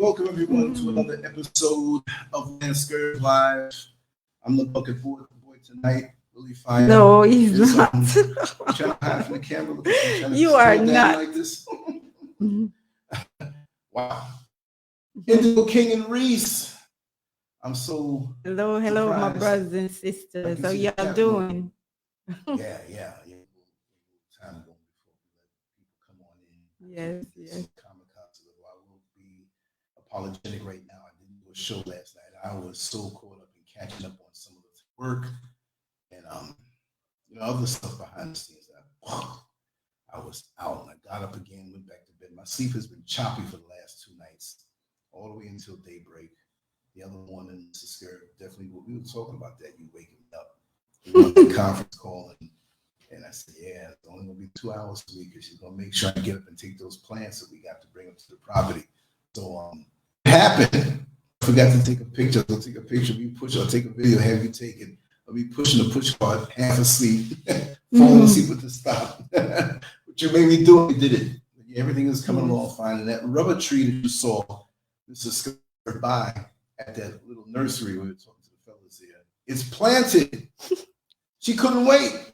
Welcome everyone to another episode of LANCESCURV Live. I'm the bucket boy tonight. Really fine. No, he's not. Trying to hide from the camera. You are not like this. Wow. Indigo King and Reese. I'm so hello, surprised. my brothers and sisters. How y'all doing? Yeah. Time ago before we let people come on in. Yes. I will be apologetic right now. I didn't do a show last night. I was so caught up in catching up on some of the work and other stuff behind the scenes. I was out and I got up again, went back to bed. My sleep has been choppy for the last 2 nights, all the way until daybreak. The other morning, SCURV, definitely we were talking about that. You waking me up. We went on the conference call and I said, yeah, it's only gonna be 2 hours a week because she's gonna make sure I get up and take those plants that we got to bring up to the property. So it happened. I forgot to take a picture. I'll take a picture of you push. I'll take a video, have you take it. I'll be pushing the push cart, half asleep, falling asleep with the stop. What you made me do, we did it. Everything is coming along fine. And that rubber tree that you saw, this is SCURV by at that little nursery we were talking to the fellas here. It's planted. She couldn't wait.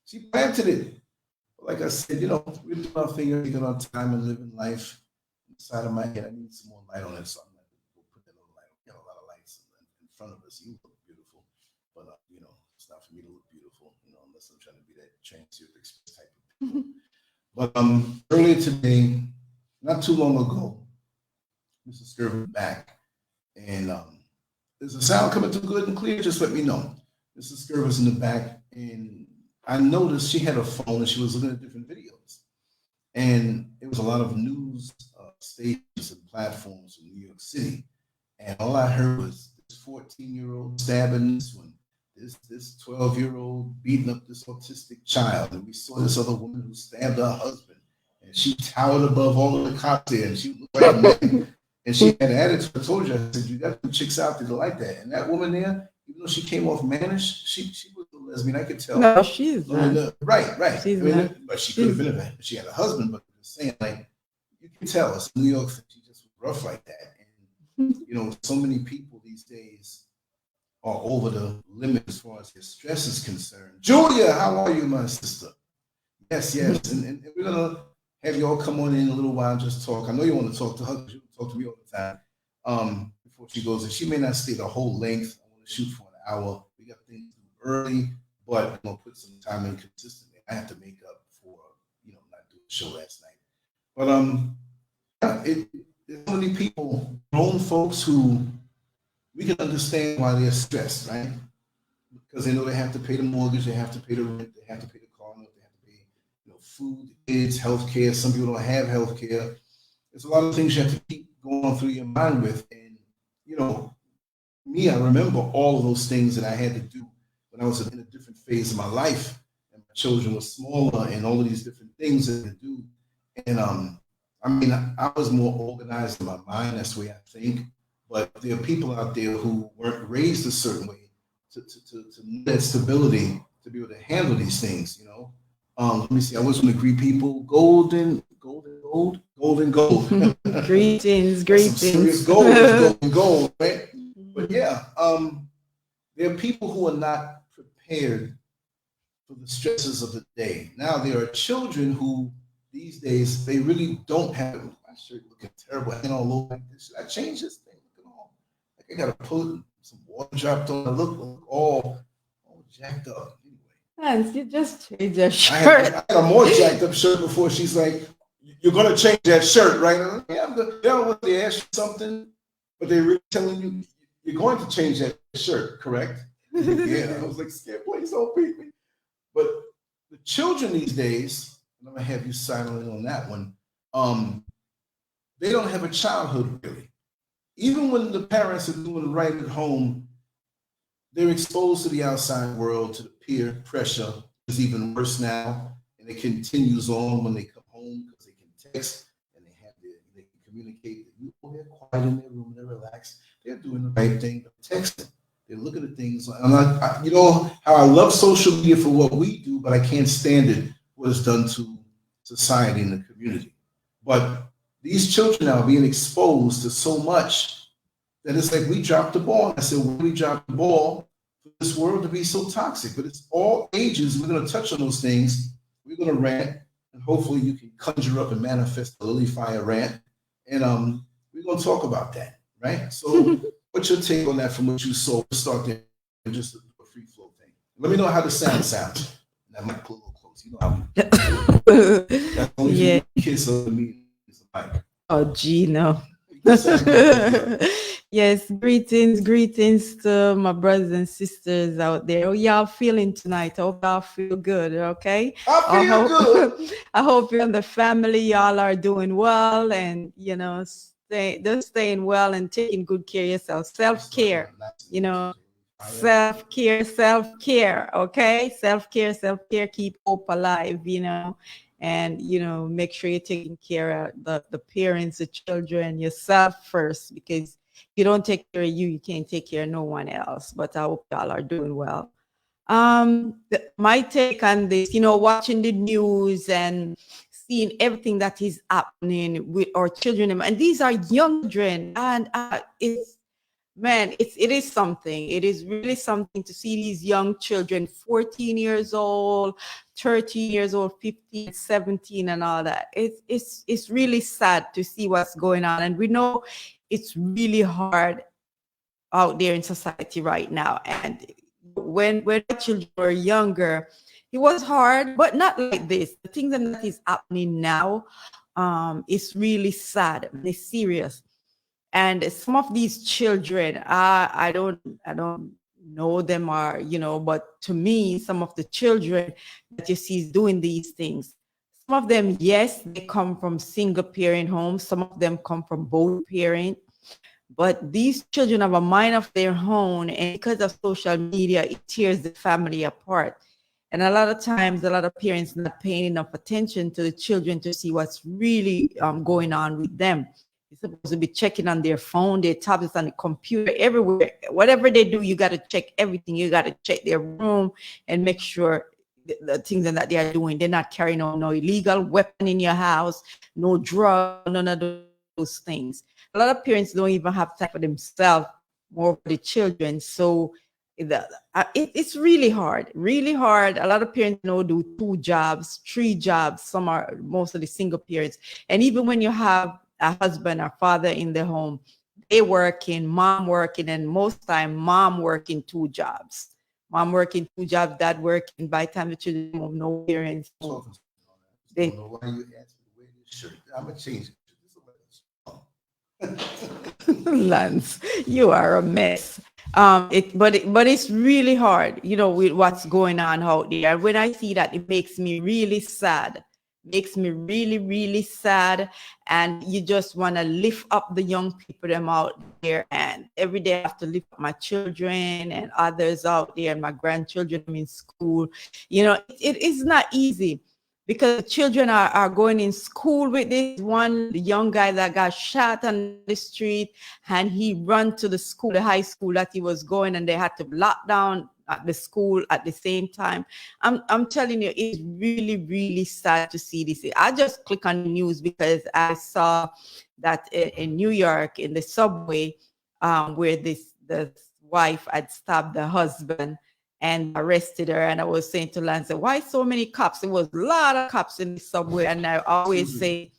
She planted it. Like I said, we're doing our thing, taking our time and living life. Inside of my head, I need some more light on it, so I'm not going to put that little light on. We got a lot of lights in front of us. You look beautiful, but it's not for me to look beautiful, unless I'm trying to be that transient express type of people. But earlier today, not too long ago, Mr. SCURV was back, and there's a sound coming through good and clear. Just let me know. Mr. SCURV was in the back, and I noticed she had a phone and she was looking at different videos, and it was a lot of news stations and platforms in New York City, and all I heard was this 14-year-old stabbing this one, this 12-year-old beating up this autistic child, and we saw this other woman who stabbed her husband, and she towered above all of the cops there, and she looked like a man, and she had an attitude. I told you, I said, you got some chicks out there like that, and that woman there, even though she came off mannish, she was a lesbian. I could tell. No, she's not. Right. She's not. But she could have been a. She had a husband, but saying like you can tell us New York City just was rough like that, and so many people these days are over the limit as far as their stress is concerned. Julia, how are you, my sister? Yes, and we're gonna have y'all come on in a little while and just talk. I know you want to talk to her because you talk to me all the time. Before she goes, and she may not stay the whole length. I want to shoot for an hour. We got things to do early, but I'm gonna put some time in consistently. I have to make up for not doing the show last night. But there's so many people, grown folks, who we can understand why they're stressed, right? Because they know they have to pay the mortgage, they have to pay the rent, they have to pay the car note, they have to pay food, kids, health care. Some people don't have health care. There's a lot of things you have to keep going through your mind with. And me, I remember all of those things that I had to do when I was in a different phase of my life, and my children were smaller, and all of these different things that I had to do. And I was more organized in my mind. That's the way I think. But there are people out there who weren't raised a certain way to need that stability to be able to handle these things. Let me see. I was going to greet people. Golden gold. Greetings. Some serious gold, right? But yeah, there are people who are not prepared for the stresses of the day. Now there are children who these days they really don't have it. My shirt looking terrible, hanging all over like this. Should I change this thing? Look at all. Like I gotta pull some water dropped on. I look all jacked up. Hans, you just changed your shirt. I had a more jacked up shirt before. She's like, "You're gonna change that shirt, right?" I'm like, yeah, when they ask you something, but they're really telling you you're going to change that shirt, correct? Yeah, I was like, scared, please don't beat me. But the children these days, and I'm gonna have you silent on that one. They don't have a childhood really. Even when the parents are doing right at home, they're exposed to the outside world, to the peer pressure. It's even worse now, and it continues on when they come home because they can text and they can communicate. They're quiet in their room, they're relaxed, they're doing the right thing. They're texting, they're looking at things. And how I love social media for what we do, but I can't stand it what it's done to society and the community. But these children now are being exposed to so much that it's like we dropped the ball. I said, when we dropped the ball for this world to be so toxic, but it's all ages. We're going to touch on those things. We're going to rant, and hopefully you can conjure up and manifest the Lily Fire rant. And we're going to talk about that, right? So what's your take on that from what you saw? Let's start there, just a free flow thing. Let me know how the sound sounds. That might pull a little close. You know how that's only Yeah. kiss of me. Oh, Gino. Yes, greetings to my brothers and sisters out there. How y'all feeling tonight? I hope y'all feel good, okay? I feel good. I hope you and the family, y'all are doing well and, staying well and taking good care of yourself. Self-care, self-care, okay? Self-care, keep hope alive, and make sure you're taking care of the parents, the children, yourself first, because if you don't take care of you can't take care of no one else. But I hope y'all are doing well. My take on this, watching the news and seeing everything that is happening with our children, and these are young children, and it is something. It is really something to see these young children, 14 years old, 13 years old, 15, 17, and all that. It's really sad to see what's going on. And we know it's really hard out there in society right now. And when children were younger, it was hard, but not like this. The thing that is happening now is really sad. It's serious. And some of these children, I don't know them, but to me, some of the children that you see is doing these things. Some of them, yes, they come from single parent homes. Some of them come from both parents. But these children have a mind of their own, and because of social media, it tears the family apart. And a lot of times, a lot of parents not paying enough attention to the children to see what's really going on with them. You're supposed to be checking on their phone, their tablets, on the computer, everywhere. Whatever they do, you got to check everything. You got to check their room and make sure the things that they are doing. They're not carrying on no illegal weapon in your house, no drug, none of those things. A lot of parents don't even have time for themselves, more for the children. So it's really hard, really hard. A lot of parents do 2 jobs, 3 jobs. Some are mostly single parents. And even when you have a husband or father in the home, they working, mom working, and most time mom working 2 jobs. Mom working 2 jobs, dad working. By the time the children have no parents, I don't know why you asked me to wear this shirt. I'm gonna change it. Lance, you are a mess. But it's really hard, with what's going on out there. When I see that, it makes me really sad. Makes me really, really sad. And you just want to lift up the young people them out there. And every day I have to lift up my children and others out there, and my grandchildren in school. It is not easy, because the children are going in school with this one young guy that got shot on the street, and he ran to the school, the high school that he was going, and they had to lock down at the school at the same time. I'm telling you, it's really, really sad to see this. I just click on the news because I saw that in New York, in the subway, where the wife had stabbed the husband and arrested her. And I was saying to Lance, why so many cops? There was a lot of cops in the subway. And I always say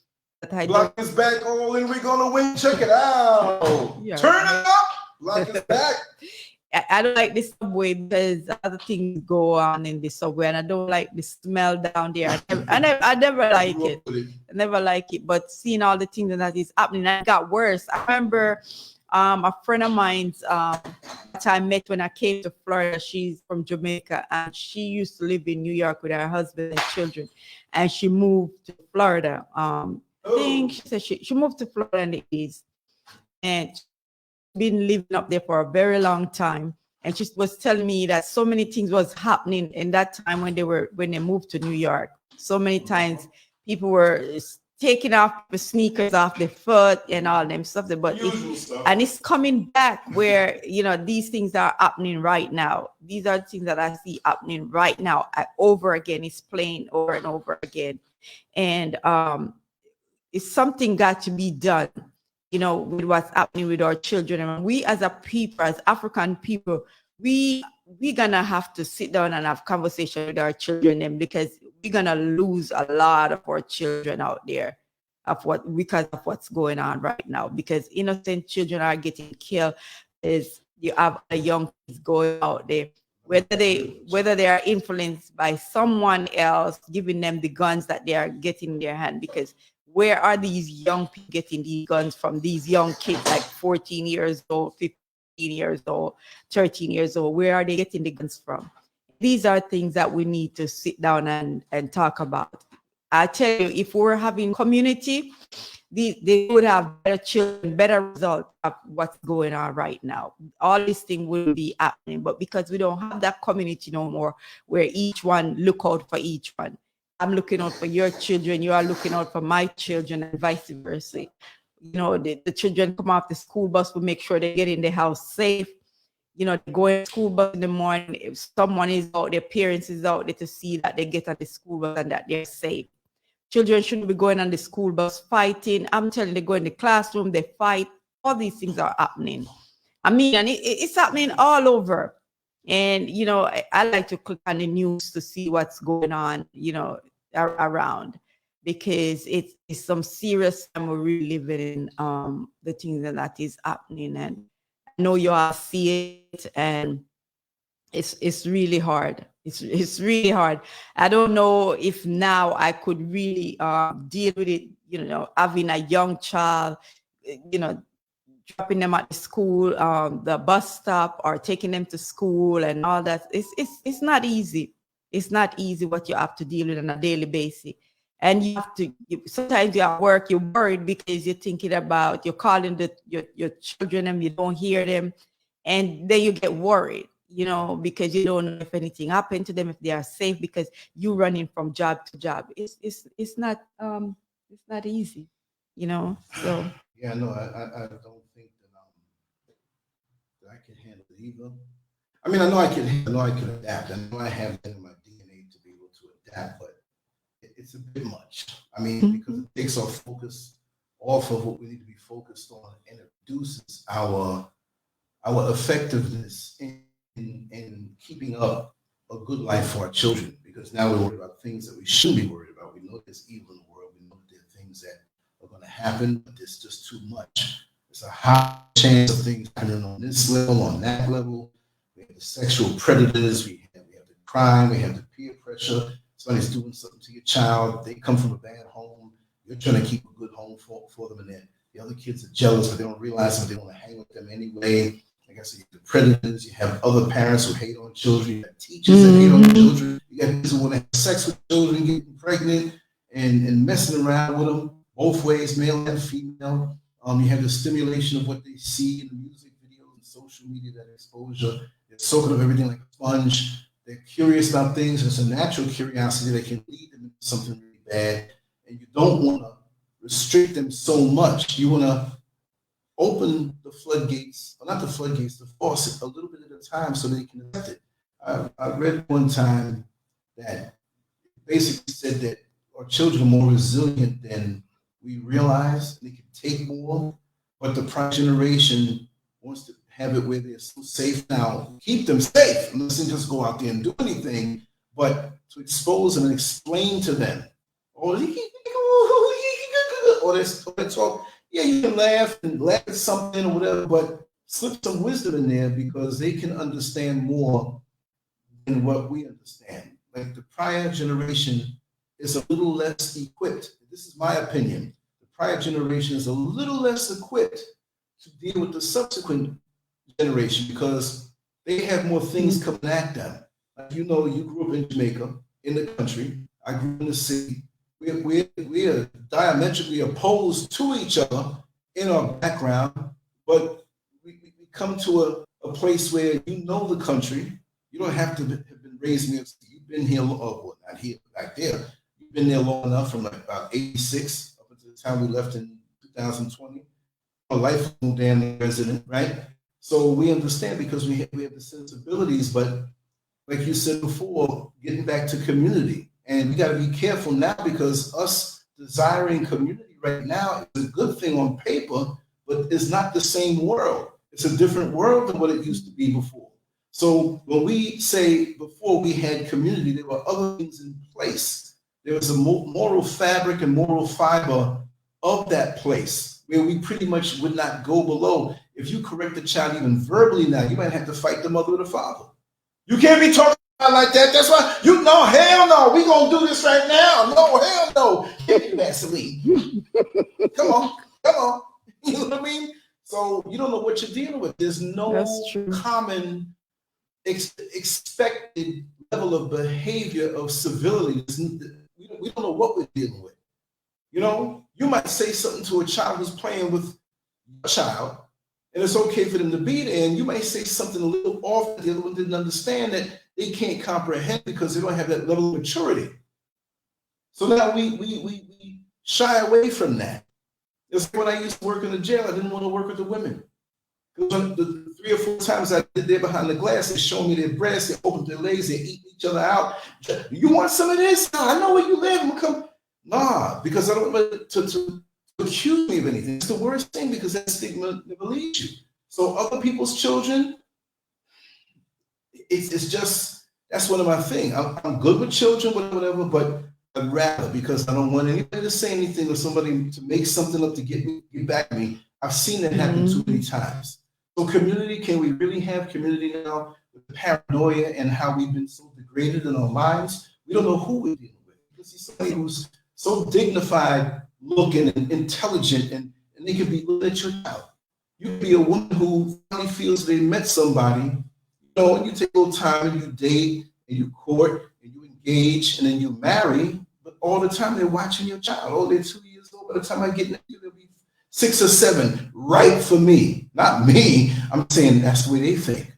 that Block is back. Oh, and we're gonna win. Check it out. Yeah. Turn it up. Block is back. I don't like the subway because other things go on in the subway, and I don't like the smell down there. I never like it. I never like it. But seeing all the things that is happening, and it got worse. I remember a friend of mine's that I met when I came to Florida. She's from Jamaica, and she used to live in New York with her husband and children, and she moved to Florida. I think she said she moved to Florida in the 80s, and she's been living up there for a very long time. And she was telling me that so many things was happening in that time when they moved to New York. So many times people were taking off the sneakers off their foot and all them stuff. But and it's coming back where these things are happening right now. These are things that I see happening right now over again. It's playing over and over again, and it's something got to be done, you know, with what's happening with our children. And we as a people, as African people, we're gonna have to sit down and have conversation with our children, and because we're gonna lose a lot of our children out there because of what's going on right now, because innocent children are getting killed. Is you have a young kids going out there, whether they are influenced by someone else giving them the guns that they are getting in their hand. Because where are these young people getting these guns from? These young kids, like 14 years old, 15 years old, 13 years old, where are they getting the guns from? These are things that we need to sit down and talk about. I tell you, if we're having community, they would have better children, better results of what's going on right now. All these things will be happening, but because we don't have that community no more, where each one look out for each one. I'm looking out for your children, you are looking out for my children, and vice versa. You know, the children come off the school bus, we make sure they get in the house safe. You know, they go in the school bus in the morning, if someone is out, their parents is out there to see that they get on the school bus and that they're safe. Children shouldn't be going on the school bus fighting. I'm telling you, they go in the classroom, they fight. All these things are happening. I mean, and it's happening all over. And, you know, I like to click on the news to see what's going on, you know, around, because it's some serious time we're really living in, the things that is happening. And I know you all see it, and it's really hard. It's really hard. I don't know if now I could really deal with it, you know, having a young child, you know, dropping them at the school, the bus stop, or taking them to school and all that. It's not easy. It's not easy what you have to deal with on a daily basis. And you have to, sometimes you're at work, you're worried because you're thinking about, you're calling your children and you don't hear them. And then you get worried, you know, because you don't know if anything happened to them, if they are safe, because you're running from job to job. It's not easy, you know. So Yeah, no, I don't think that I can handle it either. I mean, I know I can adapt. I know I have that in my DNA to be able to adapt, but it's a bit much. I mean, because it takes our focus off of what we need to be focused on, and it reduces our effectiveness in keeping up a good life for our children, because now we're worried about things that we shouldn't be worried about. We know there's evil in the world. We know there are things that are going to happen, but there's just too much. There's a high chance of things happening on this level, on that level. We have the sexual predators, we have the crime, we have the peer pressure. Somebody's doing something to your child, they come from a bad home, you're trying to keep a good home for them, and then the other kids are jealous, but they don't realize that they want to hang with them anyway. Like I said, you have the predators, you have other parents who hate on children, you have teachers that hate on children, you got kids who want to have sex with children, getting pregnant and messing around with them, both ways, male and female. You have the stimulation of what they see in the music videos and social media, that exposure. They're soaking up everything like a sponge. They're curious about things. It's a natural curiosity that can lead them into something really bad. And you don't want to restrict them so much. You want to open the floodgates, or not the floodgates, the faucet a little bit at a time so they can accept it. I read one time that basically said that our children are more resilient than we realize, and they can take more, but the prior generation wants to have it where they're so safe now. Keep them safe, and let's just go out there and do anything, but to expose them and explain to them, or they talk, yeah, you can laugh at something or whatever, but slip some wisdom in there, because they can understand more than what we understand. Like the prior generation is a little less equipped. This is my opinion. The prior generation is a little less equipped to deal with the subsequent generation, because they have more things coming at them. Like, you know, you grew up in Jamaica, in the country. I grew up in the city. We are diametrically opposed to each other in our background, but we come to a place where you know the country. You don't have to have been raised in it. You've been here, well, not here, back there. You've been there long enough, from like about 86 up until the time we left in 2020. Our life was damn resident, right? So we understand, because we have the sensibilities, but like you said before, getting back to community. And we got to be careful now, because us desiring community right now is a good thing on paper, but it's not the same world. It's a different world than what it used to be before. So when we say before we had community, there were other things in place. There was a moral fabric and moral fiber of that place where we pretty much would not go below. If you correct the child even verbally now, you might have to fight the mother or the father. You can't be talking like that. That's why you know, hell no, we gonna do this right now. No, hell no. Give me Vaseline. Come on. You know what I mean? So you don't know what you're dealing with. There's no common expected level of behavior of civility. We don't know what we're dealing with. You know, you might say something to a child who's playing with a child, and it's okay for them to be there, and you may say something a little off that the other one didn't understand, that they can't comprehend because they don't have that level of maturity. So now we shy away from that. It's like when I used to work in the jail, I didn't want to work with the women. Because the 3 or 4 times I did there behind the glass, they showed me their breasts, they opened their legs, they eat each other out. You want some of this? No, I know where you live. I'm gonna come. Nah, because I don't want to accuse me of anything. It's the worst thing because that stigma never leaves you. So other people's children, it's just, that's one of my things. I'm good with children, whatever, but I'd rather, because I don't want anybody to say anything or somebody to make something up to get back at me. I've seen that happen too many times. So community, can we really have community now with the paranoia and how we've been so degraded in our minds? We don't know who we're dealing with. You see somebody who's so dignified looking and intelligent, and they could be looking at your child. You could be a woman who finally feels they met somebody, you know, and you take a little time and you date and you court and you engage and then you marry, but all the time they're watching your child. Oh, they're 2 years old. By the time I get next to you, they'll be 6 or 7, right for me, not me. I'm saying that's the way they think.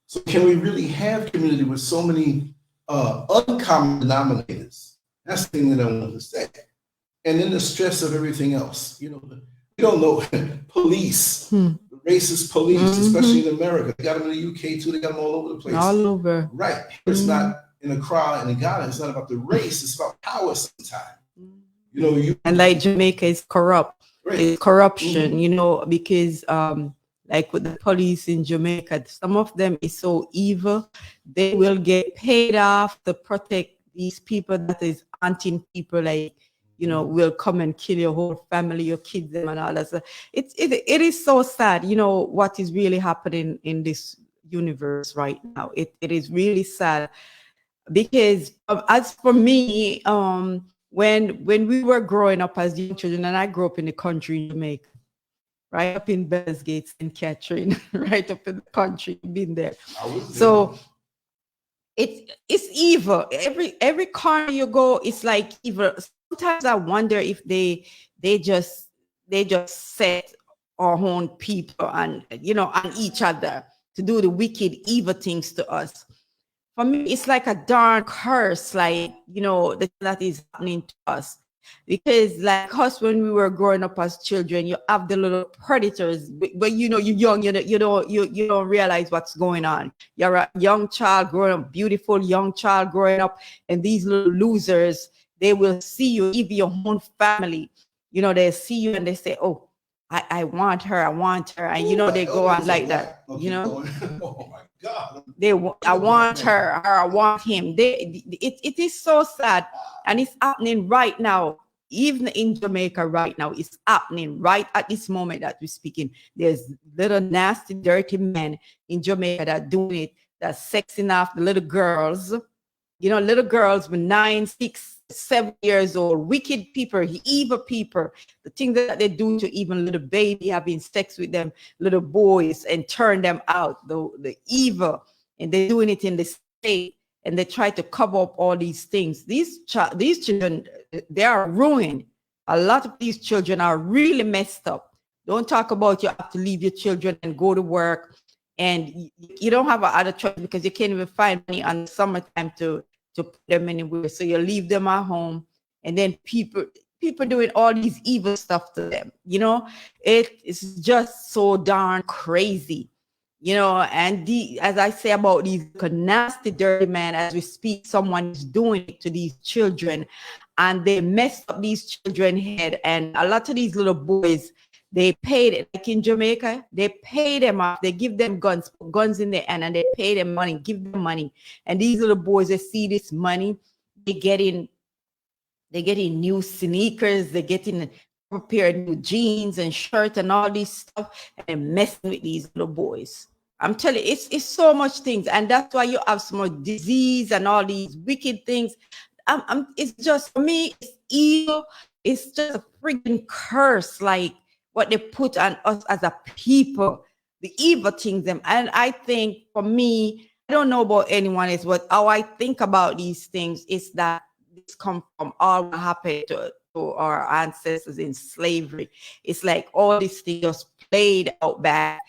So can we really have community with so many uncommon denominators? That's the thing that I wanted to say. And then the stress of everything else. You know, we don't know police, racist police, especially in America. They got them in the UK too. They got them all over the place. All over. Right. It's not in Accra and in Ghana. It's not about the race. It's about power sometimes. You know, and like Jamaica is corrupt. Right. It's corruption, you know, because like with the police in Jamaica, some of them is so evil. They will get paid off to protect these people that is hunting people, like, you know, will come and kill your whole family, your kids, them and all that. So it is so sad, you know, what is really happening in this universe right now. It is really sad because as for me, when we were growing up as young children, and I grew up in the country in Jamaica, right up in Bells Gates and Catherine, right up in the country, been there. So it's evil. Every corner you go, it's like evil. Sometimes I wonder if they just set our own people and, you know, on each other to do the wicked, evil things to us. For me, it's like a darn curse, like, you know, that is happening to us. Because like us, when we were growing up as children, you have the little predators, but you know, you're young, you don't realize what's going on. You're a young child growing up, beautiful young child growing up, and these little losers, they will see you, even your own family, you know, they see you and they say, oh, I want her, and you know, they go on like that, you know. Oh my God. I want her, I want him. It is so sad, and it's happening right now, even in Jamaica right now. It's happening right at this moment that we're speaking. There's little nasty, dirty men in Jamaica that doing it, that's sexing off the little girls, you know, little girls with 9, 6, 7 years old, wicked people, evil people, the things that they do to even little baby, having sex with them, little boys, and turn them out, the evil, and they're doing it in the state, and they try to cover up all these things. These children, they are ruined. A lot of these children are really messed up. Don't talk about you have to leave your children and go to work, and you don't have other choice because you can't even find money on the summertime to put them anywhere. So you leave them at home, and then people doing all these evil stuff to them. You know, it's just so darn crazy. You know, and as I say about these nasty, dirty men, as we speak, someone is doing it to these children. and they messed up these children's head. And a lot of these little boys, they paid, like in Jamaica, they pay them off. They give them guns, put guns in their hand, and they pay them money, give them money. And these little boys, they see this money, they get in new sneakers, they get in a pair of new jeans and shirt and all this stuff, and messing with these little boys. I'm telling you, it's so much things, and that's why you have so much disease and all these wicked things. It's just, for me, it's evil. It's just a freaking curse, like what they put on us as a people, the evil things. And I think, for me, I don't know about anyone else, but how I think about these things is that this come from all what happened to our ancestors in slavery. It's like all these things just played out back,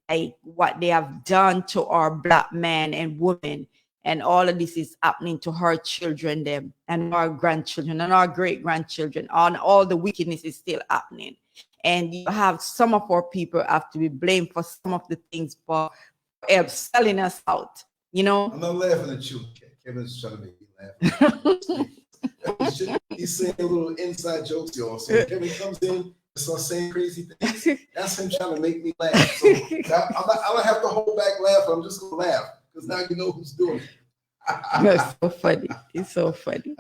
like what they have done to our Black men and women. And all of this is happening to her children, them, and our grandchildren and our great-grandchildren. All the wickedness is still happening. And you have some of our people have to be blamed for some of the things for selling us out, you know? I'm not laughing at you. Kevin's trying to make me laugh. He's saying little inside jokes, y'all. So when Kevin comes in and starts saying crazy things, that's him trying to make me laugh. So I don't have to hold back laughing. I'm just going to laugh, because now you know who's doing it. That's so funny. It's so funny.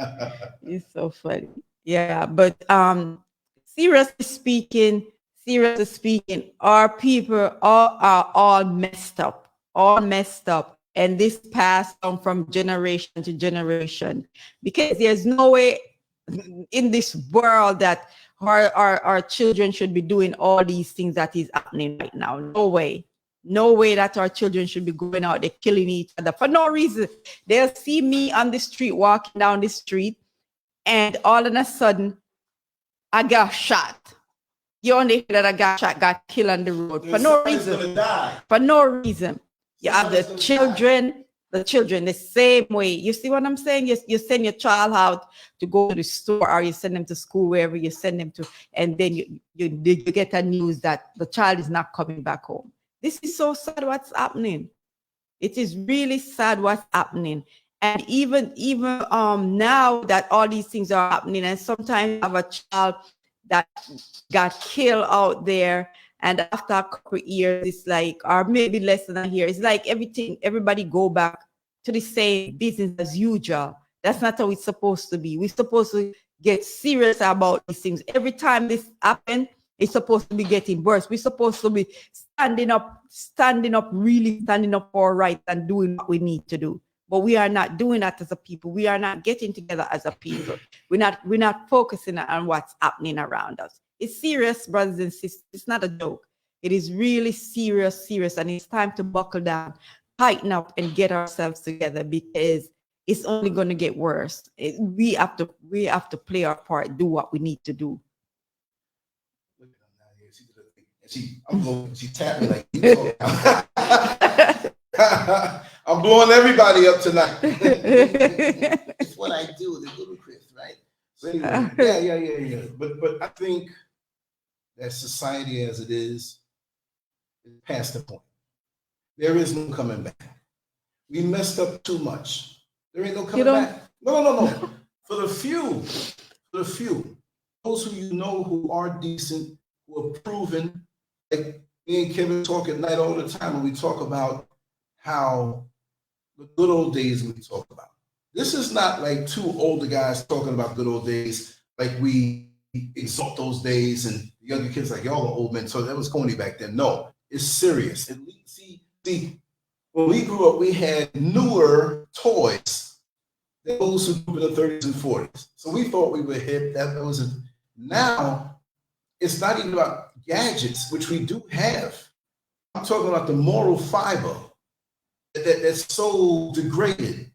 It's so funny. Yeah, but seriously speaking, our people are all messed up, and this passed on from generation to generation, because there's no way in this world that our children should be doing all these things that is happening right now. No way. No way that our children should be going out there killing each other for no reason. They'll see me on the street, walking down the street, and all of a sudden, I got shot. You only hear that I got shot, got killed on the road for no reason. For no reason. You have the children, the same way. You see what I'm saying? You send your child out to go to the store, or you send them to school, wherever you send them to, and then you get a news that the child is not coming back home. This is so sad what's happening. It is really sad what's happening. And even now that all these things are happening, and sometimes you have a child that got killed out there, and after a couple of years, it's like, or maybe less than a year, it's like everybody go back to the same business as usual. That's not how it's supposed to be. We're supposed to get serious about these things. Every time this happens, it's supposed to be getting worse. We're supposed to be standing up, really standing up for our rights and doing what we need to do. But we are not doing that as a people. We are not getting together as a people. We're not focusing on what's happening around us. It's serious, brothers and sisters. It's not a joke. It is really serious, and it's time to buckle down, tighten up, and get ourselves together, because it's only going to get worse. We have to play our part, do what we need to do. She tapped me like, you talk. I'm blowing everybody up tonight. It's what I do, the ludicrous, right? So anyway, yeah. But I think that society as it is past the point. There is no coming back. We messed up too much. There ain't no coming back. No. For the few, those who you know who are decent, who are proven, like me and Kevin talk at night all the time, when we talk about how the good old days we talk about. This is not like two older guys talking about good old days, like we exalt those days, and the younger kids like, y'all are old men, so that was corny back then. No, it's serious. And see, when we grew up, we had newer toys than those who grew up in the 30s and 40s. So we thought we were hip. That wasn't. Now, it's not even about gadgets, which we do have. I'm talking about the moral fiber that's so degraded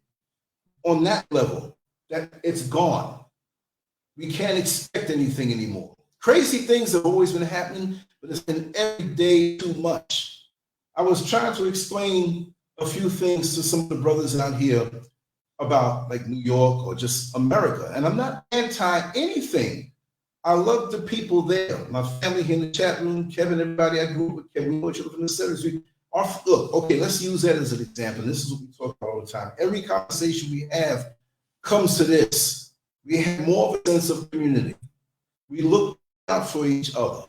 on that level that it's gone. We can't expect anything anymore. Crazy things have always been happening, but it's been every day too much. I was trying to explain a few things to some of the brothers out here about like New York or just America, and I'm not anti anything. I love the people there. My family here in the chat room, Kevin, everybody I grew up with, Kevin, we from the series. Look, okay, let's use that as an example. This is what we talk about all the time. Every conversation we have comes to this. We had more of a sense of community. We looked out for each other.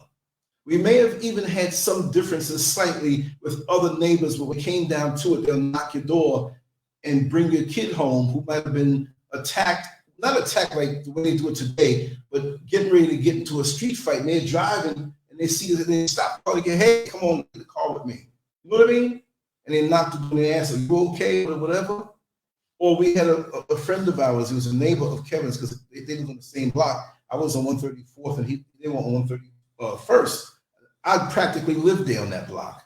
We may have even had some differences slightly with other neighbors, but when it came down to it, they'll knock your door and bring your kid home who might have been attacked, not attacked like the way they do it today, but getting ready to get into a street fight, and they're driving and they see that they stop calling, hey, come on, get the car with me. You know what I mean? And they knocked on the answer, you okay, or whatever? Or we had a friend of ours, he was a neighbor of Kevin's, because they lived on the same block. I was on 134th and they were on 131st. I practically lived there on that block.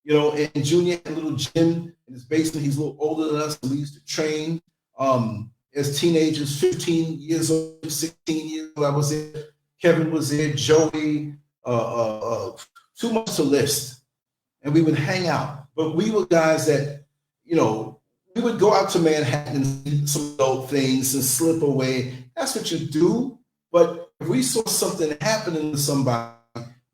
You know, and Junior had a little gym in his basement. He's a little older than us, and we used to train as teenagers, 15 years old, 16 years old. I was there. Kevin was there, Joey, too much to list. And we would hang out. But we were guys that, you know, we would go out to Manhattan and do some adult things and slip away. That's what you do. But if we saw something happening to somebody,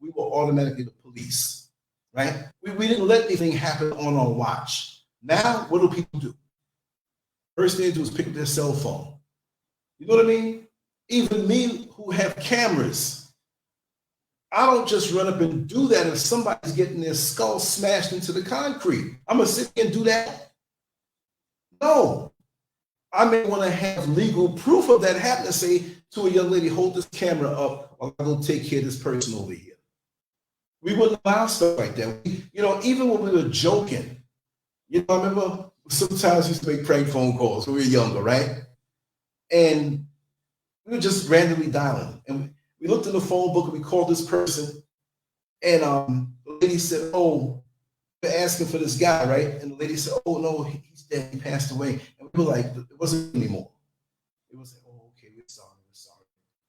we were automatically the police, right? We didn't let anything happen on our watch. Now, what do people do? First thing they do is pick up their cell phone. You know what I mean? Even me, who have cameras, I don't just run up and do that if somebody's getting their skull smashed into the concrete. I'm gonna sit here and do that? No. I may want to have legal proof of that happening and say to a young lady, hold this camera up while I go take care of this person over here. We wouldn't allow stuff like that. You know, even when we were joking, you know, I remember sometimes we used to make prank phone calls when we were younger, right? And we were just randomly dialing. And we looked in the phone book and we called this person. And the lady said, oh, we're asking for this guy, right? And the lady said, oh, no, he's dead. He passed away. And we were like, it wasn't anymore. It was like, oh, okay, we're sorry.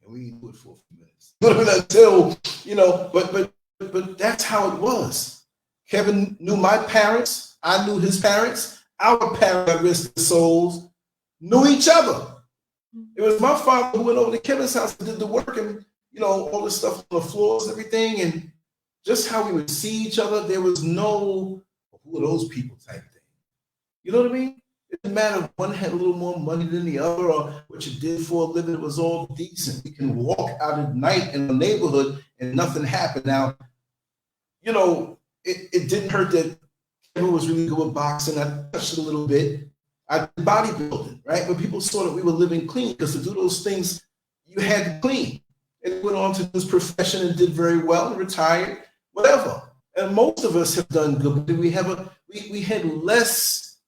And we didn't do it for a few minutes. Until, you know, but that's how it was. Kevin knew my parents. I knew his parents. Our parents, rest their souls, knew each other. It was my father who went over to Kevin's house and did the work and, you know, all this stuff on the floors and everything. And just how we would see each other, there was no, who are those people type thing. You know what I mean? It didn't matter if one had a little more money than the other or what you did for a living. It was all decent. We can walk out at night in the neighborhood and nothing happened. Now, you know, it didn't hurt that Kevin was really good with boxing. I touched it a little bit. I did bodybuilding, right? But people saw that we were living clean, because to do those things, you had to clean. And he went on to this profession and did very well and retired, whatever. And most of us have done good. But we had less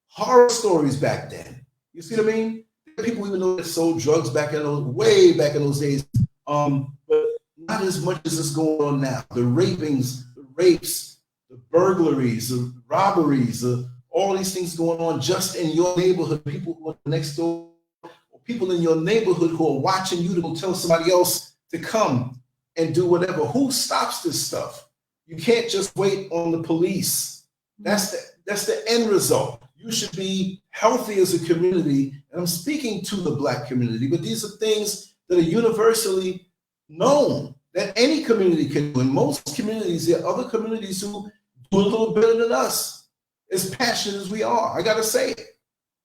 horror stories back then. You see what I mean? People even know that sold drugs way back in those days. But not as much as is going on now. The rapings, the rapes, the burglaries, the robberies, all these things going on just in your neighborhood. People who are next door, or people in your neighborhood who are watching you to go tell somebody else to come and do whatever. Who stops this stuff? You can't just wait on the police. That's the end result. You should be healthy as a community. And I'm speaking to the Black community, but these are things that are universally known that any community can do. In most communities, there are other communities who do a little better than us, as passionate as we are. I got to say it.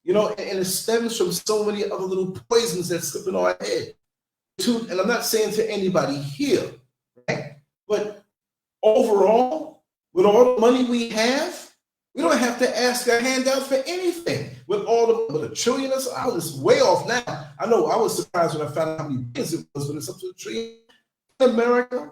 You know, and it stems from so many other little poisons that slip in our head. And I'm not saying to anybody here, right? But overall, with all the money we have, we don't have to ask our handouts for anything. With $1 trillion, I was way off now. I know I was surprised when I found out how many billions it was, but it's up to $1 trillion. In America,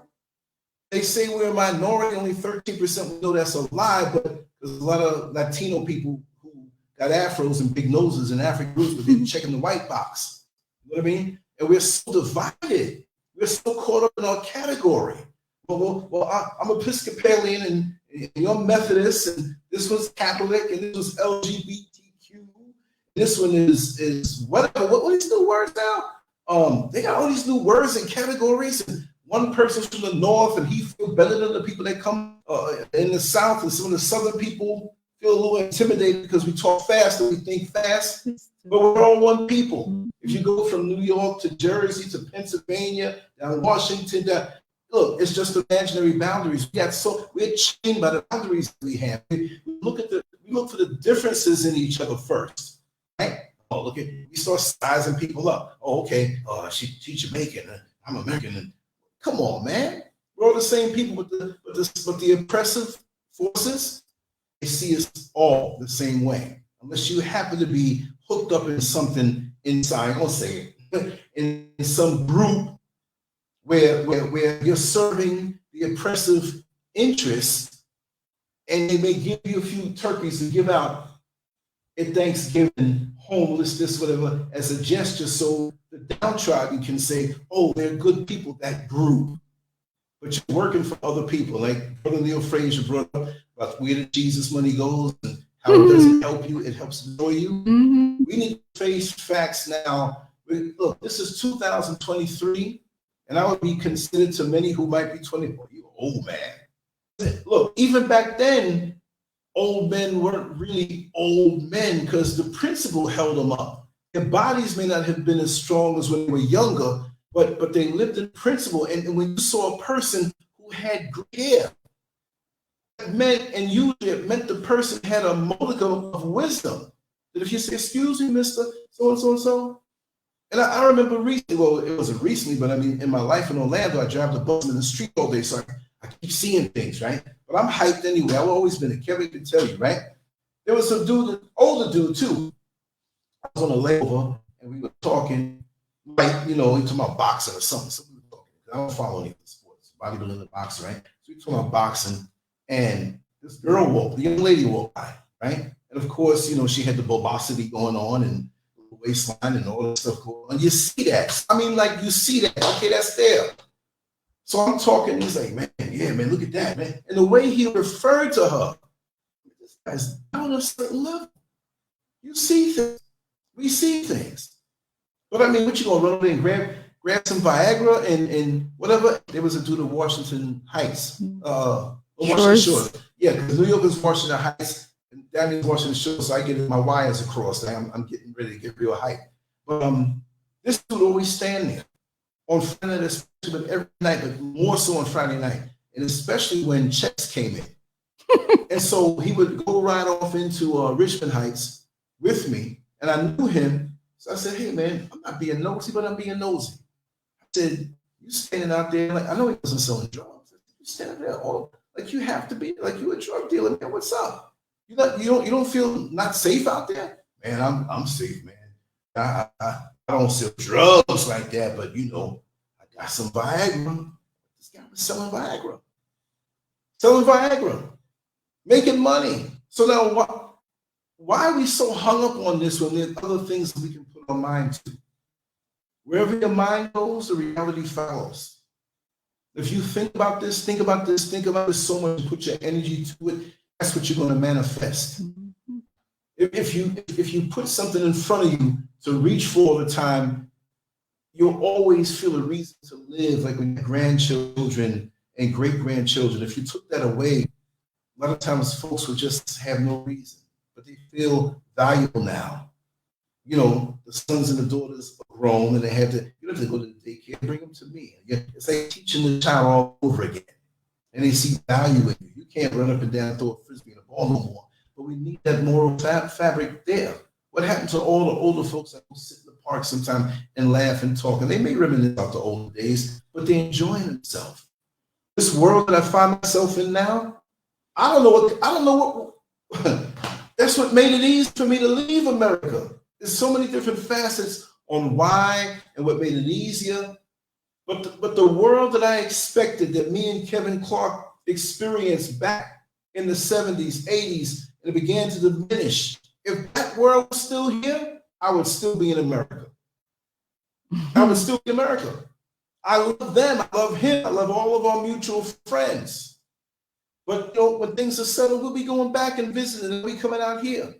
they say we're a minority, only 13%. We know that's a lie, but there's a lot of Latino people who got afros and big noses and African roots, but they're checking the white box. You know what I mean? And we're so divided. We're so caught up in our category. Well, I'm Episcopalian and you're Methodist, and this was Catholic, and this was LGBTQ. This one is whatever. What are these new words now? They got all these new words and categories. And one person's from the north, and he feels better than the people that come in the south, and some of the southern people feel a little intimidated because we talk fast and we think fast. But we're all one people. If you go from New York to Jersey to Pennsylvania, down Washington, look, it's just imaginary boundaries. We're chained by the boundaries we have. We look for the differences in each other first, right? Oh, look at, we start sizing people up. Oh, okay, she's Jamaican, I'm American. And come on, man. We're all the same people, but the oppressive forces, they see us all the same way. Unless you happen to be hooked up in something inside, I'll say it, in some group where you're serving the oppressive interests, and they may give you a few turkeys to give out at Thanksgiving, homeless, this, whatever, as a gesture, so the downtrodden can say, oh, they're good people, that group. But you're working for other people, like Brother Neil Frazier brought up about where the Jesus money goes and how it doesn't help you, it helps destroy you. We need to face facts now. Look, this is 2023, and I would be considered to many who might be 24. You old man. Look, even back then, old men weren't really old men because the principle held them up. Their bodies may not have been as strong as when they were younger, but they lived in principle. And when you saw a person who had gray hair, it meant, and usually it meant the person had a modicum of wisdom. That if you say, excuse me, Mr. So and so. And I remember recently, well, it wasn't recently, but I mean, in my life in Orlando, I drive the bus in the street all day, so I keep seeing things, right? But I'm hyped anyway. I've always been a Kevin can tell you, right? There was some dude, an older dude too. I was on a layover and we were talking, like, you know, we talking about boxing or something. So we were talking. I don't follow any of the sports, bodybuilding, boxing, right? So we talking about boxing, and this girl walked, the young lady walked by, right? And of course, you know, she had the bobosity going on and the waistline and all that stuff going on. You see that. I mean, like, you see that. Okay, that's there. So I'm talking, he's like, man, yeah, man, look at that, man. And the way he referred to her, this guy's down a certain level. You see things. We see things. But I mean, what you gonna run over there and grab some Viagra and whatever? There was a dude in Washington Heights. Washington Shores. Yeah, because New York is Washington Heights, and down in Washington Shores, so I get my wires across. I'm getting ready to get real hype. But this dude always stand there on Friday night, especially every night, but more so on Friday night, and especially when checks came in. And so he would go right off into Richmond Heights with me, and I knew him. So I said, hey, man, I'm not being nosy, but I'm being nosy. I said, you standing out there, like, I know he wasn't selling drugs. You standing there all, like, you have to be, like, you a drug dealer, man, what's up? You don't feel not safe out there? Man, I'm safe, man. I don't sell drugs like that, but, you know, I got some Viagra. This guy was selling Viagra. Making money. So now why are we so hung up on this when there's other things that we can put our mind to? Wherever your mind goes, the reality follows. If you think about this so much, and put your energy to it, that's what you're going to manifest. If you put something in front of you to reach for all the time, you'll always feel a reason to live, like with grandchildren and great-grandchildren. If you took that away, a lot of times folks would just have no reason, but they feel valuable now. You know, the sons and the daughters are grown and they have to, you don't have to go to the daycare, bring them to me. It's like teaching the child all over again. And they see value in you. You can't run up and down and throw a frisbee in a ball no more. But we need that moral fabric there. What happened to all the older folks that will sit in the park sometimes and laugh and talk? And they may reminisce about the old days, but they're enjoying themselves. This world that I find myself in now, I don't know what that's what made it easy for me to leave America. There's so many different facets on why and what made it easier. But the world that I expected, that me and Kevin Clark experienced back in the 70s, 80s, and it began to diminish. If that world was still here, I would still be in America. I would still be in America. I love them. I love him. I love all of our mutual friends. But you know, when things are settled, we'll be going back and visiting, and we'll be coming out here.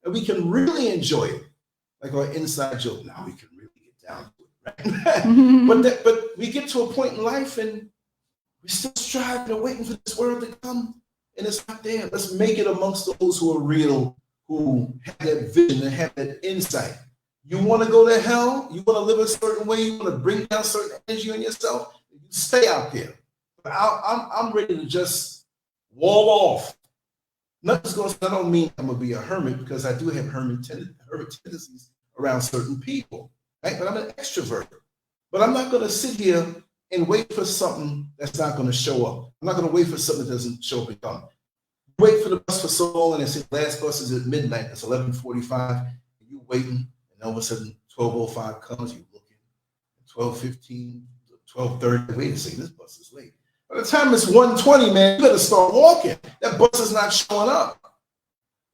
And we can really enjoy it. Like our inside joke, now we can really get down to it, right? But we get to a point in life and we're still striving and waiting for this world to come, and it's not there. Let's make it amongst those who are real, who have that vision and have that insight. You want to go to hell? You want to live a certain way? You want to bring down certain energy on yourself? You stay out there. But I'm ready to just wall off. Nothing's going to, I don't mean I'm going to be a hermit, because I do have hermit tendencies around certain people, right? But I'm an extrovert. But I'm not going to sit here and wait for something that's not going to show up. I'm not going to wait for something that doesn't show up and come. Wait for the bus for so long, and they say the last bus is at midnight. It's 11:45, and you waiting, and all of a sudden 12:05 comes. You looking, 12:15, 12:30. Wait a second, this bus is late. By the time it's 1:20, man, you better start walking. That bus is not showing up.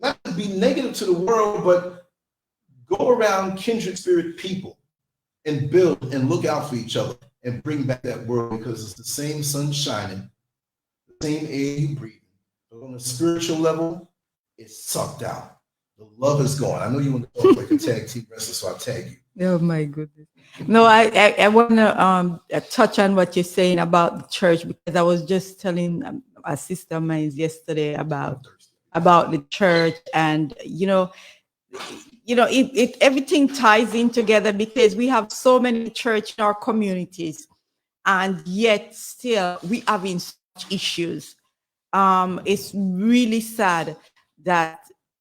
Not to be negative to the world, but go around kindred spirit people and build and look out for each other and bring back that world, because it's the same sun shining, the same air you breathe. But on a spiritual level, it's sucked out. The love is gone. I know you want to talk like a tag team wrestler, so I'll tag you. Oh my goodness. No, I want to touch on what you're saying about the church, because I was just telling a sister of mine yesterday about the church, and everything ties in together, because we have so many church in our communities, and yet still we having such issues. It's really sad that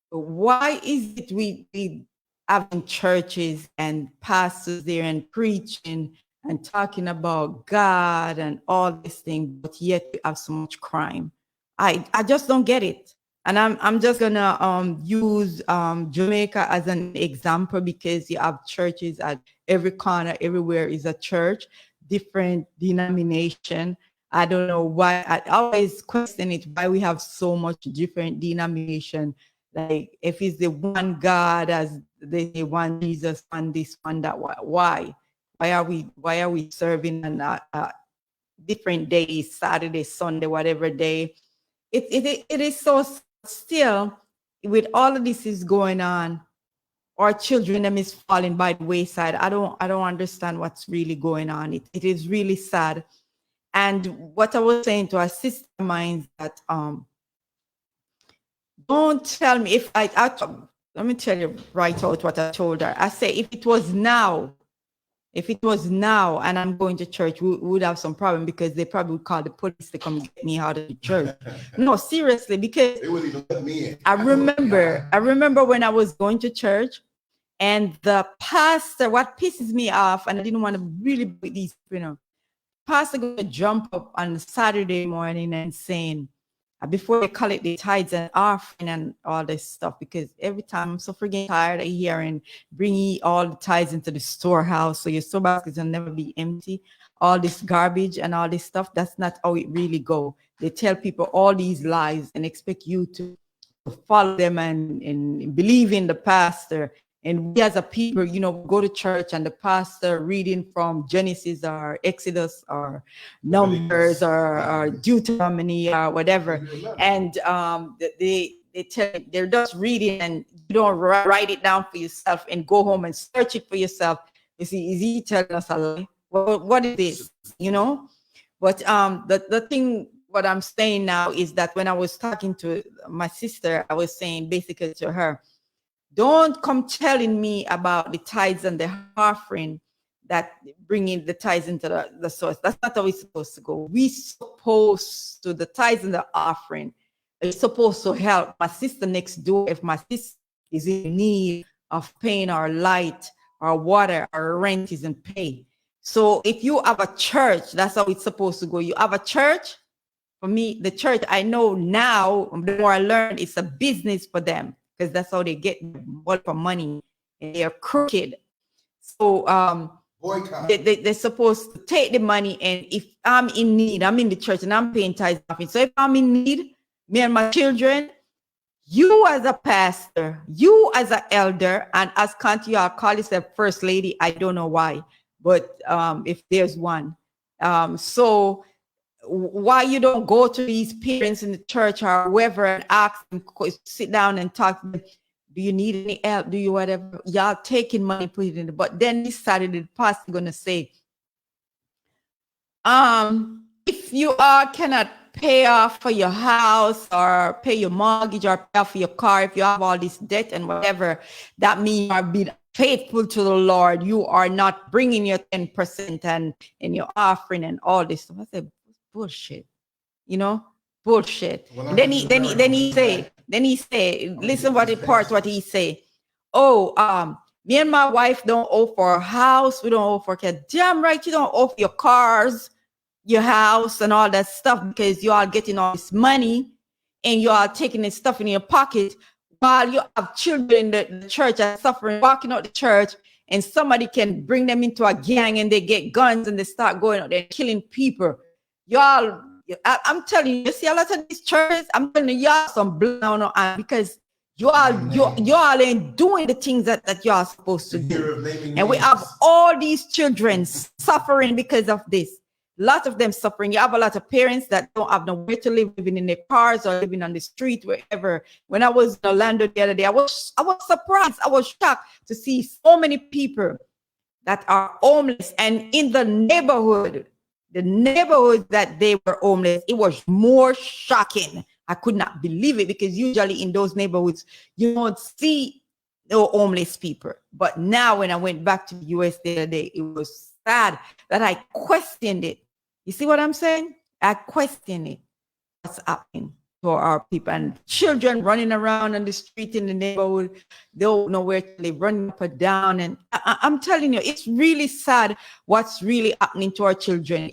why is it we having churches and pastors there and preaching and talking about God and all this thing, but yet we have so much crime. I just don't get it. And I'm just gonna use Jamaica as an example, because you have churches at every corner, everywhere is a church, different denomination. I don't know why. I always question it, why we have so much different denomination. Like, if it's the one God, as they say, one Jesus, one this, one that, why are we serving on different days, Saturday, Sunday, whatever day? It is so. Still, with all of this is going on, our children them is falling by the wayside. I don't understand what's really going on. It is really sad. And what I was saying to our sister of mine, that don't tell me if let me tell you right out what I told her. I say, if it was now and I'm going to church, we would have some problem, because they probably would call the police to come get me out of the church. No, seriously, because They wouldn't even let me in. I remember when I was going to church, and the pastor, what pisses me off, and I didn't want to really put these, pastor going to jump up on Saturday morning and saying, before they collect the tithes and offering and all this stuff, because every time I'm so freaking tired of hearing, bringing all the tithes into the storehouse, so your store basket will never be empty. All this garbage and all this stuff, that's not how it really go. They tell people all these lies and expect you to follow them and believe in the pastor. And we as a people, go to church and the pastor reading from Genesis or Exodus or Numbers or Deuteronomy or whatever. And they tell you, they're just reading, and you don't write it down for yourself and go home and search it for yourself. You see, is he telling us a lie? What is this? But the thing, what I'm saying now is that when I was talking to my sister, I was saying basically to her, don't come telling me about the tithes and the offering, that bringing the tithes into the source. That's not how it's supposed to go. The tithes and the offering is supposed to help my sister next door. If my sister is in need of paying our light, our water, our rent isn't paid. So if you have a church, that's how it's supposed to go. You have a church. For me, the church, I know now, the more I learn, it's a business for them, because that's how they get more for money, and they are crooked. So they're supposed to take the money, and if I'm in need, I'm in the church and I'm paying tithes. So if I'm in need, me and my children, you as a pastor, you as an elder, and as Kanti, I'll call yourself first lady. I don't know why, but if there's one, so why you don't go to these parents in the church or whoever and ask them, sit down and talk to them, do you need any help, do you whatever? Y'all taking money, put it in. But then this Saturday, the pastor gonna say, if you cannot pay off for your house or pay your mortgage or pay off for your car, if you have all this debt and whatever, that means you are being faithful to the Lord. You are not bringing your 10% and your offering and all this stuff. I said, bullshit, bullshit. And then he say, listen what he say. Oh, Me and my wife don't owe for a house. We don't owe for a car. Damn right, you don't owe for your cars, your house, and all that stuff because you are getting all this money and you are taking this stuff in your pocket while you have children in the church and suffering, walking out the church, and somebody can bring them into a gang and they get guns and they start going out there killing people. Y'all, I'm telling you, you see a lot of these churches, I'm telling you, y'all some blood on because y'all ain't doing the things that y'all supposed to do. And we have all these children suffering because of this. A lot of them suffering. You have a lot of parents that don't have nowhere to live, living in their cars or living on the street, wherever. When I was in Orlando the other day, I was surprised. I was shocked to see so many people that are homeless. And in the neighborhood that they were homeless, it was more shocking. I could not believe it because usually in those neighborhoods, you don't see no homeless people. But now when I went back to the US the other day, it was sad that I questioned it. You see what I'm saying? I question it. What's happening to our people and children running around on the street in the neighborhood? They don't know where to live, running up and down. And I'm telling you, it's really sad what's really happening to our children.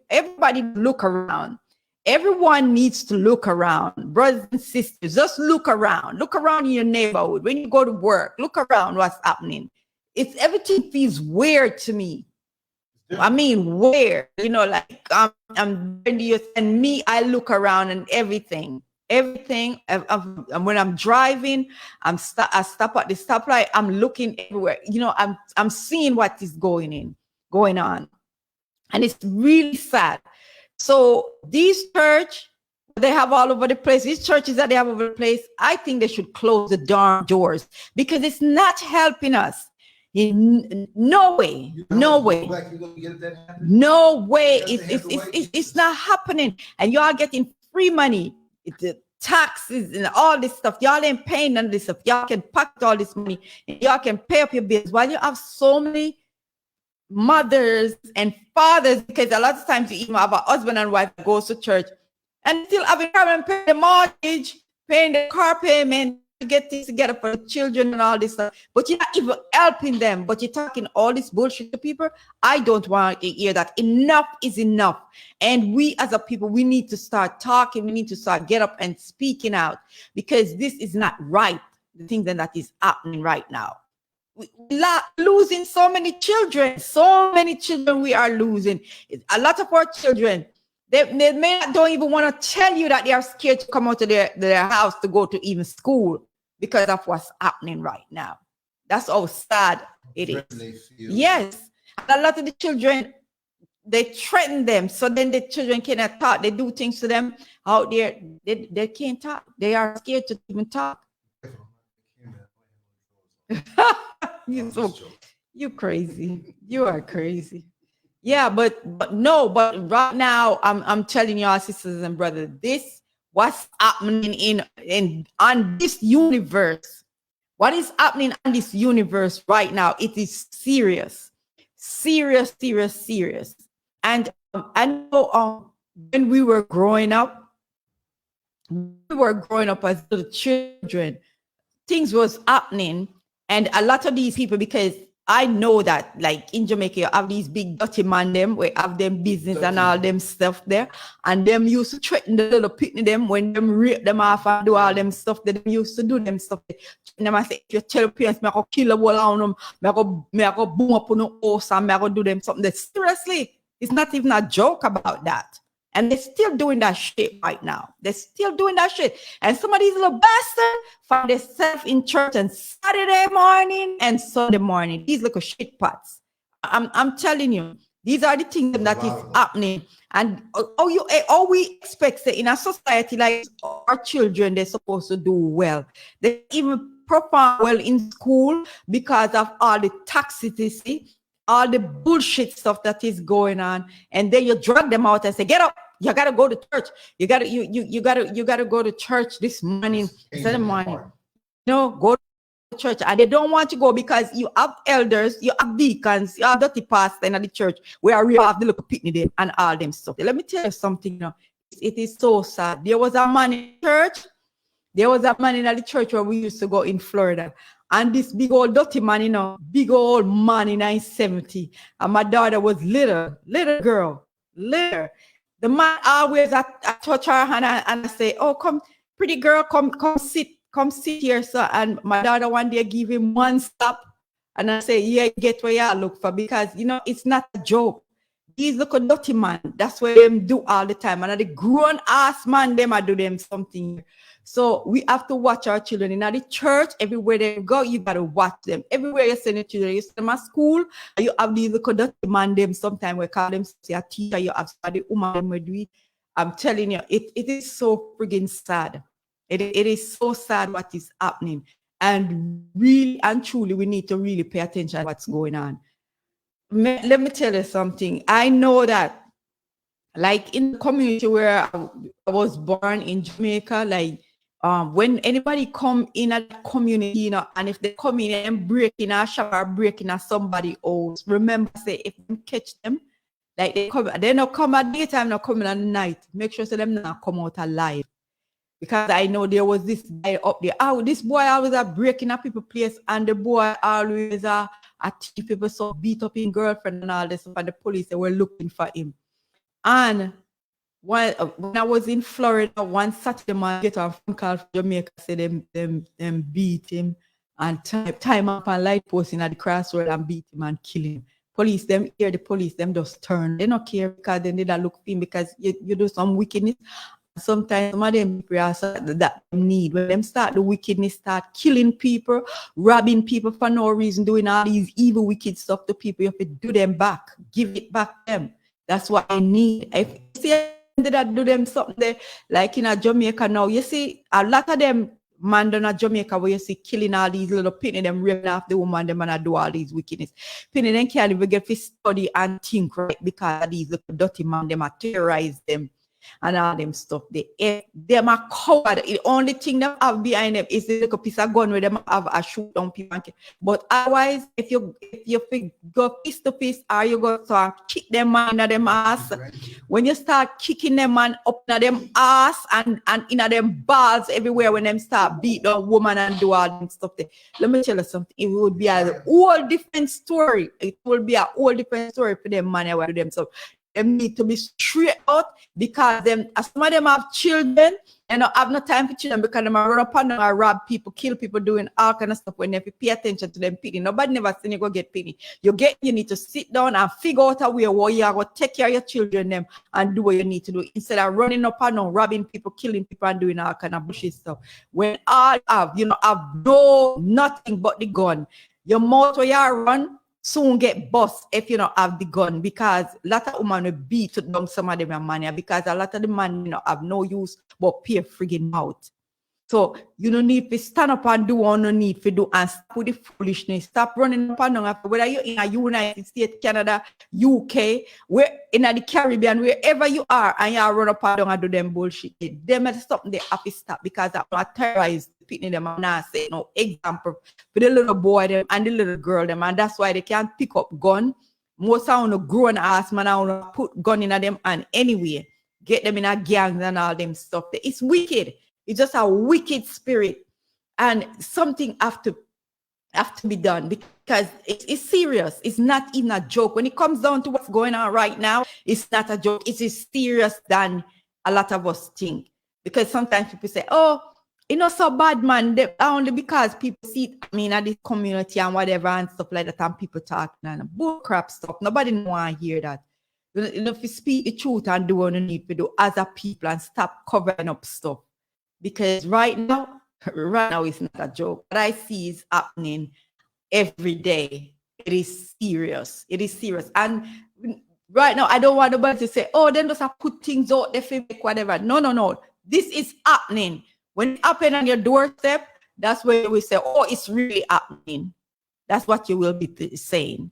Everybody look around. Everyone needs to look around. Brothers and sisters, just look around. Look around in your neighborhood. When you go to work, look around what's happening. Everything feels weird to me. I mean, weird, like I'm and me, I look around and everything. When I'm driving, I stop at the stoplight. I'm looking everywhere. I'm seeing what is going on, and it's really sad. So these church, they have all over the place. These churches that they have over the place, I think they should close the darn doors because it's not helping us. No way. It's not happening. And y'all getting free money, the taxes and all this stuff. Y'all ain't paying none of this stuff. Y'all can pocket all this money and y'all can pay up your bills while you have so many mothers and fathers, because a lot of times you even have a husband and wife that goes to church and still having problem paying the mortgage, paying the car payment, to get things together for the children and all this stuff, but you're not even helping them, but you're talking all this bullshit to people. I don't want to hear that. Enough is enough. And we as a people, we need to start talking. We need to start get up and speaking out because this is not right. The thing that is happening right now. We're losing so many children we are losing. A lot of our children, they don't even want to tell you that they are scared to come out of their house to go to even school because of what's happening right now. That's how sad it is. Yes. And a lot of the children, they threaten them. So then the children cannot talk. They do things to them out there. They can't talk. They are scared to even talk. You crazy. You are crazy. Yeah, but right now I'm telling y'all, sisters and brothers, this what's happening on this universe. What is happening on this universe right now? It is serious. And I know when we were growing up as little children, things was happening, and a lot of these people, because I know that, like in Jamaica, you have these big dirty man them, where have them business and all them stuff there, and them used to threaten the little pitney them when them rape them off and do all them stuff that them used to do them stuff. And them I say, if you tell parents, me I go kill a wall on them, me I go boom up on the house and me I go do them something. Seriously, it's not even a joke about that. And they're still doing that shit right now. They're still doing that shit. And some of these little bastards find themselves in church on Saturday morning and Sunday morning. These little shit pots. I'm telling you, these are the things that is happening. And all we expect in a society like our children, they're supposed to do well. They even perform well in school because of all the toxicity, all the bullshit stuff that is going on, and then you drag them out and say, "Get up! You gotta go to church. You gotta go to church this morning, Sunday morning. Go to church." And they don't want to go because you have elders, you have deacons, you have dirty pastor in the church where we have the little pitney there and all them stuff. Let me tell you something. It is so sad. There was a man in church. There was a man in the church where we used to go in Florida, And this big old dirty man, you know, big old man in 1970. And my daughter was little girl, little. The man always I touch her hand and I say, oh, come, pretty girl, come sit here, sir. And my daughter one day give him one slap. And I say, yeah, get where you look for, because, you know, it's not a joke. These look a dirty man. That's what them do all the time. And the grown ass man, them I do them something. So we have to watch our children in the church. Everywhere they go, you got to watch them. Everywhere you send your children, you send them at school, you have these little dirty man, them sometimes we call them say a teacher, you have study woman we do it. I'm telling you, it is so friggin' sad. It is so sad what is happening. And really and truly, we need to really pay attention to what's going on. Let me tell you something. I know that, like in the community where I was born in Jamaica, like when anybody come in a community, you know, and if they come in and break in a shop or break in a somebody else, remember, say, if you catch them, like they not come at daytime, not coming at night. Make sure so them not come out alive. Because I know there was this guy up there. Oh, this boy always breaking up people's place, and the boy always teach people, so beat up his girlfriend and all this, and the police, they were looking for him. And when I was in Florida, one Saturday morning, I get a phone call from Jamaica, say them beat him and time up and light post in the crossroad and beat him and kill him. Police, them hear the police, them just turn. They don't care because they need to look for him, because you do some wickedness. Sometimes some of them that need, when them start the wickedness, start killing people, robbing people for no reason, doing all these evil, wicked stuff to people, you have to do them back, give it back to them. That's what I need. If you see that do them something there, like in a Jamaica now, you see a lot of them man down in Jamaica where you see killing all these little penny, them raping off the woman, them and do all these wickedness. Penny them can't even get to study and think right, because these little dirty man, them are terrorize them and all them stuff. Them are coward. The only thing they have behind them is the little piece of gun where them have a shoot down people. But otherwise, if you go piece to piece, or you go to kick them man in them ass, when you start kicking them man up in them ass and in them balls everywhere, when them start beat the woman and do all them stuff there, let me tell you something. It would be a whole different story. It will be a whole different story for them man who do them stuff. Them need to be straight out, because some of them have children and don't have no time for children, because them run up and rob people, kill people, doing all kind of stuff. When they pay attention to them pity, nobody never seen you go get pity. You need to sit down and figure out a way where you are going to take care of your children them and do what you need to do, instead of running up and robbing people, killing people, and doing all kind of bullshit stuff. When all have nothing but the gun, your mouth where you run soon get bust if you don't have the gun, because a lot of women will beat down some of them money, because a lot of the man have no use but pay friggin' mouth. So you don't need to stand up and do what you need to do, and stop with the foolishness. Stop running up and down. Whether you're in the United States, Canada, UK, where in the Caribbean, wherever you are, and you run up and down and do them bullshit, them is something they have to stop, because I'm not terrorized. Them and I say no example for the little boy them and the little girl them, and that's why they can't pick up gun. Most of them grown ass man, I want to put gun in them and anyway get them in a gangs and all them stuff. It's wicked. It's just a wicked spirit, and something have to be done, because it's serious. It's not even a joke. When it comes down to what's going on right now, it's not a joke. It is serious than a lot of us think, because sometimes people say, oh, it's not so bad, man. Only because people see it, at this community and whatever and stuff like that, and people talking and bull crap stuff. Nobody want to hear that. You know, if you speak the truth and do what you need to do as a people, and stop covering up stuff. Because right now it's not a joke. What I see is happening every day. It is serious. It is serious. And right now, I don't want nobody to say, oh, then just have put things out there, make whatever. No. This is happening. When it happens on your doorstep, that's where we say, oh, it's really happening. That's what you will be saying,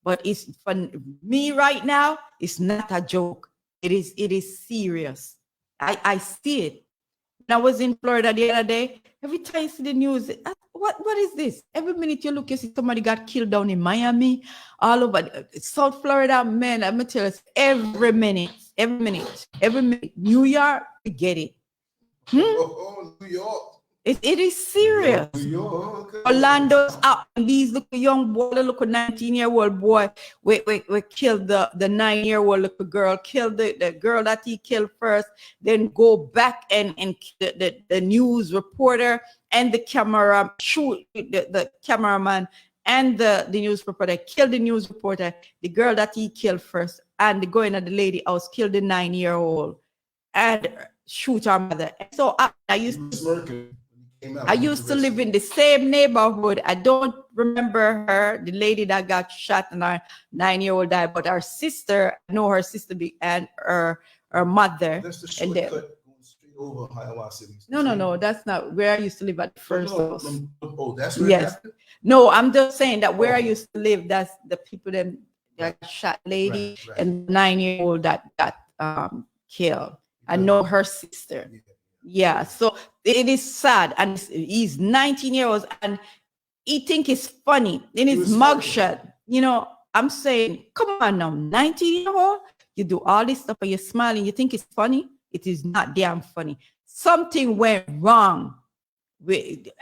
But it's for me right now, it's not a joke. It is serious. I see it. When I was in Florida the other day, every time you see the news, what is this? Every minute you look, you see somebody got killed down in Miami, all over South Florida. Man, I'm tell you, every minute, New York, we get it. Oh, New York. It is serious. New York. Orlando's up. And these little young boy, the little 19-year-old boy, we killed the 9-year-old little girl, killed the girl that he killed first, then go back and kill the news reporter and the camera, shoot the cameraman and the news reporter, killed the news reporter, the girl that he killed first, and go in at the lady house, killed the 9-year-old, and shoot her mother. So I used to live in the same neighborhood. I don't remember her, the lady that got shot and her 9-year-old died, but her sister, I know her sister and her mother. That's the shortcut going straight over Hiawassee. No, that's not where I used to live at the first house. Oh, that's where yes. No, I'm just saying that where I used to live, that's the people that shot lady and 9-year-old that got killed. I know her sister. Yeah, so it is sad, and he's 19 years old, and he think it's funny in his mugshot. You know, I'm saying, come on now, 19-year-old, you do all this stuff and you're smiling, you think it's funny? It is not damn funny. Something went wrong.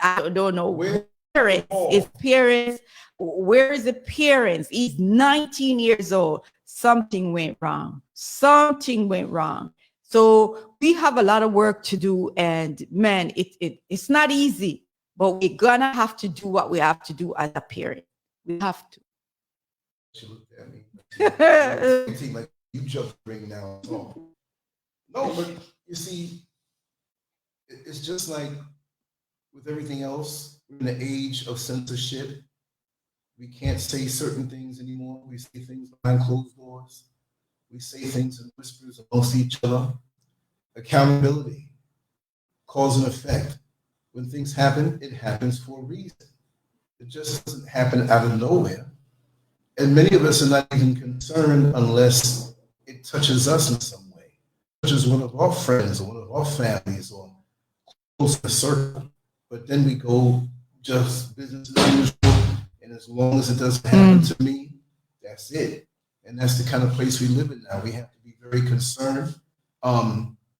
I don't know. His parents, where is the parents? He's 19 years old. Something went wrong. Something went wrong. So we have a lot of work to do, and man, it's not easy, but we're gonna have to do what we have to do as a parent. We have to. She looked at me. Like you just bring down. No, but you see, it's just like with everything else. We're in the age of censorship. We can't say certain things anymore. We say things behind closed doors. We say things in whispers amongst each other. Accountability, cause and effect. When things happen, it happens for a reason. It just doesn't happen out of nowhere. And many of us are not even concerned unless it touches us in some way. It touches one of our friends or one of our families or close to circle. But then we go just business as usual. And as long as it doesn't happen to me, that's it. And that's the kind of place we live in now. We have to be very concerned.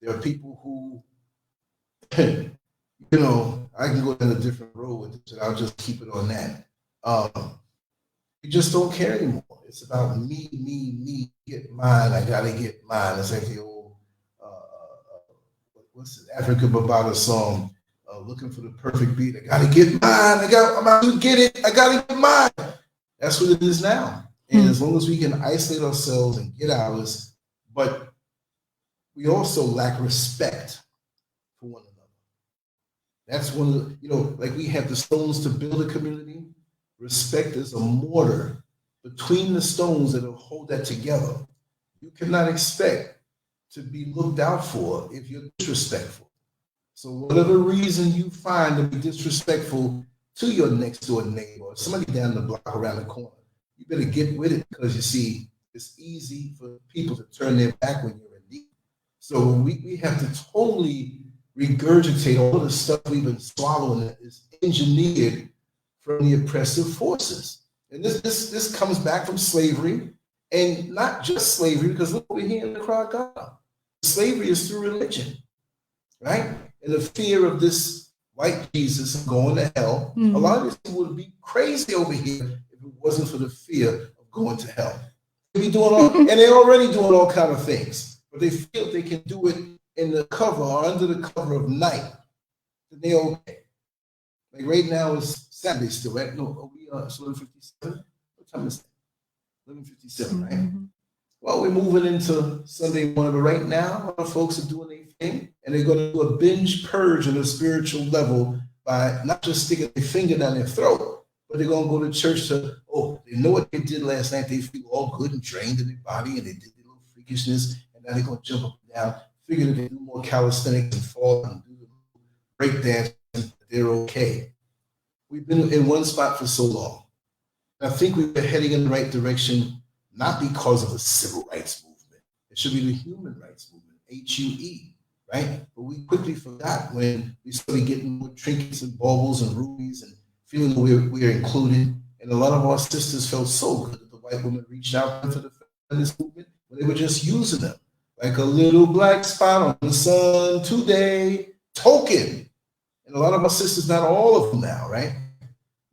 There are people who, you know, I can go down a different road with this, and I'll just keep it on that. You just don't care anymore. It's about me, get mine. I gotta get mine. It's like the old, what's it, Africa Bambaataa song, looking for the perfect beat. I gotta get mine. I'm about to get it. I gotta get mine. That's what it is now. And as long as we can isolate ourselves and get ours, but we also lack respect for one another. That's one of the, you know, like we have the stones to build a community. Respect is a mortar between the stones that will hold that together. You cannot expect to be looked out for if you're disrespectful. So whatever reason you find to be disrespectful to your next door neighbor or somebody down the block around the corner, you better get with it, because you see, it's easy for people to turn their back when you're in need. So we have to totally regurgitate all the stuff we've been swallowing that is engineered from the oppressive forces. And this comes back from slavery, and not just slavery, because look over here in the crowd. Slavery is through religion, right? And the fear of this white Jesus going to hell. A lot of these people would be crazy over here if it wasn't for the fear of going to hell. They'd be doing all, and they're already doing all kind of things, but they feel they can do it in the cover or under the cover of night. Then they're okay. Like right now is Saturday still, right? No, we are 11:57. What time is it? 11:57, right? Well, we're moving into Sunday morning, but right now, a lot of folks are doing their thing, and they're going to do a binge purge on a spiritual level by not just sticking their finger down their throat, but they're going to go to church to, they know what they did last night. They feel all good and drained in their body, and they did their little freakishness, and now they're going to jump up and down, figure that they do more calisthenics and fall and do the break dance, and they're okay. We've been in one spot for so long. I think we were heading in the right direction, not because of the civil rights movement. It should be the human rights movement, HUE, right? But we quickly forgot when we started getting more trinkets and baubles and rubies and feeling we're included. And a lot of our sisters felt so good that the white women reached out to the feminist movement when they were just using them. Like a little black spot on the sun today, token. And a lot of our sisters, not all of them now, right?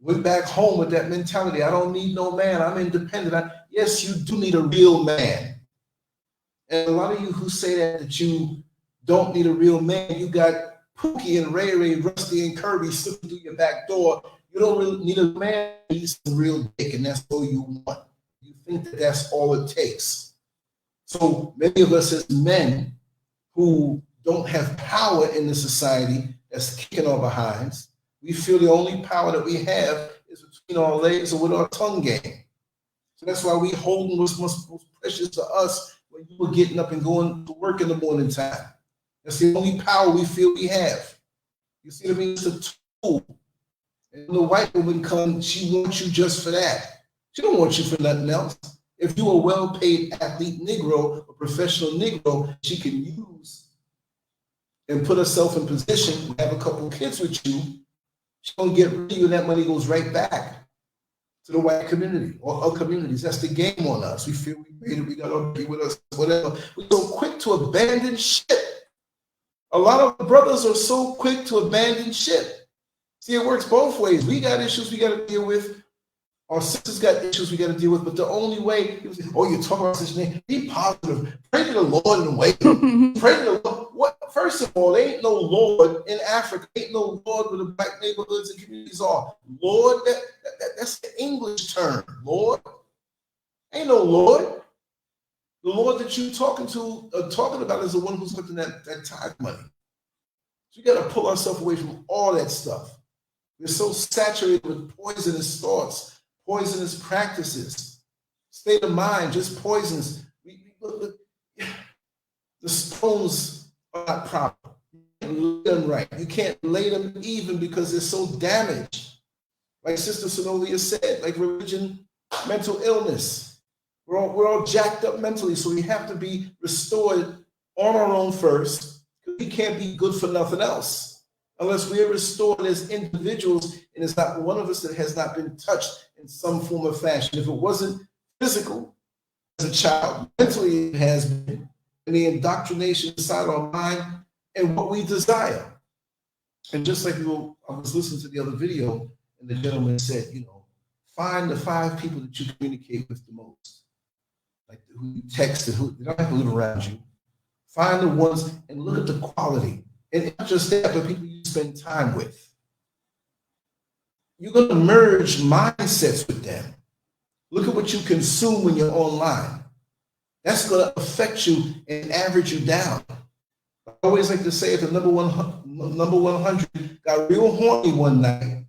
Went back home with that mentality. I don't need no man. I'm independent. Yes, you do need a real man. And a lot of you who say that you don't need a real man, you got Pookie and Ray Ray, Rusty and Kirby slipping through your back door. You don't really need a man. You need some real dick, and that's all you want. You think that that's all it takes. So many of us as men who don't have power in the society that's kicking our behinds, we feel the only power that we have is between our legs or with our tongue game. So that's why we holding what's most precious to us when you were getting up and going to work in the morning time. That's the only power we feel we have. You see what I mean? It's a tool. And when the white woman comes, she wants you just for that. She don't want you for nothing else. If you're a well-paid athlete Negro, a professional Negro, she can use and put herself in position to have a couple kids with you. She's going to get rid of you, and that money goes right back to the white community or other communities. That's the game on us. We feel we made it, we got to be with us, whatever. We're so quick to abandon ship. A lot of brothers are so quick to abandon ship. See, it works both ways. We got issues we got to deal with. Our sisters got issues we got to deal with. But the only way, oh, you're talking about this name, be positive. Pray to the Lord and wait. Pray to the Lord. What? First of all, there ain't no Lord in Africa. Ain't no Lord where the black neighborhoods and communities are. Lord, that's the English term. Lord. Ain't no Lord. The Lord that you're talking about is the one who's looking at that tithe money. So we got to pull ourselves away from all that stuff. We're so saturated with poisonous thoughts, poisonous practices, state of mind, just poisonous. The stones are not proper. You can't lay them right. You can't lay them even because they're so damaged. Like Sister Sonolia said, like religion, mental illness. We're all jacked up mentally, so we have to be restored on our own first. We can't be good for nothing else unless we are restored as individuals, and it's not one of us that has not been touched in some form or fashion. If it wasn't physical as a child, mentally it has been, and the indoctrination inside our mind and what we desire. And just like I was listening to the other video, and the gentleman said, find the 5 people that you communicate with the most. Like who you text and who they don't have to live around you. Find the ones and look at the quality. And not just that, but people you spend time with. You're going to merge mindsets with them. Look at what you consume when you're online. That's going to affect you and average you down. I always like to say, if the number 100 got real horny one night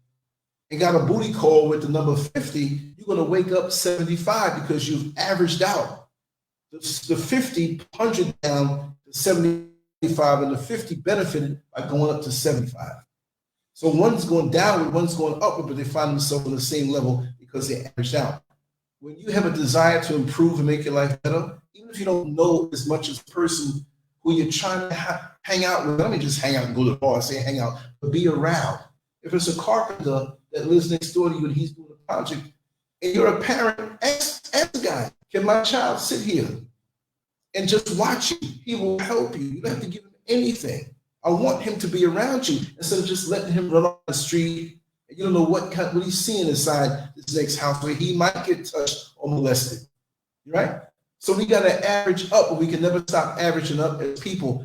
and got a booty call with the number 50, you're going to wake up 75 because you've averaged out the 50, 100 down to 75, and the 50 benefited by going up to 75. So one's going downward, one's going upward, but they find themselves on the same level because they averaged out. When you have a desire to improve and make your life better, even if you don't know as much as the person who you're trying to hang out with, let me just hang out and go to the bar and say hang out, but be around. If it's a carpenter that lives next door to you and he's doing a project, and you're a parent, ask the guy, can my child sit here and just watch you? He will help you. You don't have to give him anything. I want him to be around you instead of just letting him run off the street. You don't know what he's seeing inside this next house where he might get touched or molested, right? So we got to average up, but we can never stop averaging up as people.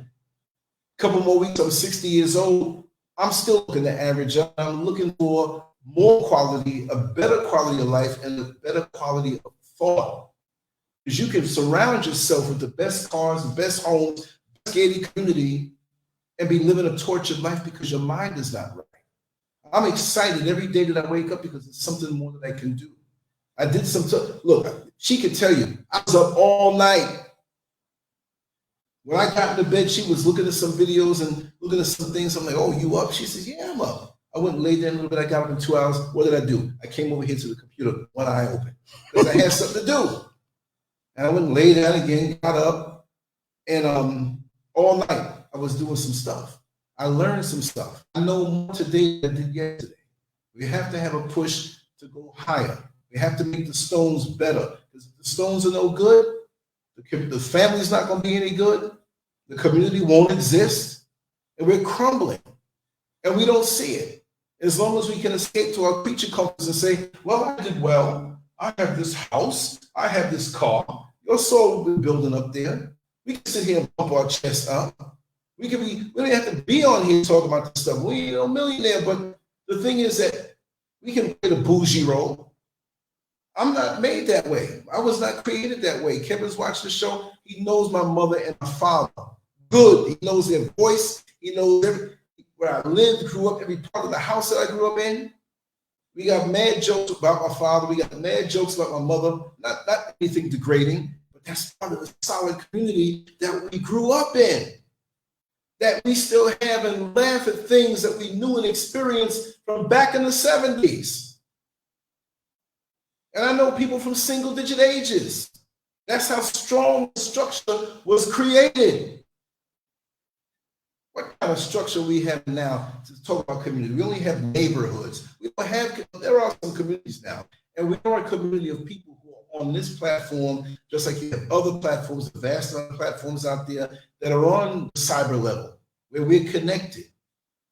A couple more weeks, I'm 60 years old. I'm still looking to average up. I'm looking for more quality, a better quality of life, and a better quality of thought. Because you can surround yourself with the best cars, the best homes, best gated community, and be living a tortured life because your mind is not right. I'm excited every day that I wake up because it's something more that I can do. I did some, look, she could tell you, I was up all night. When I got into bed, she was looking at some videos and looking at some things. I'm like, oh, you up? She says, yeah, I'm up. I went and laid there a little bit. I got up in 2 hours. What did I do? I came over here to the computer, one eye open, because I had something to do. And I went and laid down again, got up, and all night I was doing some stuff. I learned some stuff. I know more today than I did yesterday. We have to have a push to go higher. We have to make the stones better. Because if the stones are no good, the family's not going to be any good. The community won't exist. And we're crumbling. and we don't see it. As long as we can escape to our creature comforts and say, well, I did well. I have this house. I have this car. Your soul will be building up there. We can sit here and bump our chest up. We don't have to be on here talking about this stuff. We ain't no millionaire, but the thing is that we can play the bougie role. I'm not made that way. I was not created that way. Kevin's watched the show. He knows my mother and my father. Good. He knows their voice. He knows where I lived, grew up, every part of the house that I grew up in. We got mad jokes about my father. We got mad jokes about my mother. Not anything degrading, but that's part of the solid community that we grew up in. That we still have and laugh at things that we knew and experienced from back in the 70s. And I know people from single-digit ages. That's how strong the structure was created. What kind of structure we have now to talk about community? We only have neighborhoods. There are some communities now. And we are a community of people who are on this platform, just like you have other platforms, vast amount of platforms out there that are on the cyber level, where we're connected.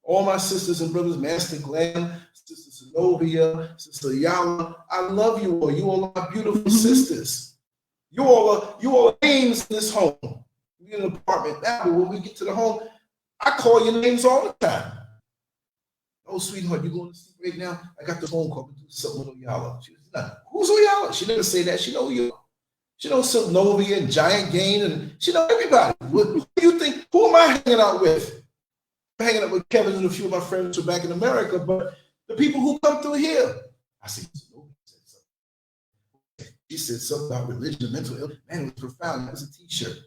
All my sisters and brothers, Master Glam, Sister Zenobia, Sister Yala, I love you all. You all are beautiful sisters. You all are names in this home. We're in an apartment now, but when we get to the home, I call your names all the time. Oh, sweetheart, you going to sleep right now? I got the phone call. Do something with Oyala. She was, who's Oyala? She never say that. She know you. She knows Sylnovia and Giant Gain, and she knows everybody. Who do you think? Who am I hanging out with? I'm hanging out with Kevin and a few of my friends who are back in America, but the people who come through here. I see Sylnovia said something. She said something about religion and mental illness. Man, it was profound. That was a t-shirt.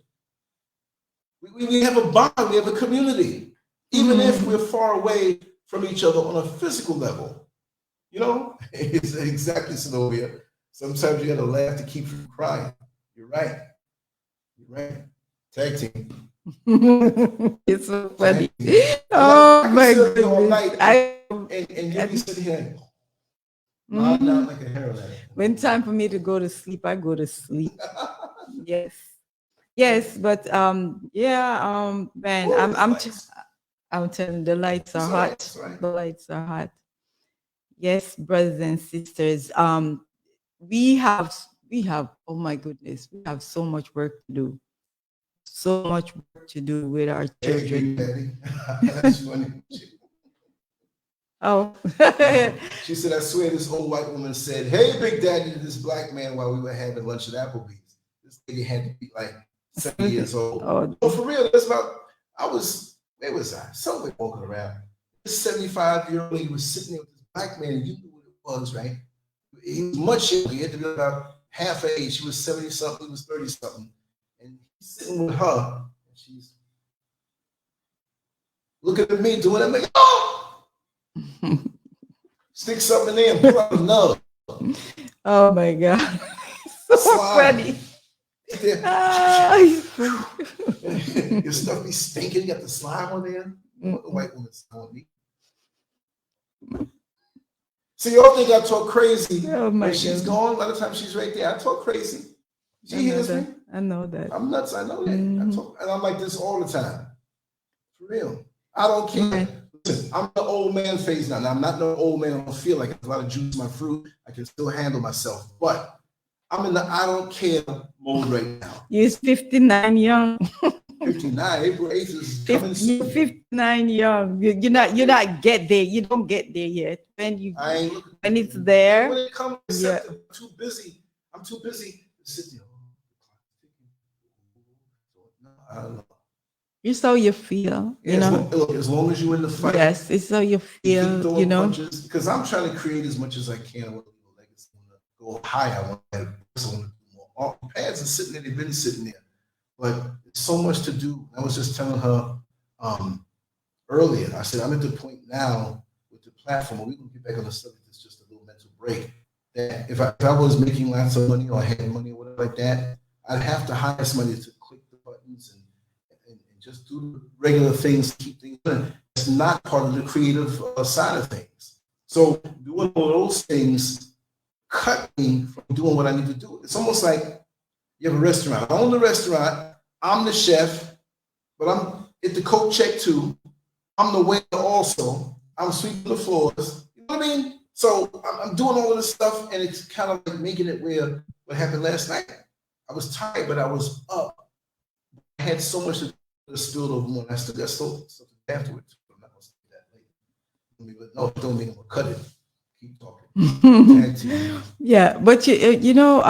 We have a bond, we have a community, even if we're far away from each other on a physical level. You know, it's exactly, Sylnovia. Sometimes you gotta laugh to keep from crying. You're right. You're right. Tag team. It's so funny. Oh my goodness. All night and you be sitting here nodding out like a heroin. When time for me to go to sleep, I go to sleep. Yes. Yes, but man, I'm telling, the lights are hot. Right. The lights are hot. Yes, brothers and sisters. We have, oh my goodness, we have so much work to do. So much work to do with our children. Hey, that's funny. Oh. She said, I swear this old white woman said, hey, Big Daddy, to this black man while we were having lunch at Applebee's. This lady had to be like 70 years old. Oh, for real, that's about, where was I? Somewhere walking around. This 75-year-old lady was sitting there with this black man, and you knew what it was, right? He was much younger. He had to be about half age. She was 70-something, he was 30-something. And he's sitting with her, and she's looking at me, doing it, like, oh! Stick something in there and pull out another. Oh my God. So funny. Your stuff be stinking. You got the slime on there. The white woman's on me. See, you all think I talk crazy. Oh my when she's gone. By the time she's right there, I talk crazy. She hears me. I know that. I'm nuts. I know that. And I'm like this all the time. For real. I don't care. Listen, I'm the old man phase now. I'm not no old man. I don't feel like I have a lot of juice in my fruit. I can still handle myself. But I'm in the I don't care mode right now. You're 59 young. 59. April 8th is coming soon. You're 59 young. You're not get there. You don't get there yet. When it's there. When it comes, I'm too busy. I'm too busy to sit there. I don't know. It's how you feel, you know. As long as you're in the fight. Yes, it's how you feel, you know. Because I'm trying to create as much as I can. I want to go higher. I want to do more. All pads are sitting there. They've been sitting there. But it's so much to do. I was just telling her earlier. I said, I'm at the point now with the platform, and we can get back on the subject. It's just a little mental break. That if I was making lots of money or had money or whatever like that, I'd have to hire somebody to click the buttons and just do the regular things, keep things done. It's not part of the creative side of things. So doing all those things cut me from doing what I need to do. It's almost like you have a restaurant. I own the restaurant. I'm the chef, but I'm at the coat check too. I'm the waiter also. I'm sweeping the floors. You know what I mean? So I'm doing all of this stuff, and it's kind of like making it where what happened last night. I was tired, but I was up. I had so much to spill over more. I still got something afterwards. I'm not gonna say that later. But no, it don't mean I'm gonna cut it. Keep talking. Yeah, but you know,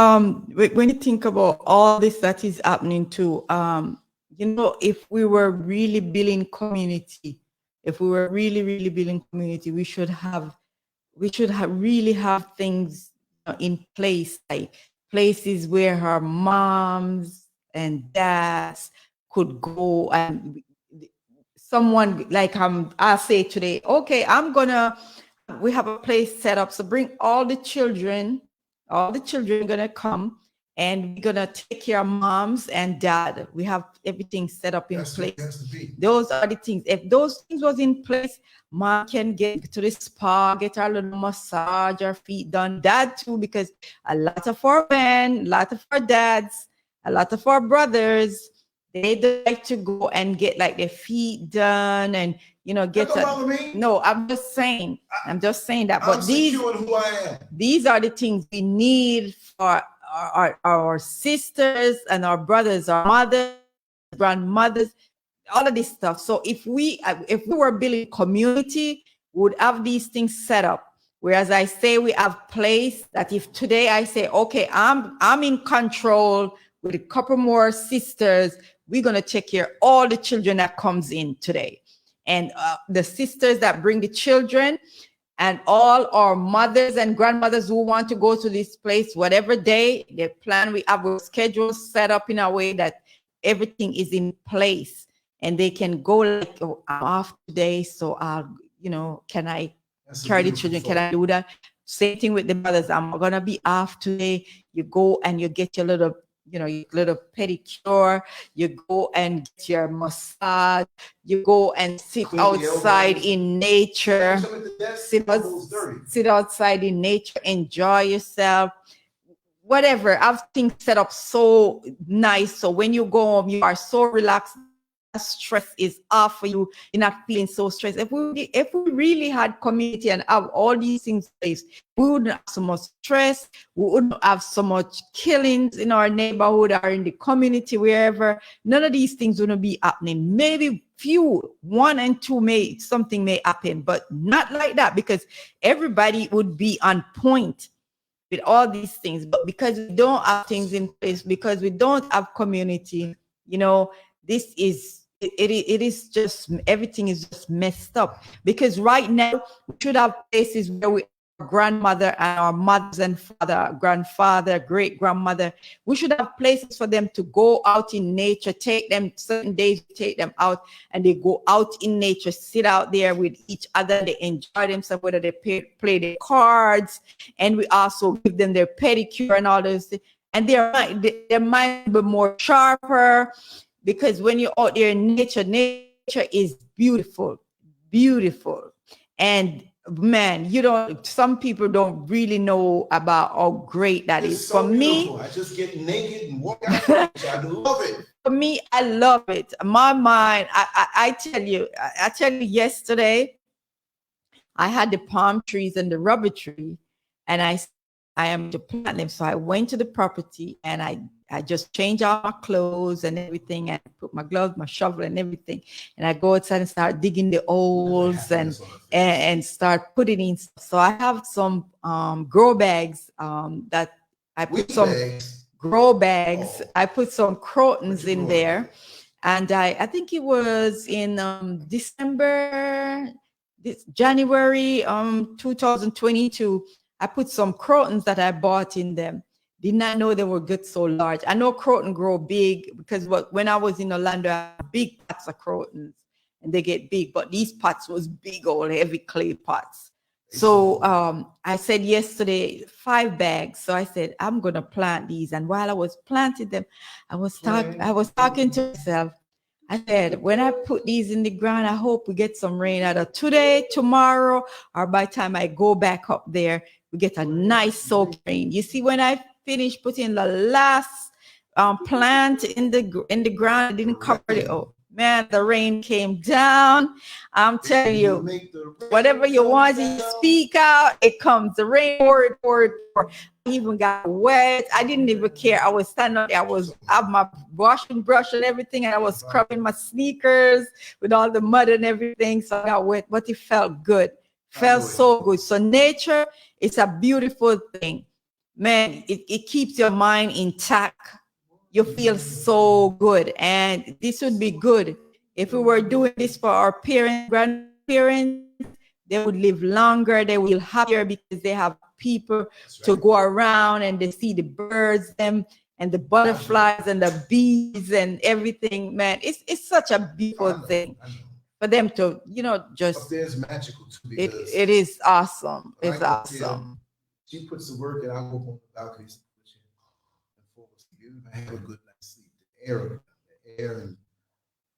when you think about all this that is happening too, you know, if we were really building community, if we were really building community, we should have really have things in place, like places where our moms and dads could go, and someone like I'll say today, okay, we have a place set up, so bring all the children gonna come, and we're gonna take care of moms and dad. We have everything set up in place. Those are the things. If those things was in place, mom can get to the spa, get our little massage, our feet done. Dad too, because a lot of our men, a lot of our dads, a lot of our brothers, they like to go and get like their feet done, and you know, get no, I'm just saying that. But these are the things we need for our sisters and our brothers, our mothers, grandmothers, all of this stuff. So if we were building community, we would have these things set up. Whereas I say we have place that if today I say, okay, I'm in control with a couple more sisters, we're gonna take care of all the children that comes in today. And the sisters that bring the children, and all our mothers and grandmothers who want to go to this place, whatever day they plan, we have a schedule set up in a way that everything is in place, and they can go like, oh, I'm off today, so I'll, you know, can I carry the children? Can I do that? Same thing with the brothers. I'm gonna be off today. You go and you get your little, you know, your little pedicure, you go and get your massage, you go and sit outside in nature, sit outside in nature, enjoy yourself, whatever. I've things set up so nice, so when you go home, you are so relaxed. Stress is off for you. You're not feeling so stressed. If we really had community and have all these things in place, we wouldn't have so much stress. We wouldn't have so much killings in our neighborhood or in the community, wherever. None of these things wouldn't be happening. Maybe few, 1 and 2 something may happen, but not like that, because everybody would be on point with all these things. But because we don't have things in place, because we don't have community, you know, this is it is just, everything is just messed up. Because right now we should have places where we, our grandmother and our mothers and father, grandfather, great grandmother, we should have places for them to go out in nature, take them certain days, take them out, and they go out in nature, sit out there with each other, they enjoy themselves, whether they play their cards, and we also give them their pedicure and all those things, and their mind be more sharper. Because when you're out there in nature, nature is beautiful. And man, some people don't really know about how great that is. So for beautiful. Me, I just get naked and walk out. I love it. For me, I love it. My mind, I tell you yesterday, I had the palm trees and the rubber tree, and I am to plant them. So I went to the property and I just changed all my clothes and everything, and put my gloves, my shovel and everything. And I go outside and start digging the holes and start putting in. So I have some grow bags that I put grow bags. Oh. I put some crotons in there. And I think it was in January 2022. I put some crotons that I bought in them. Did not know they would get so large. I know croton grow big because when I was in Orlando, I had big pots of crotons and they get big, but these pots was big old heavy clay pots. So I said yesterday 5 bags. So I said, I'm gonna plant these. And while I was planting them, I was talking to myself. I said, when I put these in the ground, I hope we get some rain either today, tomorrow, or by the time I go back up there, we get a nice soak rain. You see, when I finished putting the last plant in the ground, I didn't cover it. Oh, Man, the rain came down. I'm telling you, whatever you want, you speak out, it comes. The rain poured, poured, poured. I even got wet. I didn't even care. I was standing up there. I was have my washing brush and everything, and I was scrubbing my sneakers with all the mud and everything. So I got wet, but it felt good. Felt so good. So nature is a beautiful thing. Man, it keeps your mind intact. You feel so good. And this would be good if we were doing this for our parents, grandparents. They would live longer. They will happier because they have people to go around and they see the birds, them and the butterflies and the bees and everything. Man, it's such a beautiful thing for them to, you know, just. Upstairs magical too. It is awesome. It's awesome. She puts the work, and I go on the balcony. I have a good night's sleep. The air and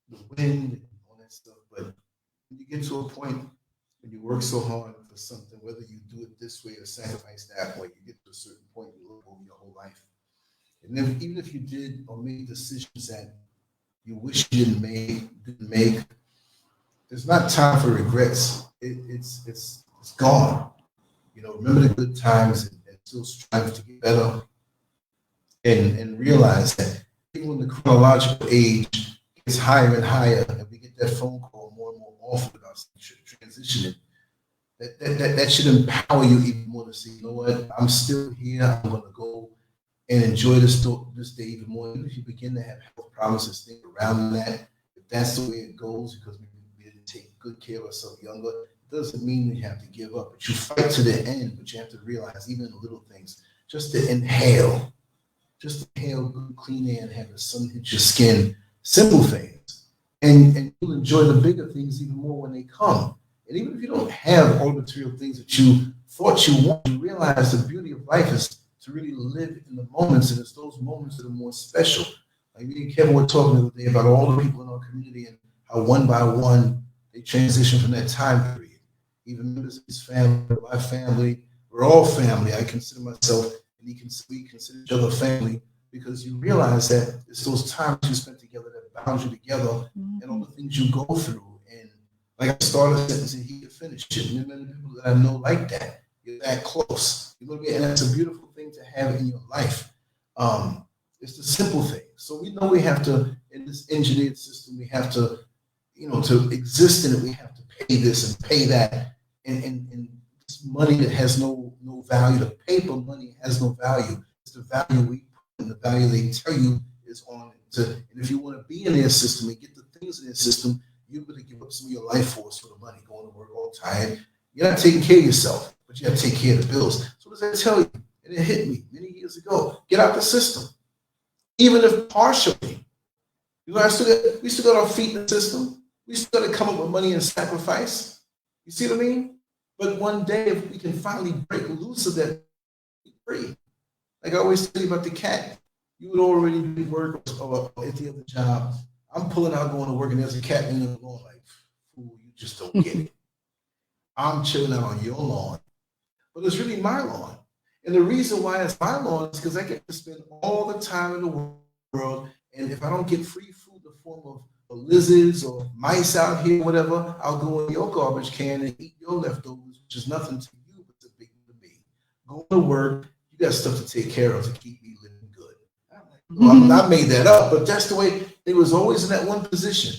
the wind and all that stuff. But when you get to a point when you work so hard for something, whether you do it this way or sacrifice that way, you get to a certain point, you look over your whole life. And then even if you did or made decisions that you wish you didn't make, there's not time for regrets. It's gone. You know, remember the good times and still strive to get better. And realize that even when the chronological age gets higher and higher, and we get that phone call more and more often about transitioning, that should empower you even more to say, you know what, I'm still here. I'm going to go and enjoy this day even more. Even if you begin to have health problems and things around that, if that's the way it goes, because we didn't take good care of ourselves younger, it doesn't mean you have to give up. But you fight to the end. But you have to realize, even in the little things, just to inhale. Just inhale good, clean air and have the sun hit your skin. Simple things. And you'll enjoy the bigger things even more when they come. And even if you don't have all the material things that you thought you want, you realize the beauty of life is to really live in the moments. And it's those moments that are more special. Like me and Kevin were talking the other day about all the people in our community and how one by one they transition from that time period. Even members of his family, my family, we're all family. I consider myself, we consider each other family, because you realize that it's those times you spent together that bound you together, and all the things you go through. And like I started a sentence and he could finish it. And there are many people that I know like that. You're that close. You know what I mean? And that's a beautiful thing to have in your life. It's the simple thing. So we know we have to, in this engineered system, we have to, you know, to exist in it, we have to pay this and pay that. And money that has no value. The paper money has no value. It's the value we put in, the value they tell you is on it. And if you want to be in their system and get the things in their system, you better give up some of your life force for the money, going to work all tired. You're not taking care of yourself, but you have to take care of the bills. So what does that tell you? And it hit me many years ago. Get out the system. Even if partially. You know, we still got our feet in the system. We still got to come up with money and sacrifice. You see what I mean? But one day, if we can finally break loose of that, be free. Like I always tell you about the cat. You would already be working or at the other job. I'm pulling out, going to work, and there's a cat in there going like, fool, you just don't get it. I'm chilling out on your lawn. But it's really my lawn. And the reason why it's my lawn is because I get to spend all the time in the world. And if I don't get free food in the form of lizards or mice out here, whatever, I'll go in your garbage can and eat your leftovers, which is nothing to you, but it's a big to me. Go to work, you got stuff to take care of to keep me living good. I'm like, I made that up, but that's the way they was always in that one position.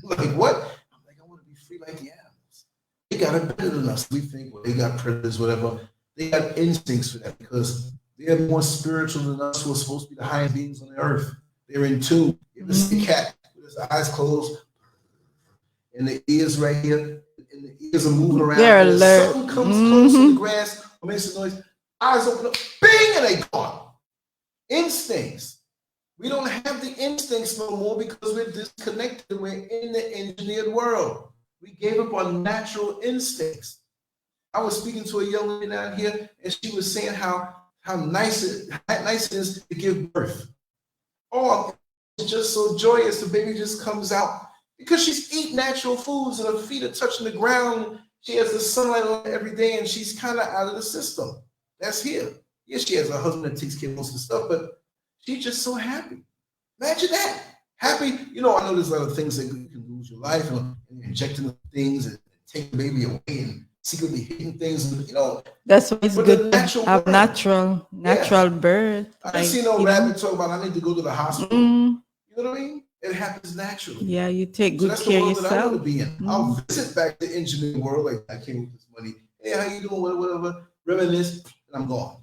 Like, what? I'm like, I want to be free like the animals. They got it better than us. We think, well, they got predators, whatever. They got instincts for that because they're more spiritual than us, who are supposed to be the highest beings on the earth. They're in tune. You ever see a cat? His eyes closed, and the ears right here, and the ears are moving around. They're alert. Something comes close to the grass or makes a noise, eyes open up, bing, and they gone. Instincts. We don't have the instincts no more because we're disconnected and we're in the engineered world. We gave up on natural instincts. I was speaking to a young lady down here, and she was saying how nice it is to give birth. Oh, it's just so joyous. The baby just comes out because she's eating natural foods and her feet are touching the ground. She has the sunlight on every day, and she's kind of out of the system. That's here. Yes, she has a husband that takes care of most of the stuff, but she's just so happy. Imagine that. happy. You know, I know there's a lot of things that you can lose your life and injecting things and taking the baby away and secretly hitting things. And, you know, that's why it's but good the to natural have birth, natural birth. I didn't see no rabbit talk about I need to go to the hospital. You know what I mean? It happens naturally. Yeah, you take So good that's care the of world that I want yourself. to be in. I'll visit back the engineering world, like I came with this money. Hey, how you doing? Whatever, reminisce, and I'm gone.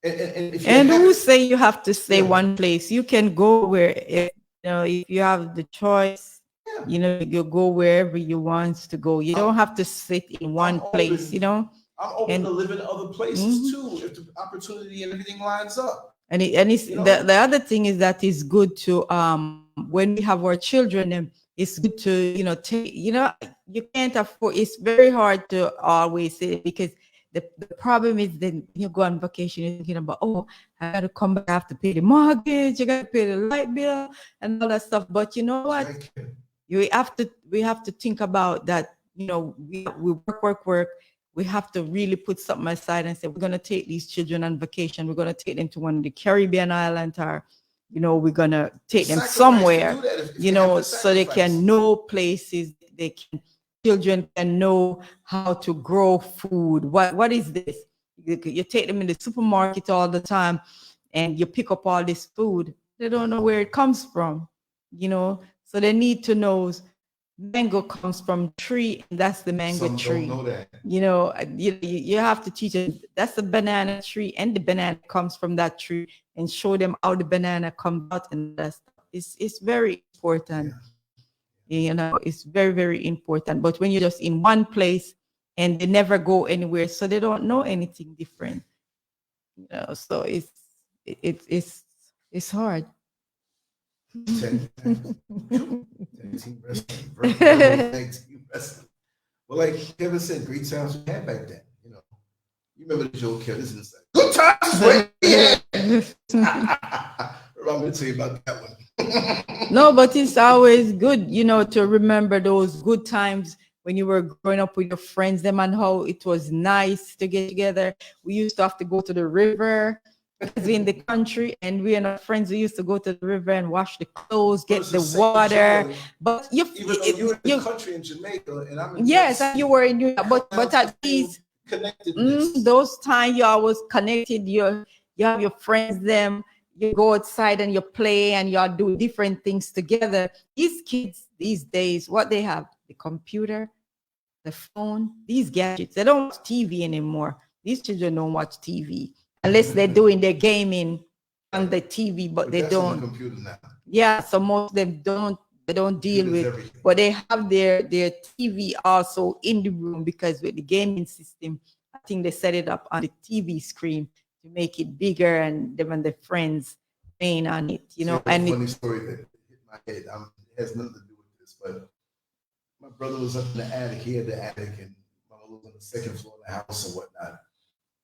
And if And who say you have to stay one place? You can go where, if you have the choice, you go wherever you want to go. You don't have to sit in one place, I'm open to live in other places too, if the opportunity and everything lines up. And it's the other thing is that it's good to when we have our children, it's good to take, you can't afford, it's very hard to always say it, because the problem is then you go on vacation, you're thinking about, oh, I gotta come back, I have to pay the mortgage, you gotta pay the light bill and all that stuff. But you know what? We have to think about that, we work. We have to really put something aside and say, we're going to take these children on vacation. We're going to take them to one of the Caribbean islands, or, we're going to take them somewhere, so they can know places, children can know how to grow food. What is this? You take them in the supermarket all the time and you pick up all this food. They don't know where it comes from, so they need to know mango comes from tree, and that's the mango tree. Don't know that. You have to teach them that's the banana tree, and the banana comes from that tree, and show them how the banana comes out, and that stuff. It's very important. It's very, very important. But when you're just in one place and they never go anywhere, so they don't know anything different. So it's hard. 10 well, like Kevin said, great times we had back then. You remember the joke, Kevin? This is good times. I'm going to tell you about that one. No, but it's always good, to remember those good times when you were growing up with your friends, them, and how it was nice to get together. We used to have to go to the river. Because we're in the country and we and our friends, we used to go to the river and wash the clothes, get the water. But you were in the country in Jamaica, and I'm in and you were in New York. But at least those times you always connected. You have your friends, them. You go outside and you play and you do different things together. These kids these days, what they have, the computer, the phone, these gadgets. They don't watch TV anymore. These children don't watch TV. Unless they're doing their gaming on the TV, but they don't. Computer now. Yeah, so most of them don't. They don't deal with, everything. But they have their TV also in the room, because with the gaming system, I think they set it up on the TV screen to make it bigger, and them and their friends playing on it. And funny story that hit my head. It has nothing to do with this, but my brother was up in the attic. He had the attic, and my mother was on the second floor of the house and whatnot.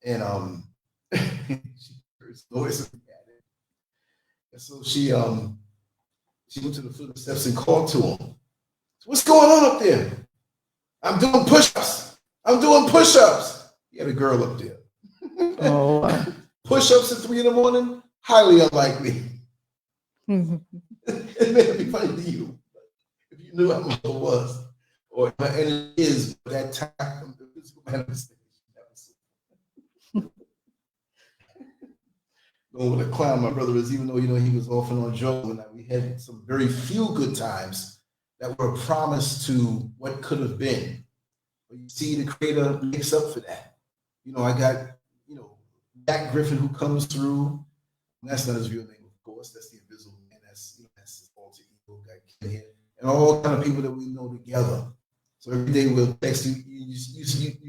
And she heard noises in the attic. And so she went to the foot of the steps and called to him. What's going on up there? I'm doing push-ups. He had a girl up there. Oh. Push-ups at 3 a.m, highly unlikely. It may be funny to you, if you knew how much it was, and it is that time. With a clown, my brother is, even though he was off and on Joe, and we had some very few good times that were a promise to what could have been. But you see, the creator makes up for that. I got Jack Griffin, who comes through. And that's not his real name, of course. That's the invisible man. That's his alter ego. Got Ken here, and all kind of people that we know together. So every day we'll text you. You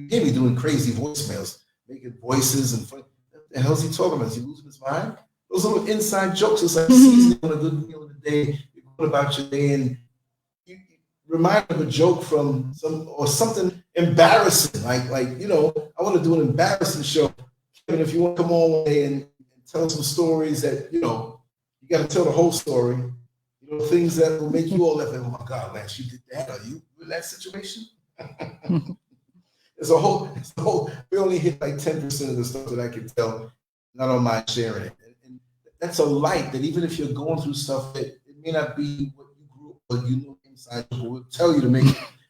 hear me doing crazy voicemails, making voices and fun. What the hell's he talking about? Is he losing his mind? Those little inside jokes. It's like seasoning on a good meal of the day. You're going about your day, and you remind of a joke from something embarrassing. Like I want to do an embarrassing show. Kevin, if you want to come on one day and tell some stories that you got to tell the whole story. Things that will make you all laugh. Oh my God, Lance, you did that? Are you in that situation? It's a whole. We only hit like 10% of the stuff that I can tell. Not on mind sharing it, and that's a light that even if you're going through stuff that it may not be what you grew up, but you know inside. We'll tell you to make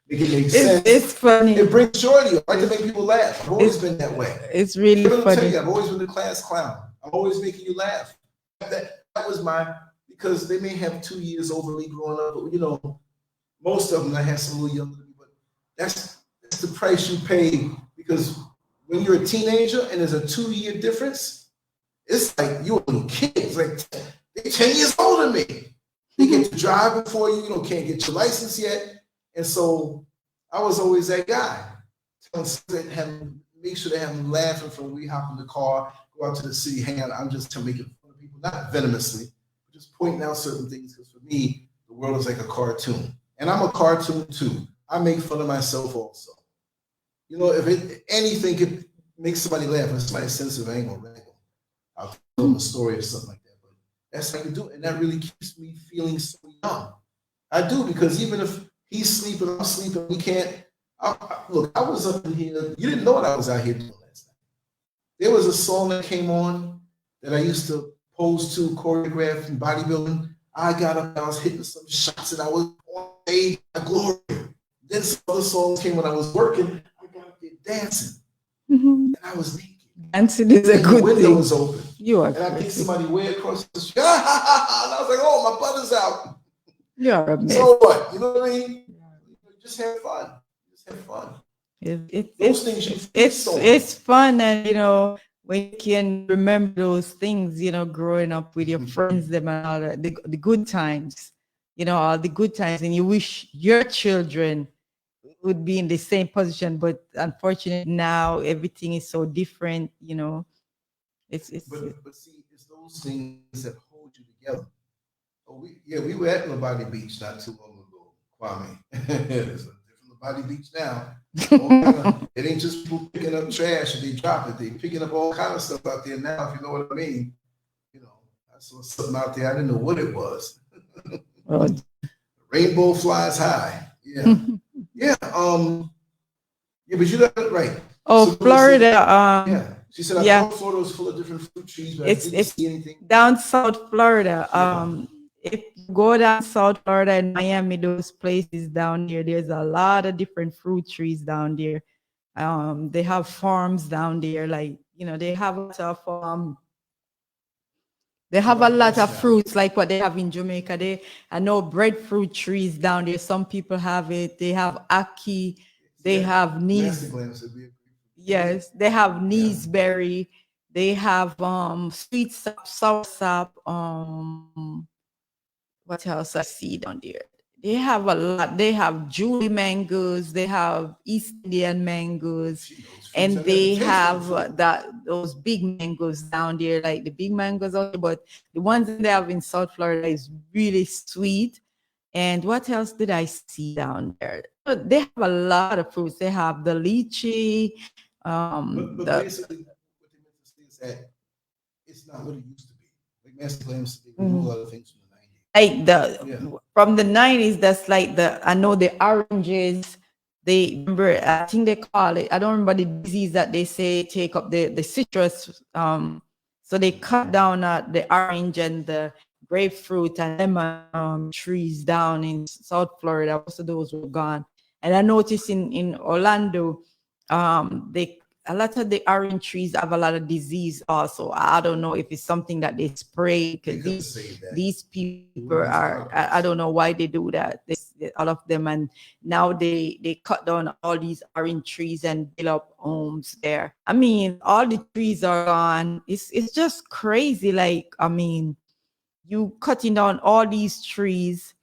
it make sense. It's funny. It brings joy to you. I like to make people laugh. I've always been that way. It's really funny. Tell you, I've always been the class clown. I'm always making you laugh. That was because they may have 2 years over me growing up, but you know, most of them I had some little younger than me, but that's the price you pay, because when you're a teenager and there's a 2-year difference, it's like you're a little kid. It's like they're 10 years older than me. They get to drive before you, can't get your license yet. And so I was always that guy. Make sure they have them laughing from when we hop in the car, go out to the city, hang out. I'm just making fun of people, not venomously, but just pointing out certain things. Because for me, the world is like a cartoon. And I'm a cartoon too. I make fun of myself also. If anything could make somebody laugh, if somebody's sensitive, I ain't gonna rag them. I'll tell them a story or something like that. But that's how you do it. And that really keeps me feeling so young. I do, because even if he's sleeping, I'm sleeping, we can't. Look, I was up in here. You didn't know what I was out here doing last night. There was a song that came on that I used to pose to, choreograph in bodybuilding. I got up, I was hitting some shots, and I was on stage, my glory. Then some other songs came when I was working. I got up there dancing, and I was naked. Dancing is a good thing. The window was open. You are. And I picked somebody way across the street. And I was like, "Oh, my butter's out." You are a mess. So what? You know what I mean? Just have fun. Have fun. It's fun, and when you can remember those things, growing up with your friends, them and all that, the good times, all the good times, and you wish your children would be in the same position, but unfortunately now everything is so different. But see, it's those things that hold you together. We were at Nobody Beach not too long ago, Kwame. There's a different Nobody Beach now. It ain't just people picking up trash and they drop it. They picking up all kind of stuff out there now, if you know what I mean. I saw something out there, I didn't know what it was. Rainbow flies high. Yeah. Yeah. But you got it right. Oh, so Florida. She said, I thought Florida was full of different fruit trees, but I didn't see anything. Down South Florida. If you go down South Florida and Miami, those places down there, there's a lot of different fruit trees down there. They have farms down there, they have a lot of fruits like what they have in Jamaica. I know breadfruit trees down there. Some people have it. They have ackee. They have yes, they have neeseberry. They have sweet sap, sour sap. What else I see down there? They have a lot. They have Julie mangoes. They have East Indian mangoes, and they have those big mangoes down there, like the big mangoes out there. But the ones that they have in South Florida is really sweet. And what else did I see down there? They have a lot of fruits. They have the lychee. But basically, what they meant to say is that it's not what it used to be. Like Master claims, they remove a lot of things from the 90s. From the 90s, that's like I know the oranges. I think they call it, I don't remember the disease that they say take up the citrus. So they cut down the orange and the grapefruit and lemon trees down in South Florida. Most of those were gone. And I noticed in Orlando, a lot of the orange trees have a lot of disease also. I don't know if it's something that they spray, because these people are, I don't know why they do that. All of them, and now they cut down all these orange trees and build up homes there. I mean, all the trees are gone. It's just crazy. You cutting down all these trees,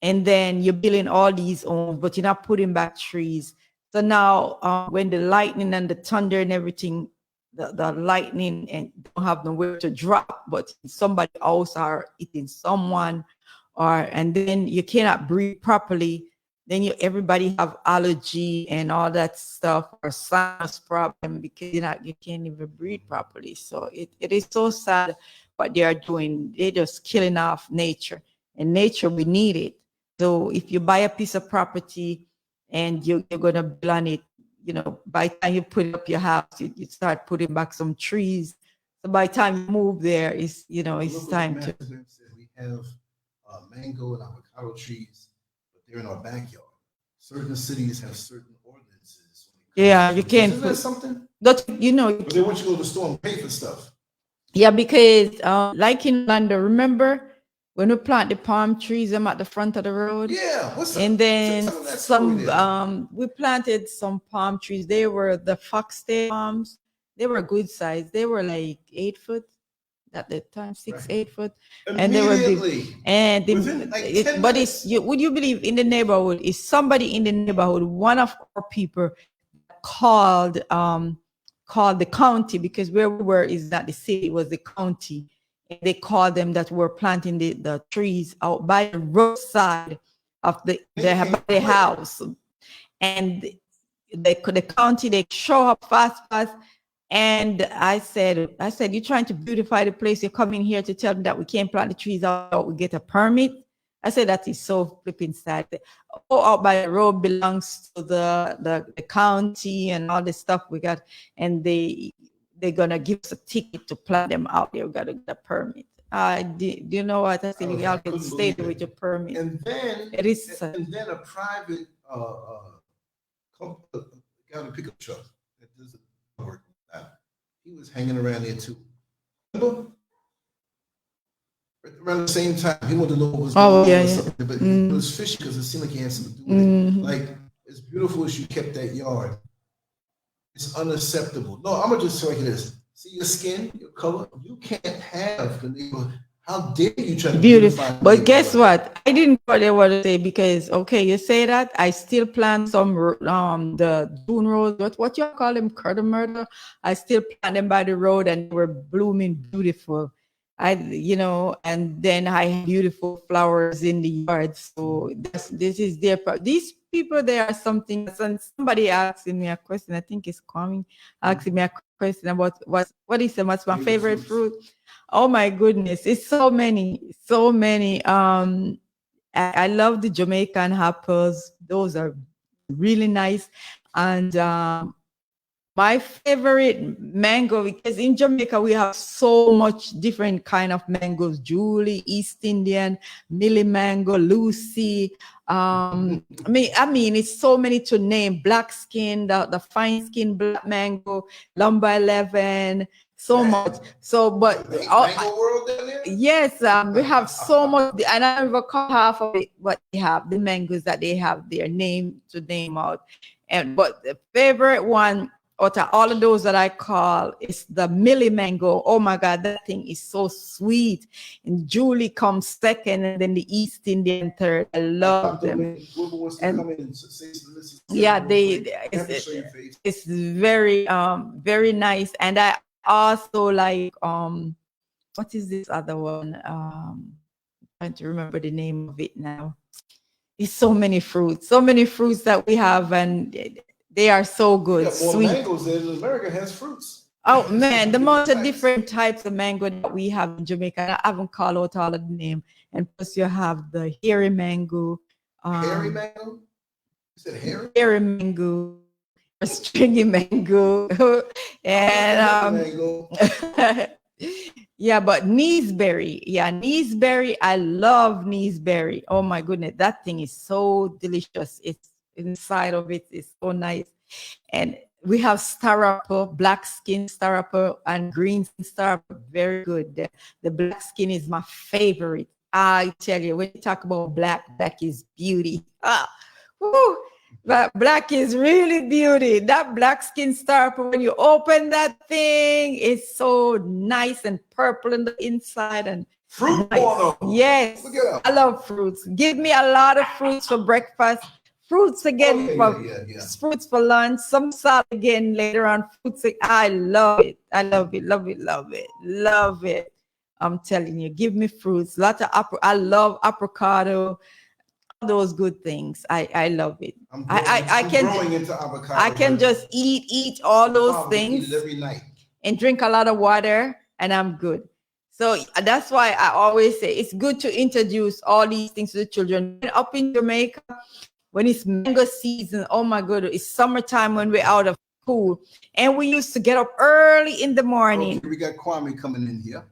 and then you're building all these homes, but you're not putting back trees. So now, when the lightning and the thunder and everything, the lightning and don't have nowhere to drop, but somebody else are hitting someone, and then you cannot breathe properly. Then everybody have allergy and all that stuff, or sinus problem, because you can't even breathe properly. So it is so sad what they are doing. They're just killing off nature, and nature, we need it. So if you buy a piece of property and you're going to build on it, by the time you put up your house, you start putting back some trees. So by the time you move there, it's time to. We have mango and avocado trees, but they're in our backyard. Certain cities have certain ordinances. Yeah, you can't. Isn't that something? But you know, But they want you to go to the store and pay for stuff. yeah, because like in London, remember when we plant the palm trees, them at the front of the road? Yeah, and then we planted some palm trees. They were the foxtail palms. They were good size. They were like 8 foot at the time, 8 foot, and they were big. And but would you believe in the neighborhood? Is somebody in the neighborhood? One of our people called the county, because where we were is not the city, it was the county. And they called them that were planting the trees out by the roadside of the house. And the county, they show up fast. And I said, you're trying to beautify the place. You're coming here to tell them that we can't plant the trees out, we get a permit. I said, that is so flipping sad. Oh, out by the road belongs to the county and all this stuff we got. And they're gonna give us a ticket to plant them out there. We gotta get a permit. Do you know what? I said, y'all can stay there with your permit. And then a private got a pickup truck that does work. He was hanging around there too. Remember? Around the same time, he wanted to know what was going on or something, but it was fishy because it seemed like he had something to do with it. Like, as beautiful as you kept that yard, it's unacceptable. No, I'm gonna just tell you this. See your skin, your color. You can't have the neighborhood. How dare you try to beautiful? But guess what? I didn't know what they want to say, because you say that. I still plant some the June rose. What you call them? Curtain murder. I still plant them by the road, and they were blooming beautiful. And then I have beautiful flowers in the yard. So this is their part. These people, they are something. And somebody asking me a question. I think it's coming. Asking me a question about what's my favorite fruit. Oh my goodness, it's so many. I love the Jamaican apples. Those are really nice. And my favorite mango, because in Jamaica we have so much different kind of mangoes: Julie, East Indian, Millie mango, Lucy. I mean, it's so many to name. Black skin, the fine skin black mango, Lumber 11. So much. So, but mango world down there? Yes, we have so much, and I recall half of it. What they have, the mangoes that they have, their name to name out. But the favorite one out of all of those that I call is the Millie mango. Oh my God, that thing is so sweet. And Julie comes second, and then the East Indian third. I love them. Yeah, it's very very nice. And I also like what is this other one? Trying to remember the name of it now. It's so many fruits that we have, and they are so good. Yeah, more sweet. Mangoes in America has fruits. Oh man, the amount of different types of mango that we have in Jamaica. I haven't called out all of the name. And plus you have the hairy mango. Hairy mango? You said hairy? Hairy mango, a stringy mango, and mango. yeah, but Neesberry. Yeah, Neesberry. I love Neesberry. Oh my goodness, that thing is so delicious. It's inside of it is so nice. And we have star apple, black skin star apple, and green star apple. Very good. The black skin is my favorite. I tell you, when you talk about black is beauty. But black is really beauty. That black skin star apple, when you open that thing, it's so nice and purple on the inside and fruit nice. Water. Yes, I love fruits. Give me a lot of fruits for breakfast. Fruits again fruits for lunch, some salad again later on. Fruits, I love it. I love it, love it, love it, love it. I'm telling you, give me fruits. Lots of I love avocado, all those good things. I love it. I can growing into avocado. I can just eat all those things every night and drink a lot of water, and I'm good. So that's why I always say it's good to introduce all these things to the children. Up in Jamaica, when it's mango season, oh my goodness, it's summertime when we're out of school. And we used to get up early in the morning. Okay, we got Kwame coming in here.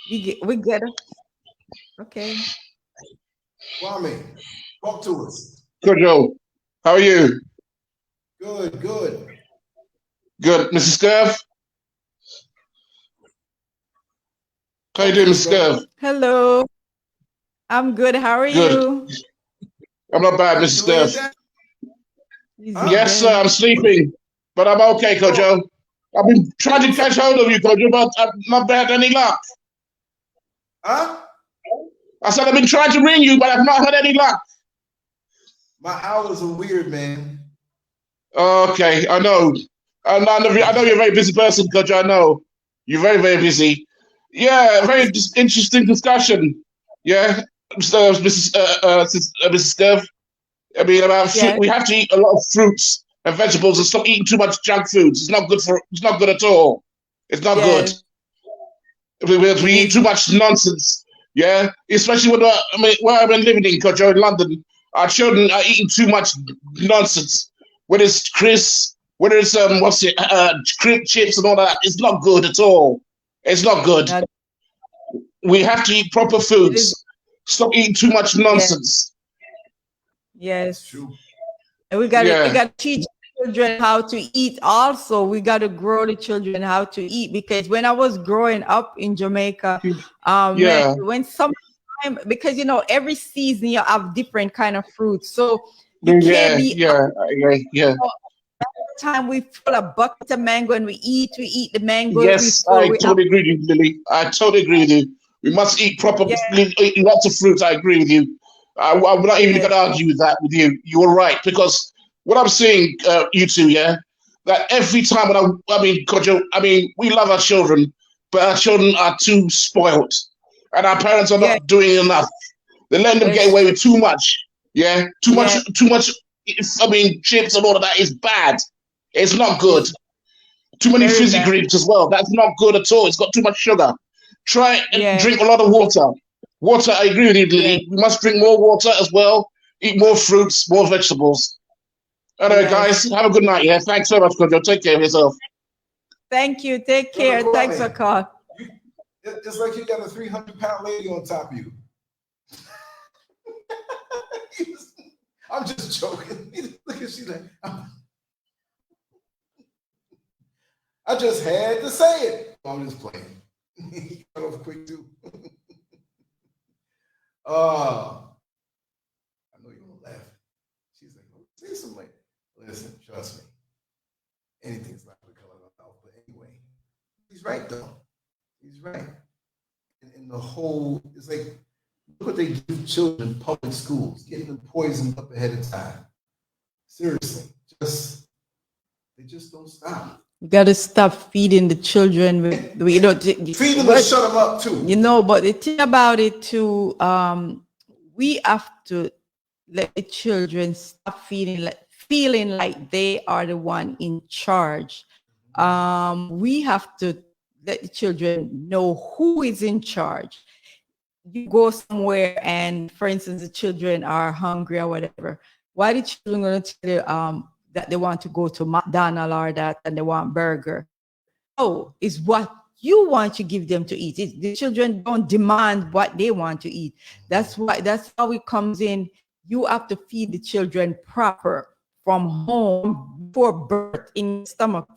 We get up Okay. Kwame, talk to us. Good, Joe. How are you? Good, good. Good. Mrs. Scurv? How you doing, Mrs. Scurv? Hello. I'm good. How are Good. you? I'm not bad, Mrs. Scurv. Yes, sir, I'm sleeping, but I'm okay, Kojo. I've been trying to catch hold of you, Kojo, but I've not had any luck. Huh? I said I've been trying to ring you, but I've not had any luck. My hours are weird, man. Okay, I know. I know you're a very busy person, Kojo. I know. You're very, very busy. Yeah, very interesting discussion. Yeah, Mrs. Scurv. I mean, Yes. we have to eat a lot of fruits and vegetables and stop eating too much junk foods. It's not good at all. It's not Yes. good. We eat too much nonsense. Yeah, especially where I've been living in, Kojo, in London, our children are eating too much nonsense. Whether it's crisps, whether it's crisp chips and all that, it's not good at all. It's not good. We have to eat proper foods. Stop eating too much nonsense. Yes. True. And we got to teach children how to eat also. We got to grow the children how to eat, because when I was growing up in Jamaica, when summertime, because you know every season you have different kind of fruits, so you can't be time we fill a bucket of mango and we eat the mangoes. Yes, I totally agree with you, Lily. I totally agree with you. We must eat eat lots of fruits. I agree with you. I'm not even going to argue with that with you. You were right, because what I'm seeing, you two, that every time Kojo, we love our children, but our children are too spoiled, and our parents are not doing enough. They're letting them get away with too much. Yeah, too much. Chips and all of that is bad. It's not good. Too many fizzy drinks as well. That's not good at all. It's got too much sugar. Try and drink a lot of water. Water, I agree with you, Lily. We must drink more water as well. Eat more fruits, more vegetables. Anyway, guys, have a good night. Yeah, thanks so much, Kojo. Take care of yourself. Thank you. Take care. Thanks for calling. It's like you got a 300-pound lady on top of you. I'm just joking. Look at she like. I just had to say it. I'm just playing. He cut off quick too. I know you won't laugh. She's like, oh, say something. Listen, trust me. Anything's not the color of my mouth. But anyway, he's right though. He's right. And the whole, it's like, look what they give children in public schools, getting them poisoned up ahead of time. Seriously, they just don't stop. You got to stop feeding the children. Feed them and shut them up too. You know, but the thing about it too, we have to let the children stop feeling like they are the one in charge. We have to let the children know who is in charge. You go somewhere and, for instance, the children are hungry or whatever. Why the children going to tell you that they want to go to McDonald's or that and they want burger? Oh, it's what you want to give them to eat. The children don't demand what they want to eat. That's how it comes in. You have to feed the children proper from home before birth in stomach,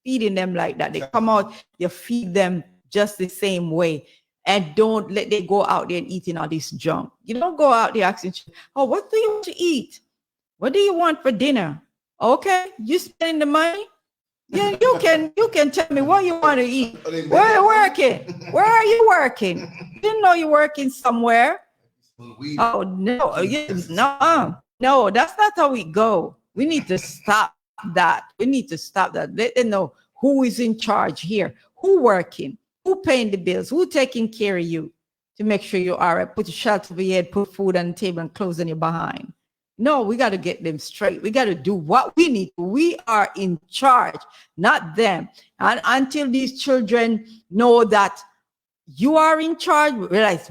feeding them like that. They come out, you feed them just the same way. And don't let them go out there and eating all this junk. You don't go out there asking, oh, what do you want to eat? What do you want for dinner? Okay, you spending the money? Yeah, you can tell me what you want to eat. Where are you working? Where are you working? You didn't know you're working somewhere. Oh no, no, that's not how we go. We need to stop that. We need to stop that. Let them know who is in charge here, who working, who paying the bills, who taking care of you to make sure you're all right. Put your shelter over your head, put food on the table and clothes on your behind. No, we got to get them straight. We got to do what we need. We are in charge, not them. And until these children know that you are in charge, realize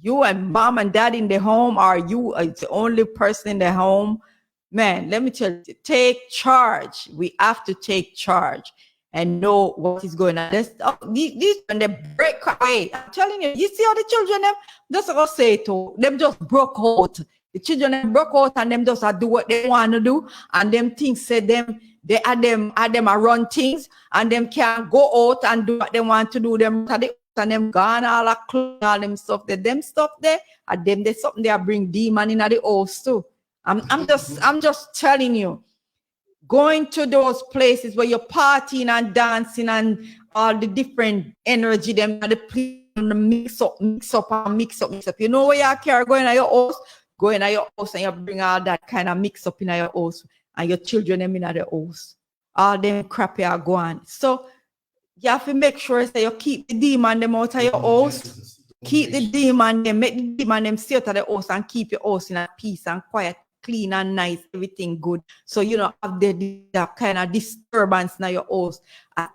you and mom and dad in the home, are you the only person in the home? Man, let me tell you, take charge. We have to take charge. and know what is going on. These when they break away, I'm telling you, you see how the children them just go say to them just broke out. The children them broke out and them just do what they want to do, and them things say them they are them run things, and them can't go out and do what they want to do. Them and them gone all that clothes, all them stuff there, them stuff there, and them there's something they bring demon in the house too. I'm just telling you. Going to those places where you're partying and dancing and all the different energy, them the mix up. You know where you care going at your house? Going at your house and you bring all that kind of mix up in your house and your children them in the house. All them crap you are going. So you have to make sure that you keep the demon them out of your house. Keep the demon them, make the demon them stay out of the house and keep your house in a peace and quiet, clean and nice, everything good. So you don't have that kind of disturbance in your house.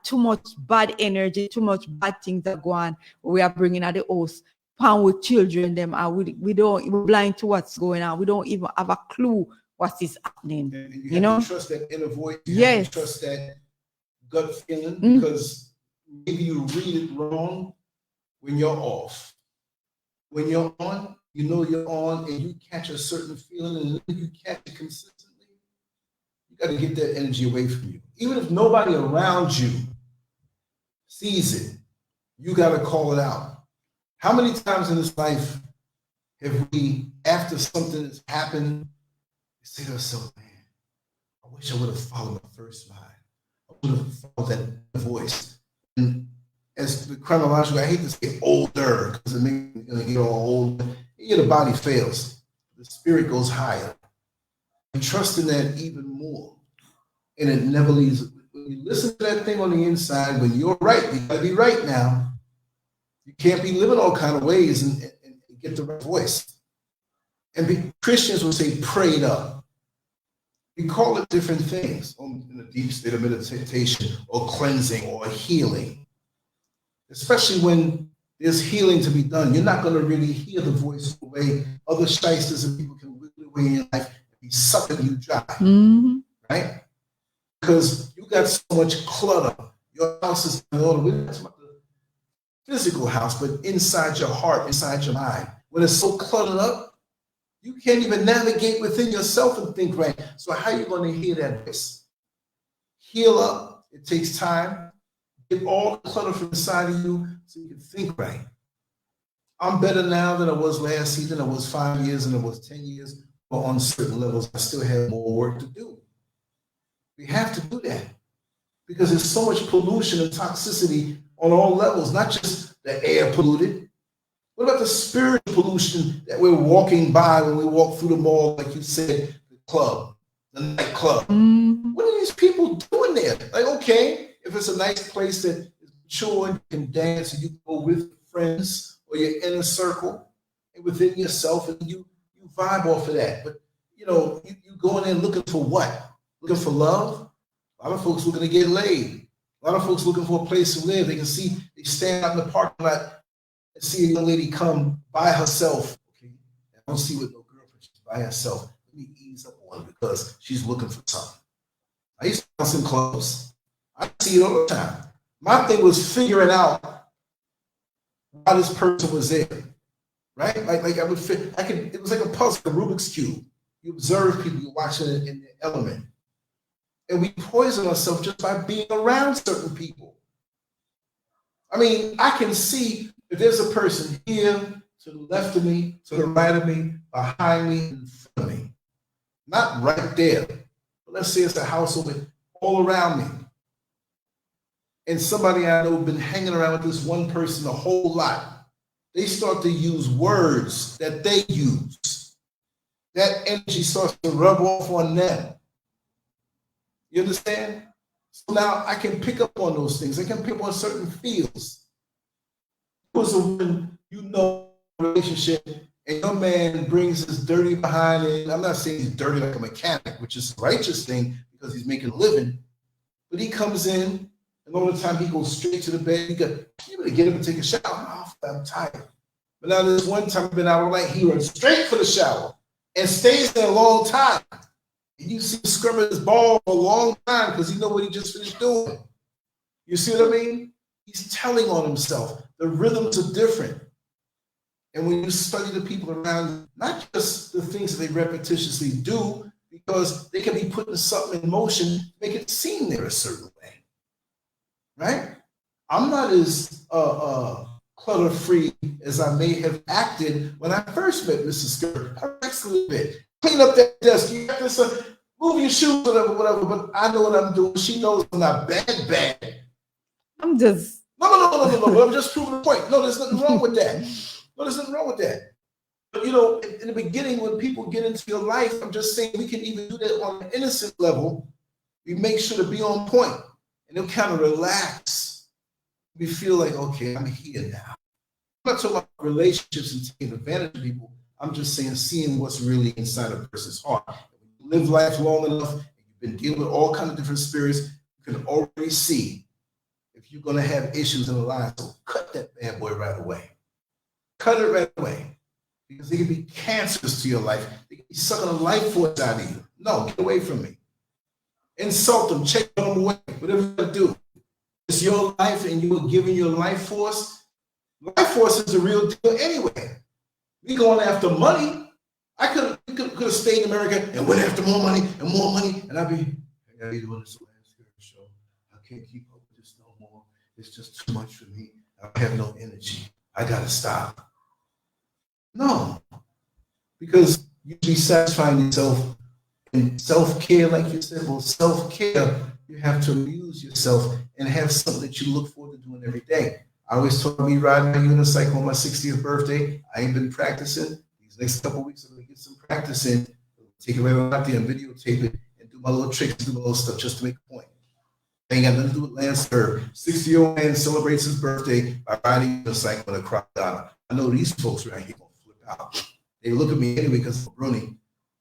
Too much bad energy, too much bad things that go on. We are bringing at the house. Pound with children them, and we're blind to what's going on. We don't even have a clue what is happening. And you know, to trust that inner voice. You yes. have to trust that gut feeling, because maybe you read it wrong when you're off. When you're on, you know you're on, and you catch a certain feeling, and if you catch it consistently, you got to get that energy away from you. Even if nobody around you sees it, you got to call it out. How many times in this life have we, after something has happened, say to ourselves, man, I wish I would have followed my first mind. I would have followed that voice. And as the chronological, I hate to say older, because it makes you get all old. The body fails. The spirit goes higher. And trust in that even more. And it never leaves. When you listen to that thing on the inside, when you're right, you gotta be right now. You can't be living all kind of ways and get the right voice. And Christians will say prayed up. We call it different things in a deep state of meditation or cleansing or healing. Especially when there's healing to be done. You're not going to really hear the voice the way other shysters and people can wiggle away in your life and be sucking you dry. Right? Because you got so much clutter. Your house is in order. We're not talking about the physical house, but inside your heart, inside your mind. When it's so cluttered up, you can't even navigate within yourself and think right. So how are you going to hear that voice? Heal up. It takes time. Get all the clutter from inside of you so you can think right. I'm better now than I was last season. I was 5 years and I was 10 years. But on certain levels, I still have more work to do. We have to do that because there's so much pollution and toxicity on all levels, not just the air polluted. What about the spiritual pollution that we're walking by when we walk through the mall, like you said, the club, the nightclub? What are these people doing there? Like, okay, if it's a nice place that is mature and you can dance and you go with friends or your inner circle and within yourself and you vibe off of that. But, you know, you go in there looking for what? Looking for love? A lot of folks looking to get laid. A lot of folks looking for a place to live. They can see, they stand out in the parking lot and see a young lady come by herself. Okay, I don't see with no girlfriend. She's by herself. Let me ease up on her because she's looking for something. I used to buy some clothes. I see it all the time. My thing was figuring out why this person was there, right? Like I would fit. It was like a puzzle, a Rubik's cube. You observe people, you watch it in the element, and we poison ourselves just by being around certain people. I mean, I can see if there's a person here to the left of me, to the right of me, behind me, in front of me, not right there, but let's say it's a house over all around me. And somebody I know been hanging around with this one person a whole lot. They start to use words that they use. That energy starts to rub off on them. You understand? So now I can pick up on those things. I can pick up on certain feels. It was when you know a relationship and your man brings his dirty behind in. I'm not saying he's dirty like a mechanic, which is a righteous thing because he's making a living. But he comes in. And all the time he goes straight to the bed. You better get him and take a shower. I'm tired. But now there's one time I've been out all night, he runs straight for the shower and stays there a long time. And you see him scrubbing his ball for a long time because he knows what he just finished doing. You see what I mean? He's telling on himself. The rhythms are different. And when you study the people around, not just the things that they repetitiously do, because they can be putting something in motion, make it seem they're a certain way, right? I'm not as clutter-free as I may have acted when I first met Mrs. SCURV. I relaxed a little bit, clean up that desk, you got this, move your shoes, whatever, but I know what I'm doing. She knows I'm not bad. I'm just... No, but I'm just proving the point. No, there's nothing wrong with that. No, there's nothing wrong with that. But you know, in the beginning, when people get into your life, I'm just saying we can even do that on an innocent level. We make sure to be on point, and they'll kind of relax. We feel like, okay, I'm here now. I'm not talking about relationships and taking advantage of people. I'm just saying, seeing what's really inside a person's heart. When you live life long enough, and you've been dealing with all kinds of different spirits, you can already see if you're going to have issues in the life. So cut that bad boy right away. Cut it right away. Because they can be cancerous to your life. They can be sucking the life force out of you. No, get away from me. Insult them, check them away, whatever you gotta do. It's your life and you are giving your life force. Life force is a real deal anyway. We going after money. I could have stayed in America and went after more money, and I'd be, I gotta be doing this LANCESCURV show. I can't keep up with this no more. It's just too much for me. I have no energy. I gotta stop. No, because you be satisfying yourself in self-care, like you said. Well, self-care, you have to amuse yourself and have something that you look forward to doing every day. I always told me riding my unicycle on my 60th birthday. I ain't been practicing. These next couple of weeks, I'm gonna get some practice in. Take it right out there and videotape it and do my little tricks, do my little stuff just to make a point. Ain't got nothing to do with LANCESCURV. 60-year-old man celebrates his birthday by riding a unicycle in a crowd. I know these folks right here. They look at me anyway because I'm Bruni.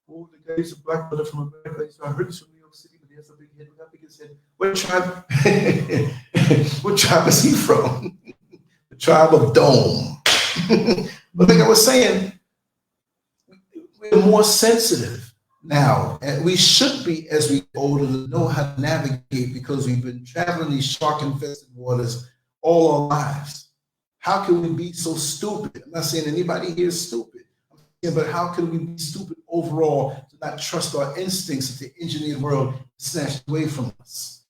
Oh, the guy is a black brother from America. So I heard this from New York City, but he has a big head. Look how big his head. What tribe? What tribe is he from? The tribe of Dome. But like I was saying, we're more sensitive now, and we should be as we get older to know how to navigate because we've been traveling these shark-infested waters all our lives. How can we be so stupid? I'm not saying anybody here is stupid. I'm saying, but how can we be stupid overall to not trust our instincts that the engineered world snatched away from us?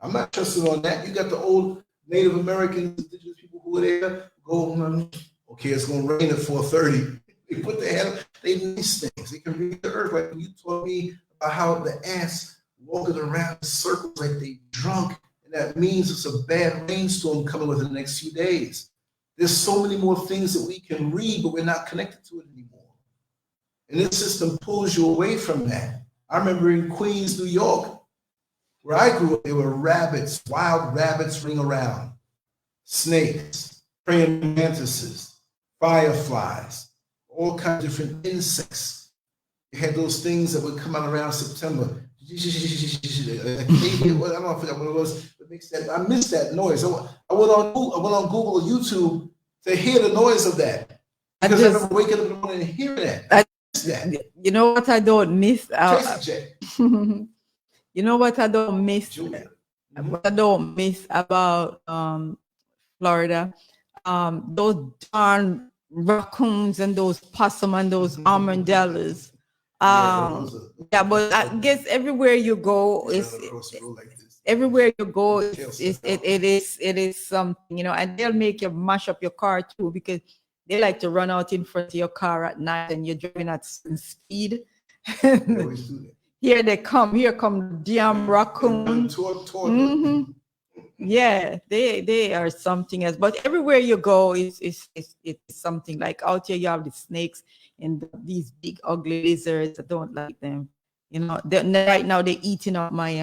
I'm not trusting on that. You got the old Native Americans, indigenous people who were there, go, okay, it's going to rain at 4:30. They put their head up. They do these things. They can read the earth. Like when you told me about how the ants walking around in circles like they drunk, and that means it's a bad rainstorm coming within the next few days. There's so many more things that we can read, but we're not connected to it anymore. And this system pulls you away from that. I remember in Queens, New York, where I grew up, there were rabbits, wild rabbits running around, snakes, praying mantises, fireflies, all kinds of different insects. You had those things that would come out around September. I don't know if what it was, but makes that, I missed that noise. I went on Google or YouTube to hear the noise of that. Because I remember waking up in the morning and hearing that. You know what I don't miss? You know what I don't miss? Julia. What I don't miss about Florida? Those darn raccoons and those possum and those armadillos. Yeah, but I guess everywhere you go it is something, you know, and they'll make you mash up your car too because they like to run out in front of your car at night and you're driving at speed. Here come the damn raccoon. Yeah, they are something else. But everywhere you go, it's something. Like out here, you have the snakes and these big ugly lizards. I don't like them. You know, right now they're eating up my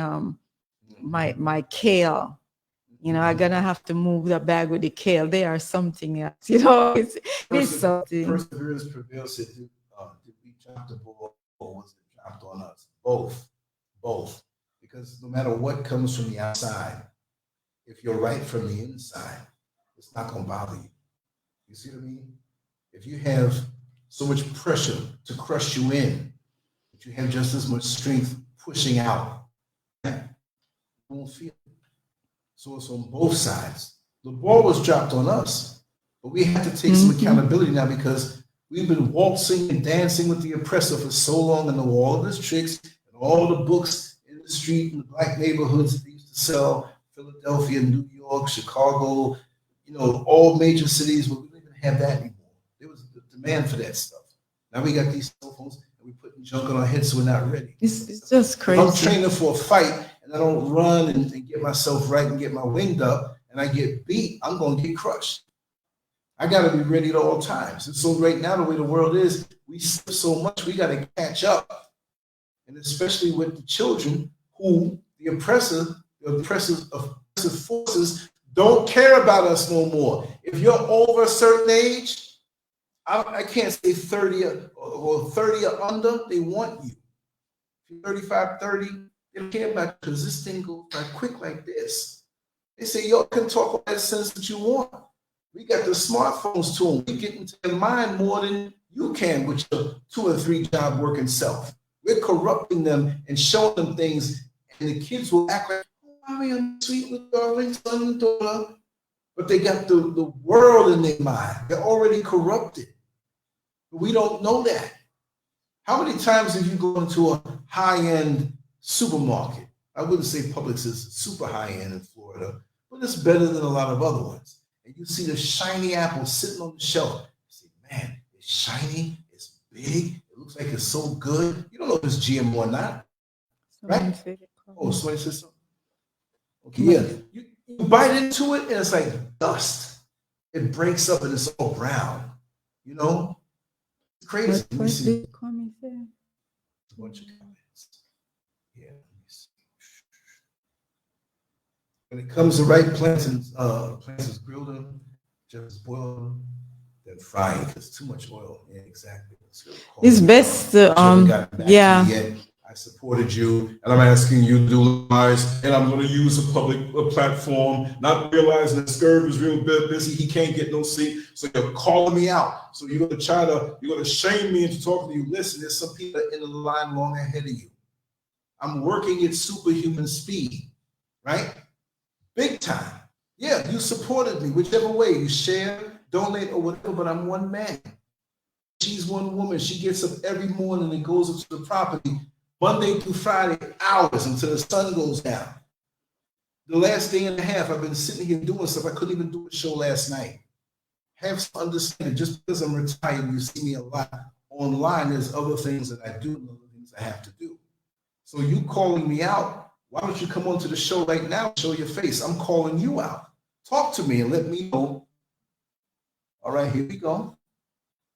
my kale. You know, I'm gonna have to move the bag with the kale. They are something else. You know, it's something. Perseverance prevails. Did we drop the ball or was it dropped on us? Both. Because no matter what comes from the outside, if you're right from the inside, it's not going to bother you. You see what I mean? If you have so much pressure to crush you in, but you have just as much strength pushing out, you won't feel it. So it's on both sides. The ball was dropped on us, but we have to take some accountability now because we've been waltzing and dancing with the oppressor for so long, and all of his tricks and all the books in the street in the black neighborhoods they used to sell, Philadelphia, New York, Chicago, all major cities, but we don't even have that anymore. There was the demand for that stuff. Now we got these cell phones and we're putting junk on our heads so we're not ready. It's just crazy. If I'm training for a fight and I don't run and get myself right and get my wind up and I get beat, I'm going to get crushed. I got to be ready at all times. And so right now, the way the world is, we slip so much, we got to catch up. And especially with the children who the oppressive forces don't care about us no more. If you're over a certain age, I can't say 30 or 30 or under, they want you. If you're 35, 30, they don't care about you because this thing goes by quick like this. They say, y'all can talk all that sense that you want. We got the smartphones to them. We get into their mind more than you can with your 2 or 3 job working self. We're corrupting them and showing them things, and the kids will act like, oh, mommy, I'm sweet with darling son and daughter. But they got the world in their mind. They're already corrupted. But we don't know that. How many times have you gone into a high-end supermarket? I wouldn't say Publix is super high-end in Florida, but it's better than a lot of other ones. And you see the shiny apple sitting on the shelf. You say, man, it's shiny, it's big, it looks like it's so good. You don't know if it's GMO or not, right? Oh, somebody said something? Okay, yeah. You bite into it and it's like dust. It breaks up and it's all brown. It's crazy. Let me see. A bunch of comments. Yeah, let me see. When it comes to right plants is grilled them, just boil them, then fry it because too much oil. Yeah, exactly. It's best yeah. I supported you, and I'm asking you to do lives, and I'm going to use a public platform, not realizing that SCURV is real busy. He can't get no seat, so you're calling me out. So you're going to shame me into talking to you. Listen, there's some people in the line long ahead of you. I'm working at superhuman speed, right? Big time. Yeah, you supported me, whichever way you share, donate, or whatever. But I'm one man. She's one woman. She gets up every morning and goes up to the property Monday through Friday, hours until the sun goes down. The last day and a half, I've been sitting here doing stuff. I couldn't even do a show last night. Have some understanding. Just because I'm retired, you see me a lot online. There's other things that I do and other things I have to do. So you calling me out, why don't you come onto the show right now and show your face? I'm calling you out. Talk to me and let me know. All right, here we go.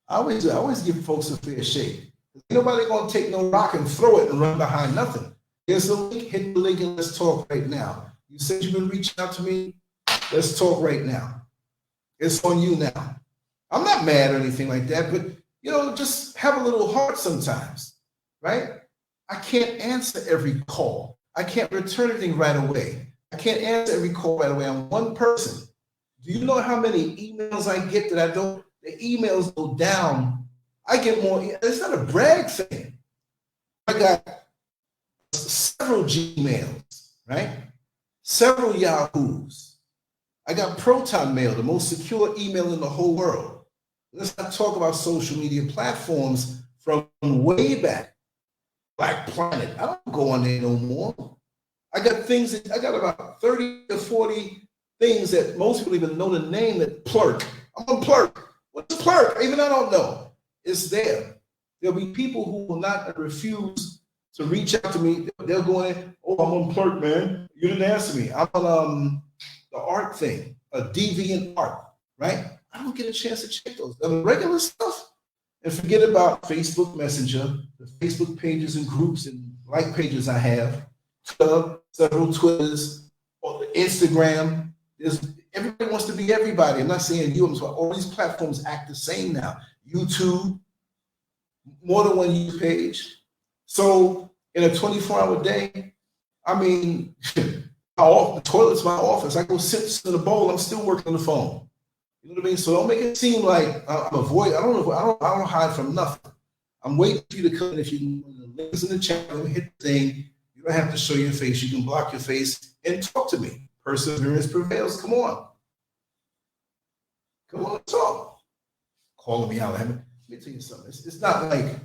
I always give folks a fair shake. Ain't nobody gonna take no rock and throw it and run behind nothing. Here's the link, hit the link and let's talk right now. You said you've been reaching out to me. Let's talk right now. It's on you now. I'm not mad or anything like that, but just have a little heart sometimes, right? I can't answer every call. I can't return anything right away. I can't answer every call right away. I'm one person. Do you know how many emails I get that the emails go down? I get more. It's not a brag thing. I got several Gmails, right? Several Yahoos. I got Proton Mail, the most secure email in the whole world. Let's not talk about social media platforms from way back. Black Planet. I don't go on there no more. I got about 30 to 40 things that most people even know the name that Plurk. I'm on Plurk. What's a Plurk? Even I don't know. It's there. There'll be people who will not refuse to reach out to me. They'll go in, oh, I'm on Plurk, man. You didn't answer me. I'm on the art thing, a deviant art, right? I don't get a chance to check those. The regular stuff. And forget about Facebook Messenger, the Facebook pages and groups and like pages I have, Twitter, several Twitters, or Instagram. Everybody wants to be everybody. I'm not saying you, all these platforms act the same now. YouTube, more than one YouTube page. So in a 24-hour day, I mean, the toilet's my office. I go sit in the bowl. I'm still working on the phone. You know what I mean? So don't make it seem like I'm avoiding. I don't hide from nothing. I'm waiting for you to come in. If you the links in the chat, let me hit the thing. You don't have to show your face. You can block your face and talk to me perseverance prevails. Come on. Come on, talk. Calling me out. Let me tell you something. It's not like,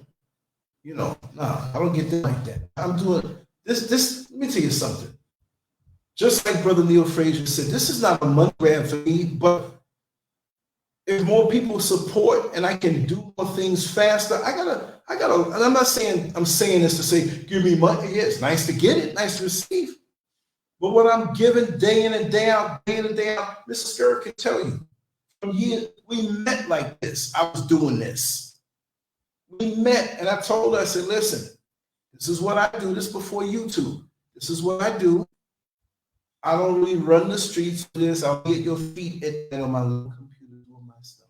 you know, nah, I don't get that like that. I'm doing this. Let me tell you something. Just like Brother Neil Frazier said, this is not a money grab for me, but if more people support and I can do more things faster, I gotta, and I'm not saying, I'm saying this to say, give me money. Yeah, it's nice to get it, nice to receive. But what I'm giving day in and day out, Mrs. SCURV can tell you. From years, we met like this. I was doing this. We met and I told her, I said, listen, this is what I do. This before YouTube. This is what I do. I don't really run the streets for this. I'll get your feet on my little computer doing my stuff.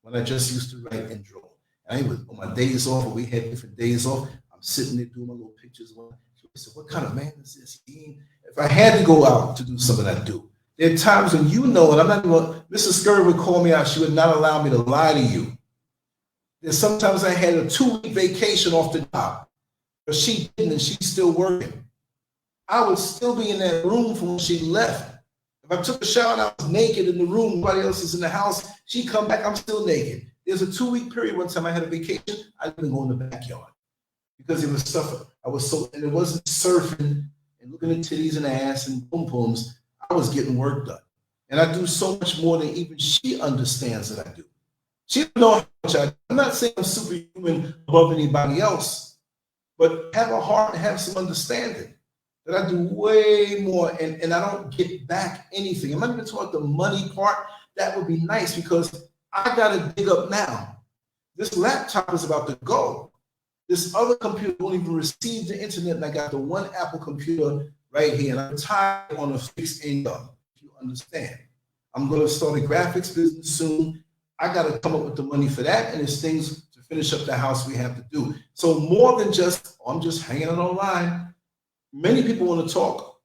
When I just used to write and draw. And I was on my days off, or we had different days off. I'm sitting there doing my little pictures. She said, what kind of man is this? If I had to go out to do something, I do. There are times when you know it. I'm not even, Mrs. SCURV would call me out. She would not allow me to lie to you. There's sometimes I had a 2-week vacation off the job, but she didn't, and she's still working. I would still be in that room from when she left. If I took a shower and I was naked in the room, nobody else is in the house, she'd come back, I'm still naked. There's a 2-week period one time I had a vacation, I didn't go in the backyard because it was stuff, I was so, and it wasn't surfing and looking at titties and ass and pom-poms. I was getting work done. And I do so much more than even she understands that I do. She doesn't know how much I do. I'm not saying I'm superhuman above anybody else, but have a heart and have some understanding that I do way more, and I don't get back anything. I'm not even talking about the money part. That would be nice because I got to dig up now. This laptop is about to go. This other computer won't even receive the internet, and I got the one Apple computer right here, and I'm tired on a fixed income, if you understand. I'm going to start a graphics business soon. I got to come up with the money for that, and there's things to finish up the house we have to do. So more than just, oh, I'm just hanging out online. Many people want to talk.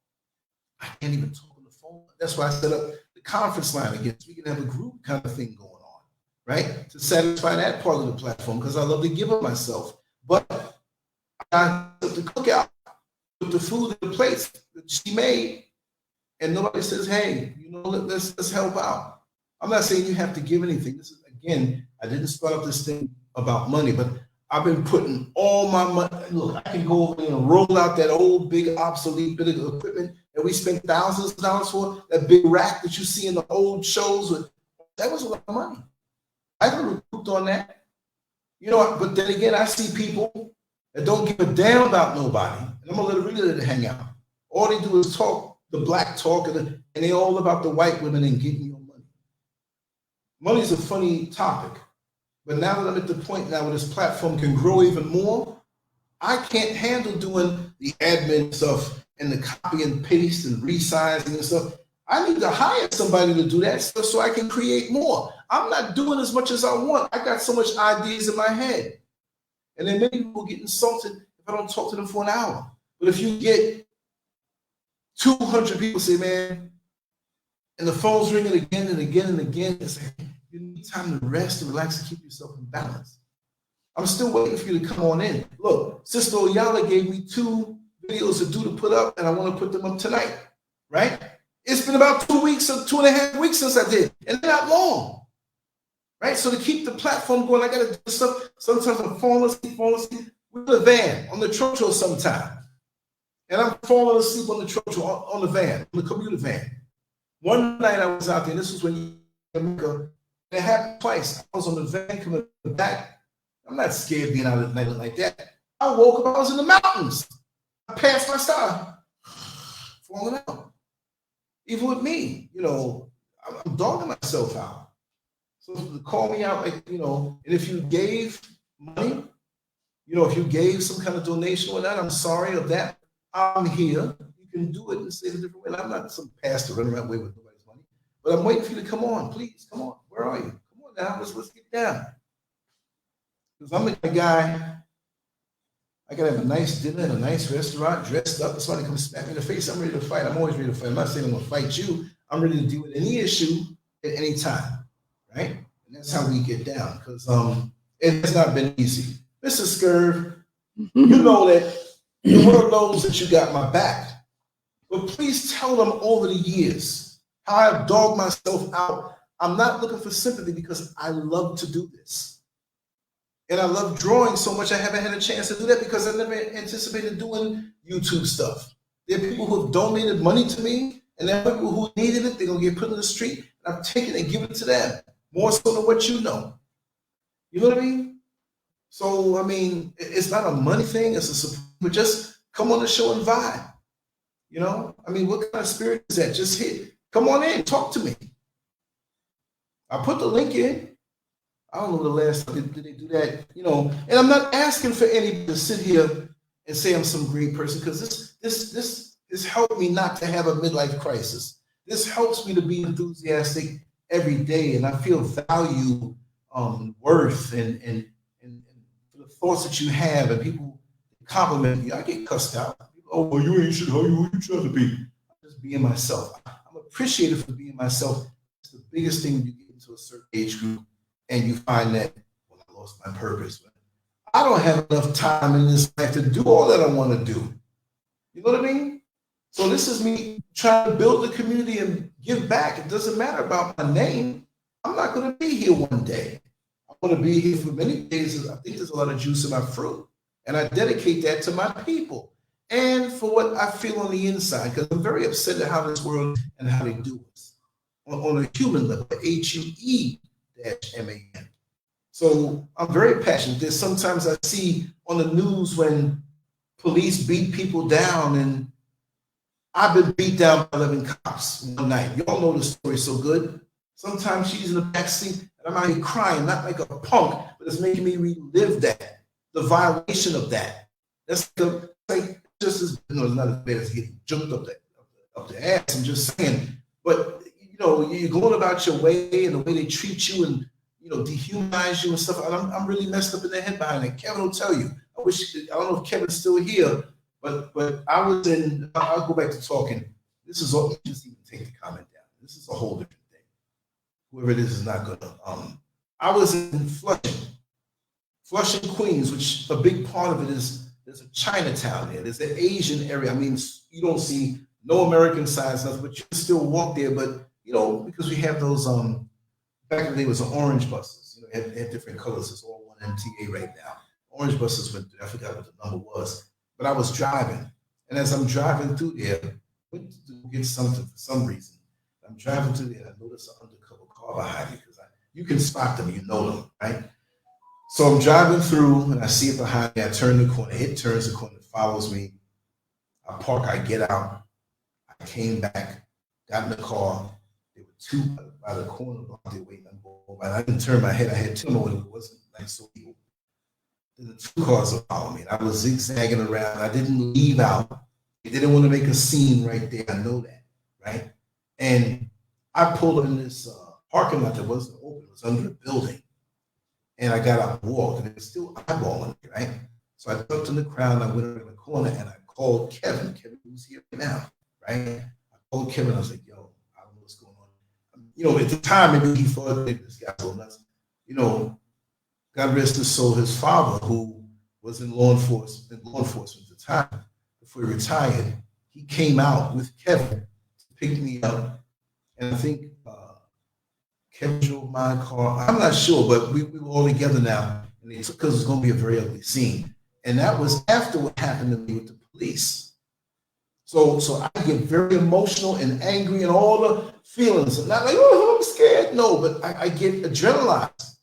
I can't even talk on the phone. That's why I set up the conference line again, so we can have a group kind of thing going on, right? To satisfy that part of the platform, because I love to give of myself. But I took the cookout, put the food in the plates that she made, and nobody says, hey, you know, let's help out. I'm not saying you have to give anything. This is, again, I didn't start up this thing about money, but I've been putting all my money. Look, I can go over and roll out that old big obsolete bit of equipment that we spent thousands of dollars for, that big rack that you see in the old shows. That was a lot of money. I got recouped on that. You know, but then again, I see people that don't give a damn about nobody, and I'm gonna really let it hang out. All they do is talk, the black talk, and they all about the white women and getting your money. Money's a funny topic. But now that I'm at the point now where this platform can grow even more, I can't handle doing the admin stuff and the copy and paste and resizing and stuff. I need to hire somebody to do that stuff so I can create more. I'm not doing as much as I want. I got so much ideas in my head. And then many people get insulted if I don't talk to them for an hour. But if you get 200 people say, man, and the phone's ringing again and again and again, and say, you need time to rest and relax and keep yourself in balance. I'm still waiting for you to come on in. Look, Sister Oyala gave me 2 videos to put up, and I want to put them up tonight, right? It's been about 2 weeks or 2.5 weeks since I did, and they're not long, right? So to keep the platform going, I got to do stuff. Sometimes I'm falling asleep. We're in the van, on the trocho sometime, and I'm falling asleep on the trocho, on the van, on the commuter van. One night I was out there, and this was when it happened twice. I was on the van coming back. I'm not scared being out at night like that. I woke up, I was in the mountains. I passed my star, falling out. Even with me, you know, I'm dogging myself out. So to call me out, like, you know, and if you gave money, you know, if you gave some kind of donation or that, I'm sorry of that. I'm here. You can do it and say it a different way. And I'm not some pastor running around with nobody's money, but I'm waiting for you to come on. Please, come on. Where are you? Come on now. Let's get down. Because I'm a guy, I gotta have a nice dinner in a nice restaurant, dressed up. If somebody comes smack me in the face, I'm ready to fight. I'm always ready to fight. I'm not saying I'm gonna fight you. I'm ready to deal with any issue at any time, right? And that's how we get down, because it has not been easy. Mrs. SCURV, you know that the world knows that you got my back. But please tell them over the years how I've dogged myself out. I'm not looking for sympathy because I love to do this. And I love drawing so much I haven't had a chance to do that because I never anticipated doing YouTube stuff. There are people who have donated money to me, and there are people who needed it. They're going to get put in the street, and I'm taking it and giving it to them, more so than what you know. You know what I mean? So, I mean, it's not a money thing. It's a support, but just come on the show and vibe. You know? I mean, what kind of spirit is that? Just hit. Come on in. Talk to me. I put the link in. I don't know the last time did they do that, you know, and I'm not asking for anybody to sit here and say I'm some great person, because this helped me not to have a midlife crisis. This helps me to be enthusiastic every day, and I feel value, worth, and the thoughts that you have, and people compliment you. I get cussed out. Oh, well, you ain't shit. Who you trying to be? I'm just being myself. I'm appreciative for being myself. It's the biggest thing when you get into a certain age group. And you find that, well, I lost my purpose. I don't have enough time in this life to do all that I want to do. You know what I mean? So this is me trying to build the community and give back. It doesn't matter about my name. I'm not going to be here one day. I'm going to be here for many days. I think there's a lot of juice in my fruit. And I dedicate that to my people and for what I feel on the inside, because I'm very upset at how this world and how they do us on a human level, HUE. MAN. So I'm very passionate. There's sometimes I see on the news when police beat people down, and I've been beat down by 11 cops one night. Y'all know the story so good. Sometimes she's in the backseat and I'm out here crying, not like a punk, but it's making me relive that, the violation of that. That's like just as, you know, it's not as bad as getting jumped up the ass. I'm just saying, but you know, you're going about your way, and the way they treat you and, you know, dehumanize you and stuff. And I'm really messed up in the head behind it. Kevin will tell you. I don't know if Kevin's still here, but I was in, I'll go back to talking. This is all, just even take the comment down. This is a whole different thing. Whoever it is not gonna, I was in Flushing, Queens, which a big part of it is, there's a Chinatown there. There's an Asian area. I mean, you don't see no American signs, nothing, but you can still walk there. But you know, because we have those, back in the day, it was orange buses. You know, it had different colors. It's all one MTA right now. Orange buses went through. I forgot what the number was. But I was driving. And as I'm driving through there, went to get something for some reason. I'm driving through there, and I notice an undercover car behind me, because you can spot them, you know them, right? So I'm driving through, and I see it behind me. I turn the corner. It turns the corner, it follows me. I park, I get out. I came back, got in the car. There were two by the corner block there waiting on board. I didn't turn my head. I had two more. It wasn't like so evil. The two cars were following me. I was zigzagging around. I didn't leave out. They didn't want to make a scene right there. I know that, right? And I pulled up in this parking lot that wasn't open. It was under a building. And I got out and walked, and it was still eyeballing me, right? So I ducked in the crowd, and I went around the corner, and I called Kevin. Kevin, who's here now, right? I called Kevin. I was like, yo, I don't know what's going on. You know, at the time, maybe he thought, maybe this guy's so nuts. You know, God rest his soul, his father, who was in law enforcement at the time, before he retired, he came out with Kevin to pick me up. And I think Kevin drove my car. I'm not sure, but we were all together now. And they took, because it was going to be a very ugly scene. And that was after what happened to me with the police. So I get very emotional and angry and all the feelings. I'm not like, oh, I'm scared. No, but I get adrenalized.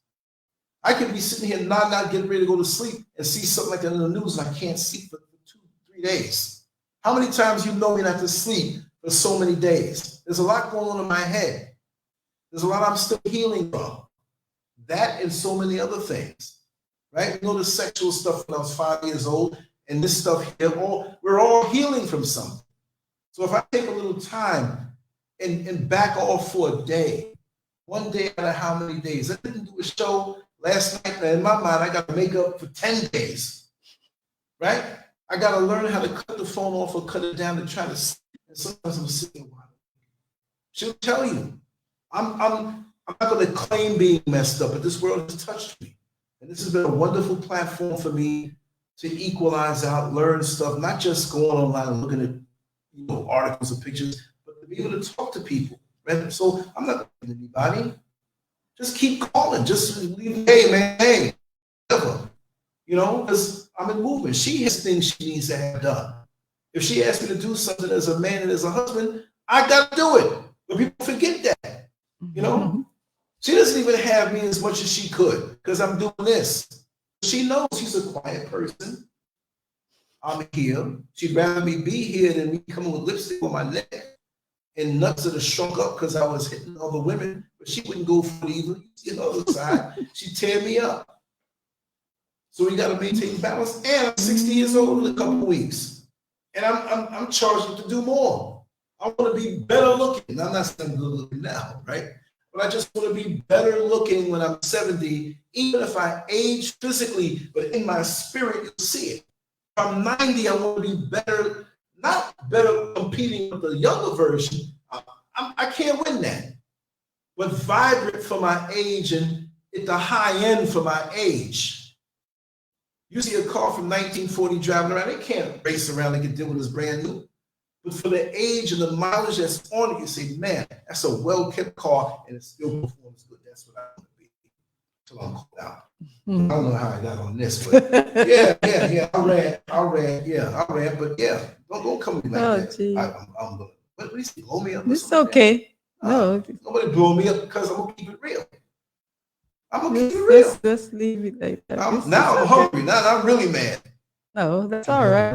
I could be sitting here not getting ready to go to sleep and see something like that in the news, and I can't sleep for 2-3 days. How many times you know me not to sleep for so many days? There's a lot going on in my head. There's a lot I'm still healing from. That and so many other things, right? You know, the sexual stuff when I was 5 years old, and this stuff here, we're all healing from something. So if I take a little time and back off for a day, one day out of how many days? I didn't do a show last night, and in my mind, I got to make up for 10 days, right? I got to learn how to cut the phone off or cut it down to try to sleep. And sometimes I'm sitting, she'll tell you, I'm not going to claim being messed up, but this world has touched me. And this has been a wonderful platform for me to equalize out, learn stuff, not just going online and looking at, articles or pictures, but to be able to talk to people. Right? So I'm not going to anybody. Just keep calling. Just leave, hey man, hey, whatever. Because I'm in movement. She has things she needs to have done. If she asks me to do something as a man and as a husband, I got to do it. But people forget that. She doesn't even have me as much as she could because I'm doing this. She knows she's a quiet person. I'm here. She'd rather me be here than me coming with lipstick on my neck and nuts that are shrunk up because I was hitting other women. But she wouldn't go for it either. You see the other side. She'd tear me up. So we got to maintain balance. And I'm 60 years old in a couple of weeks. And I'm charged to do more. I want to be better looking. I'm not saying good looking now, right? But I just want to be better looking when I'm 70, even if I age physically, but in my spirit, you'll see it. If I'm 90, I want to be better, not better competing with the younger version. I can't win that. But vibrant for my age and at the high end for my age. You see a car from 1940 driving around, they can't race around and get deal with this brand new. But for the age and the mileage that's on it, you say, man, that's a well-kept car and it still performs good. That's what I want to be until I'm called out. I don't know how I got on this, but yeah. I ran, but yeah, don't come to me like that. I'm gonna, what do you say, blow me up? It's okay. No. Nobody blow me up because I'm going to keep it real. I'm going to keep it real. Let's leave it like that. I'm hungry. Now I'm really mad. No, that's all right.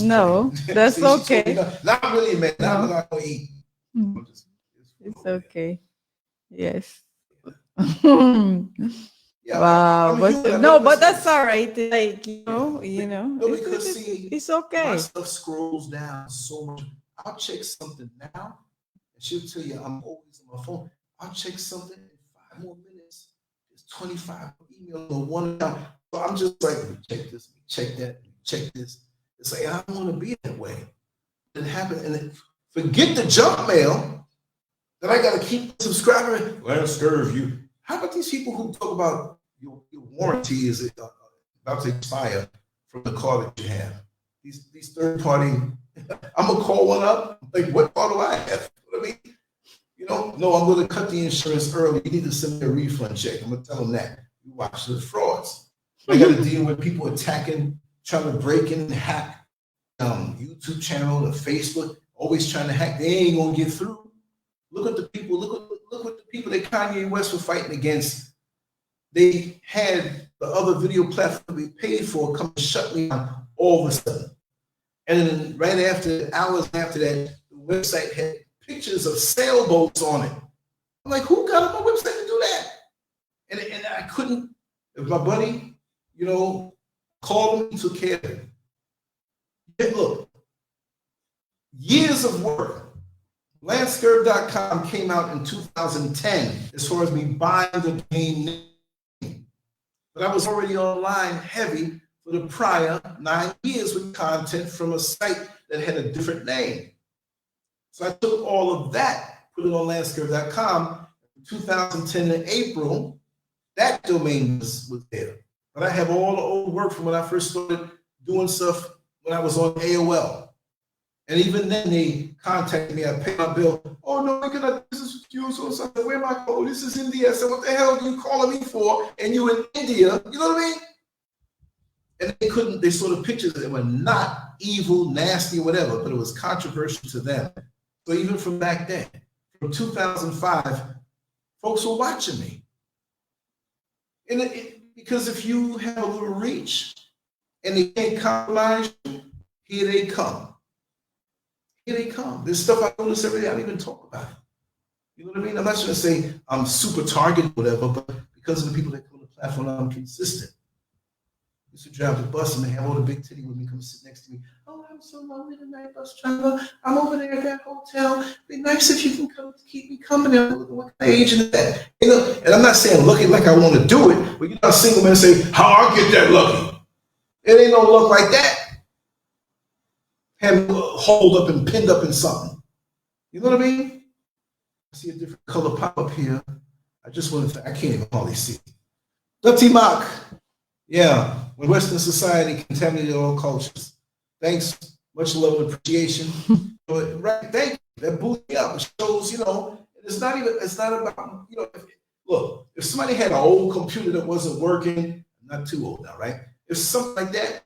No, that's okay. Not really mad. Now I'm not going to eat. It's okay. Yes. Yeah, wow. But that's all right. Like, because it's okay. My stuff scrolls down so much. I'll check something now, and she'll tell you I'm always on my phone. I'll check something in 5 more minutes. There's 25 emails on one account. So I'm just like, check this, check that, check this. It's like, I don't want to be that way. It happened, and then forget the junk mail that I got to keep subscribing. LANCESCURV, how about these people who talk about your warranty is about to expire from the car that you have? These third party, I'm gonna call one up. Like, what car do I have? You know what I mean? No, I'm gonna cut the insurance early. You need to send me a refund check. I'm gonna tell them that. You watch the frauds. I got to deal with people attacking, trying to break in and hack YouTube channel or Facebook, always trying to hack. They ain't gonna get through. Look at the people. Look what the people that Kanye West were fighting against. They had the other video platform we paid for come and shut me down all of a sudden. And then right after, hours after that, the website had pictures of sailboats on it. I'm like, who got on my website to do that? And I couldn't, if my buddy, called me, took care of it. Yeah, look, years of work. LANCESCURV.com came out in 2010 as far as me buying the domain name. But I was already online heavy for the prior 9 years with content from a site that had a different name. So I took all of that, put it on LANCESCURV.com. In 2010 in April, that domain was there. But I have all the old work from when I first started doing stuff when I was on AOL. And even then they contacted me, I paid my bill. Oh no, I cannot, this is you. So I said, where am I going? This is India. I said, what the hell are you calling me for? And you in India, you know what I mean? And they saw the pictures that were not evil, nasty, whatever, but it was controversial to them. So even from back then, from 2005, folks were watching me. And because if you have a little reach and they can't compromise you, here they come. Here they come. There's stuff I notice every day. I don't even talk about it. You know what I mean? I'm not going to say I'm super target, whatever, but because of the people that come to the platform, I'm consistent. I used to drive the bus and they have all the big titty women come sit next to me. Oh, I'm so lonely tonight, bus driver. I'm over there at that hotel. It'd be nice if you can come keep me company. I'm looking at my age and that. And I'm not saying looking like I want to do it, but you're not a single man say, how I get that lucky. It ain't no luck like that. Have hold up and pinned up in something. You know what I mean? I see a different color pop up here. I just wanted to, I can't even hardly see. Dirty Mock. Yeah, when Western society contaminated all cultures. Thanks, much love and appreciation. Right, thank you. That boosts me up. It shows, you know, it's not about, you know, look, if somebody had an old computer that wasn't working, I'm not too old now, right? If something like that,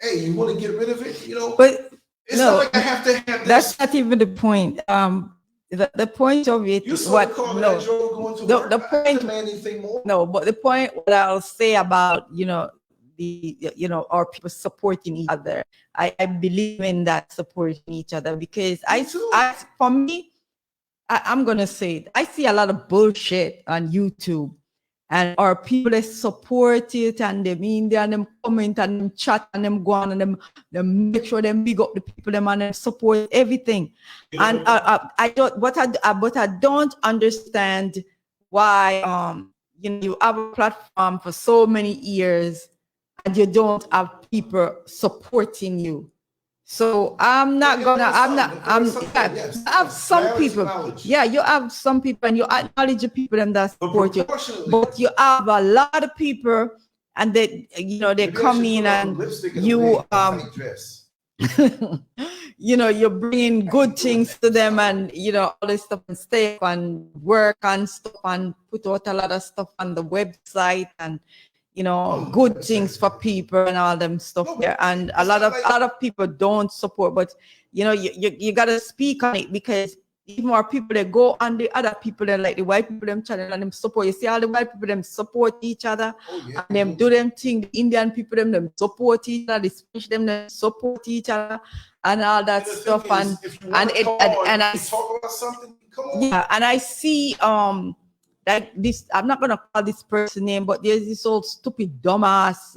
hey, you want to get rid of it, you know? But it's no, not like I have to have this. That's not even the point. The point of it, You saw what the car no, that I drove going to work. the I point, didn't demand anything more. no, but the point what I'll say about, you know, our people supporting each other. I believe in that, supporting each other, because for me, I'm gonna say it, I see a lot of bullshit on YouTube, and our people that support it, and them in there and them comment and them chat and them go on and them make sure them big up the people them and them support everything. And I don't, but I don't understand why you know, you have a platform for so many years and you don't have people supporting you. So I have some people. Yeah, you have some people and you acknowledge the people them that support you. But you have a lot of people and they, you know, they come in and you you know, you're bringing good things to them and, you know, all this stuff, and stay and work and stuff and put out a lot of stuff on the website and, you know, good things for people and all them stuff there. And a lot of people don't support, but you know, you gotta speak on it, because even more people that go on the other people that, like the white people them channel and them support. You see all the white people them support each other, and them do them thing. The Indian people them support each other, the Spanish them support each other and all that stuff. And I talk about something, come on. Yeah, and I see like this, I'm not gonna call this person name, but there's this old stupid dumbass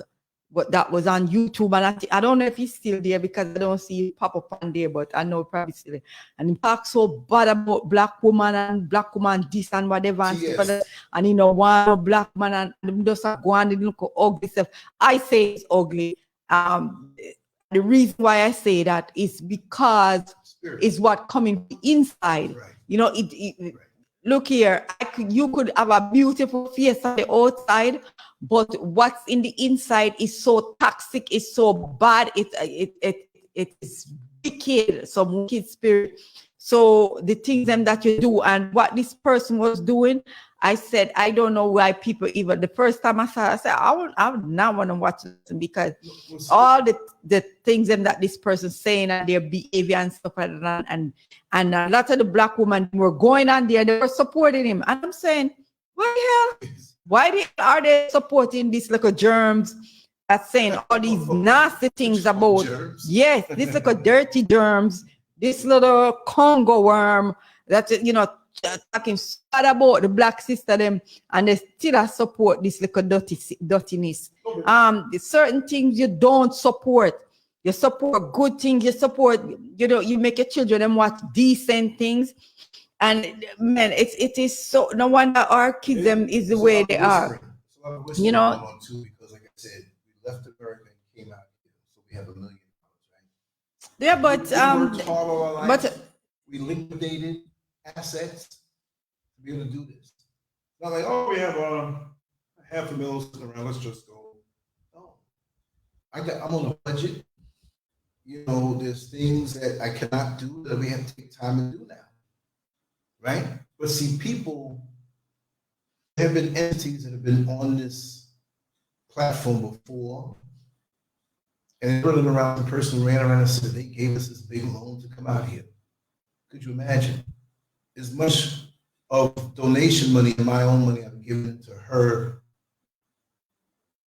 that was on YouTube, and I don't know if he's still there, because I don't see it pop up on there, but I know probably still there. And he talks so bad about black woman and black woman this and whatever and stuff like that. And you know, one black man and just go on and look ugly stuff. I say it's ugly. The reason why I say that is because it's what coming inside. Right. You know, look here, you could have a beautiful face on the outside, but what's in the inside is so toxic, it's so bad, it is wicked, some wicked spirit. So the things that you do and what this person was doing, I said, I don't know why people, even the first time I saw it, I said, I would not want to watch this, because all the things that this person's saying and their behavior and stuff like that, and a lot of the black women were going on there, they were supporting him. And I'm saying, what the hell? Why are they supporting these little germs that's saying all these nasty things about, yes, this little dirty germs, this little Congo worm that, you know, talking sad about the black sister them, and they still support this little dirtiness. Certain things you don't support. You support good things. You support, you know, you make your children them watch decent things. And man, it is so, no wonder our kids them is the way they are. You know, because like I said, we left America and came out here, so we have $1 million, right? Yeah, but we worked hard all our life. But we liquidated assets to be able to do this. Not like, oh, we have $500,000 sitting around, let's just go. No, I'm on a budget. You know, there's things that I cannot do that we have to take time to do now, right? But see, people have been entities that have been on this platform before, and running around, the person ran around and said they gave us this big loan to come out here. Could you imagine? As much of donation money and my own money I've given to her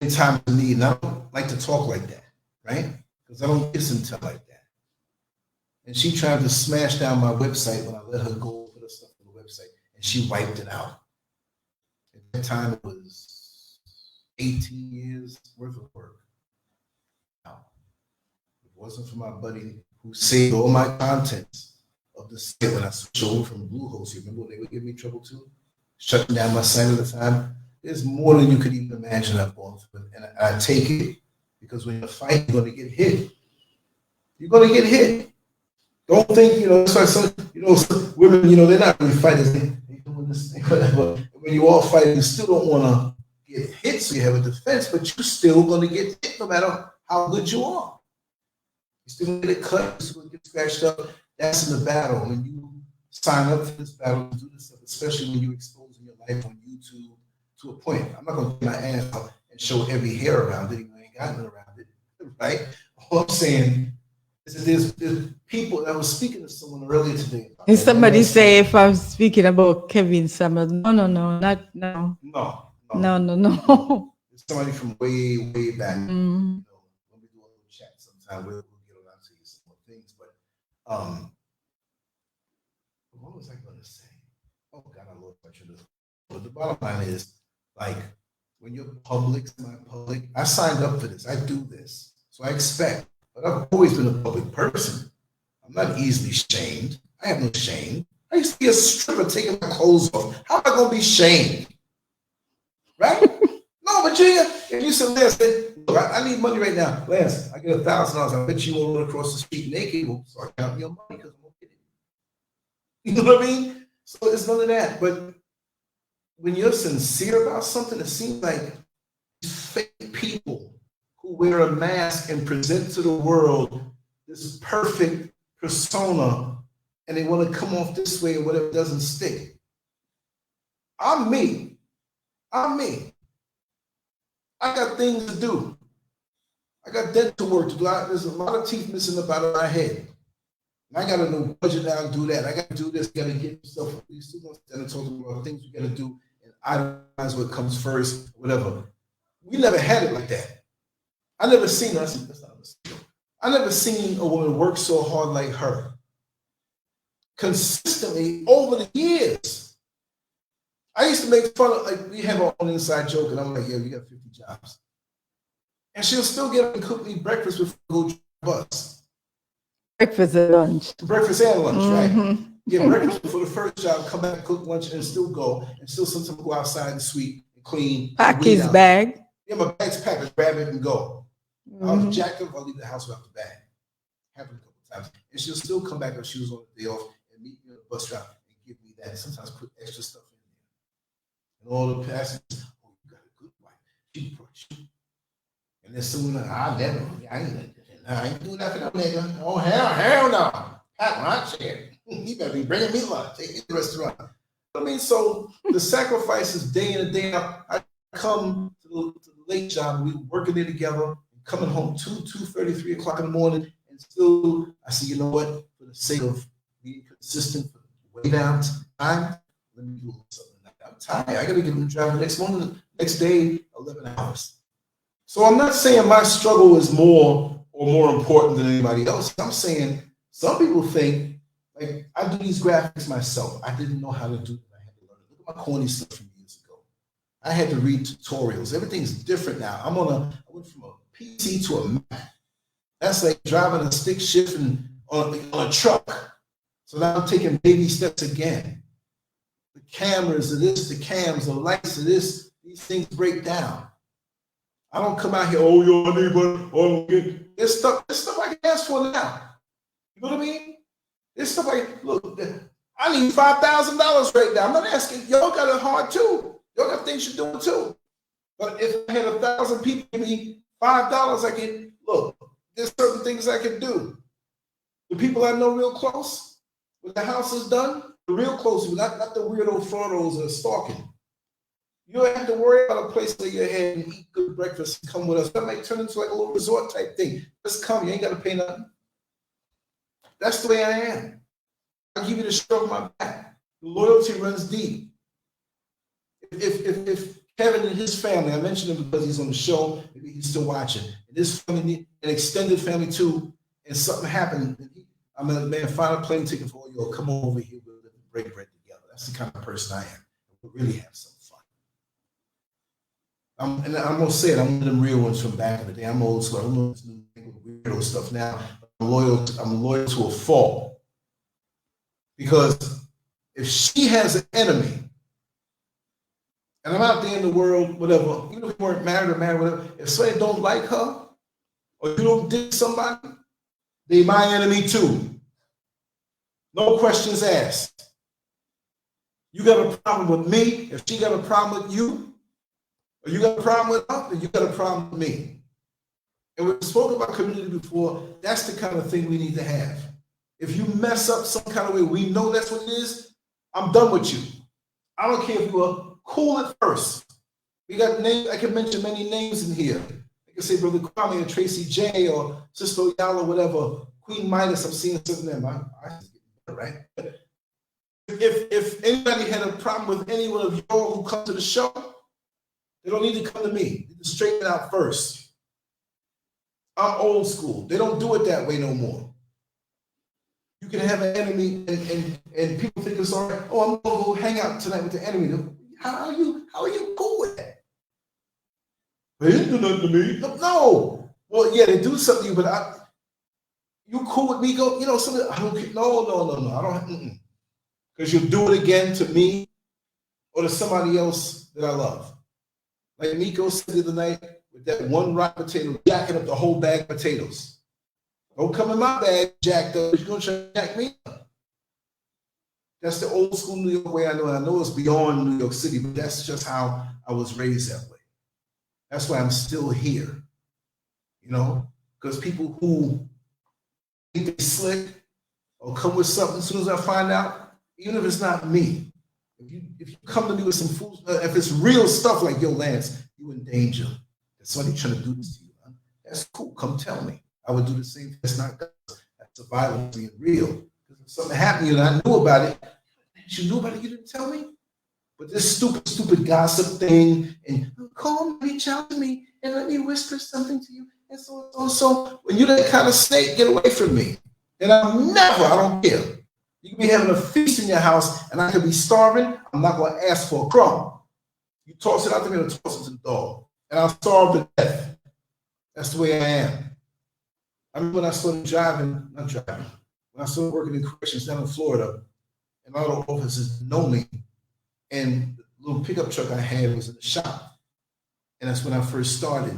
in time of need. And I don't like to talk like that, right? Because I don't kiss and tell like that. And she tried to smash down my website when I let her go put her stuff on the website, and she wiped it out. At that time, it was 18 years worth of work. Now, if it wasn't for my buddy who saved all my contents of the site when I switched over from Bluehost, you remember when they would give me trouble too? Shutting down my site at the time. There's more than you could even imagine I've gone through. And I take it because when you fight, you're going to get hit. You're going to get hit. Don't think, you know, it's like some, you know, some women, you know, they're not really fighters. They're doing this thing, whatever. When you all fight, you still don't want to get hit, so you have a defense, but you're still going to get hit no matter how good you are. You're still going to get cut, you're still going to get scratched up. That's in the battle. When you sign up for this battle, do this stuff, especially when you're exposing your life on YouTube to a point. I'm not going to get my ass out and show every hair around it. I ain't got none around it, right? All I'm saying is that there's people. I was speaking to someone earlier today. And somebody say if I'm speaking about Kevin Summers, no, No. It's somebody from way back. You know, when we do a little chat sometime, we'll get around to you some more things. But what was I going to say? Oh God, I lost my train of thought. But the bottom line is, like, when you're public, semi-public, I signed up for this. I do this, so I expect. But I've always been a public person. I'm not easily shamed. I have no shame. I used to be a stripper taking my clothes off. How am I going to be shamed? Right? No, but if you said, Lance, look, I need money right now. Lance, I get $1,000. I bet you won't run across the street naked. Well, so I count your money because I'm okay. You know what I mean? So it's none of that. But when you're sincere about something, it seems like fake people who wear a mask and present to the world this perfect persona, and they want to come off this way and whatever doesn't stick. I'm me. I got things to do. I got dental work to do. There's a lot of teeth missing up out of my head. And I got to know budget now and do that. I got to do this, got to get yourself. You still going to stand and talk about things we got to do and itemize what comes first, whatever. We never had it like that. I never seen her. I never seen a woman work so hard like her. Consistently over the years. I used to make fun of, like, we have our own inside joke, and I'm like, yeah, we got 50 jobs. And she'll still get up and cook me breakfast before I go to the bus. Breakfast and lunch. Breakfast and lunch, right? Yeah, breakfast before the first job, come back, cook lunch, and still go, and still sometimes go outside and sweep and clean. Pack his bag. Yeah, my bag's packed, I grab it and go. I was jacked up, I'll leave the house without the bag. Happened a couple of times. And she'll still come back when she was on the day off and meet me on the bus route and give me that. Sometimes put extra stuff in there. And all the passengers, oh, you got a good wife. She brought you. And then someone like, I ain't doing that for no nigga. Oh, hell no. Pat lunch here. You better be bringing me lunch. Take me to the restaurant. I mean, so the sacrifices day in and day out. I come to the late job, we working there together, coming home 2:30, 3 o'clock in the morning, and still I say, you know what, for the sake of being consistent, for the way down time, let me do something. I'm tired. I gotta get in the drive the next morning, next day, 11 hours. So I'm not saying my struggle is more or more important than anybody else. I'm saying some people think, like, I do these graphics myself. I didn't know how to do it. I had to learn it. Look at my corny stuff from years ago. I had to read tutorials. Everything's different now. I went from a PC to a Mac. That's like driving a stick shift on a truck. So now I'm taking baby steps again. The cameras of this, the cams, the lights of this, these things break down. I don't come out here, oh, yo, I need one. Oh, there's stuff I can ask for now. You know what I mean? There's stuff like, look, I need $5,000 right now. I'm not asking, y'all got it hard too. Y'all got things you're doing too. But if I had 1,000 people give me $5, I can, look, there's certain things I can do. The people I know real close, when the house is done, the real close, not the weirdo photos or stalking. You don't have to worry about a place to lay your head and eat good breakfast and come with us. That might turn into like a little resort type thing. Just come, you ain't got to pay nothing. That's the way I am. I give you the stroke of my back. The loyalty runs deep. If Kevin and his family, I mentioned him because he's on the show, maybe he's still watching, and his family, an extended family too, and something happened, I'm like, man, find a plane ticket for you, come over here, we'll break bread together. That's the kind of person I am. We'll really have some fun. And I'm gonna say it, I'm one of them real ones from back in the day. I'm old school. I don't know this new weirdo stuff now. I'm loyal to a fault. Because if she has an enemy, and I'm out there in the world, whatever, even if we weren't married or whatever, if somebody don't like her, or you don't dig somebody, they my enemy too. No questions asked. You got a problem with me, if she got a problem with you, or you got a problem with her, then you got a problem with me. And we've spoken about community before, that's the kind of thing we need to have. If you mess up some kind of way, we know that's what it is, I'm done with you. I don't care if you were cool at first. We got names, I can mention many names in here. I can say Brother Kwame or Tracy J or Sister Oyala or whatever. Queen Midas, I'm seeing something of them. I just get better, right? If anybody had a problem with anyone of y'all who come to the show, they don't need to come to me. They need to straighten it out first. I'm old school. They don't do it that way no more. You can have an enemy and people think it's all right. Oh, I'm gonna go hang out tonight with the enemy. How are you cool with that? They didn't do nothing to me. No. Well, yeah, they do something to you, but you cool with me? Go, something. I don't. No. I don't. Because you'll do it again to me or to somebody else that I love. Like Nico said the other night with that one rotten potato, jacking up the whole bag of potatoes. Don't come in my bag jacked up. You're gonna try to jack me up. That's the old school New York way I know. I know it's beyond New York City, but that's just how I was raised that way. That's why I'm still here. Because people who think they slick or come with something, as soon as I find out, even if it's not me, if you come to me with some fools, if it's real stuff like, yo, Lance, you in danger. There's somebody trying to do this to you. Man. That's cool. Come tell me. I would do the same thing. That's not guns. That's a violence being real. Because if something happened to you and I knew about it, you knew about it, you didn't tell me? But this stupid gossip thing, and call me, reach out to me, and let me whisper something to you, and so on and so. When you're that kind of snake, get away from me. And I don't care. You can be having a feast in your house, and I could be starving. I'm not going to ask for a crumb. You toss it out to me, and toss it to the dog. And I'll starve to death. That's the way I am. I remember when I started when I started working in corrections down in Florida, and all the officers know me, and the little pickup truck I had was in the shop. And that's when I first started.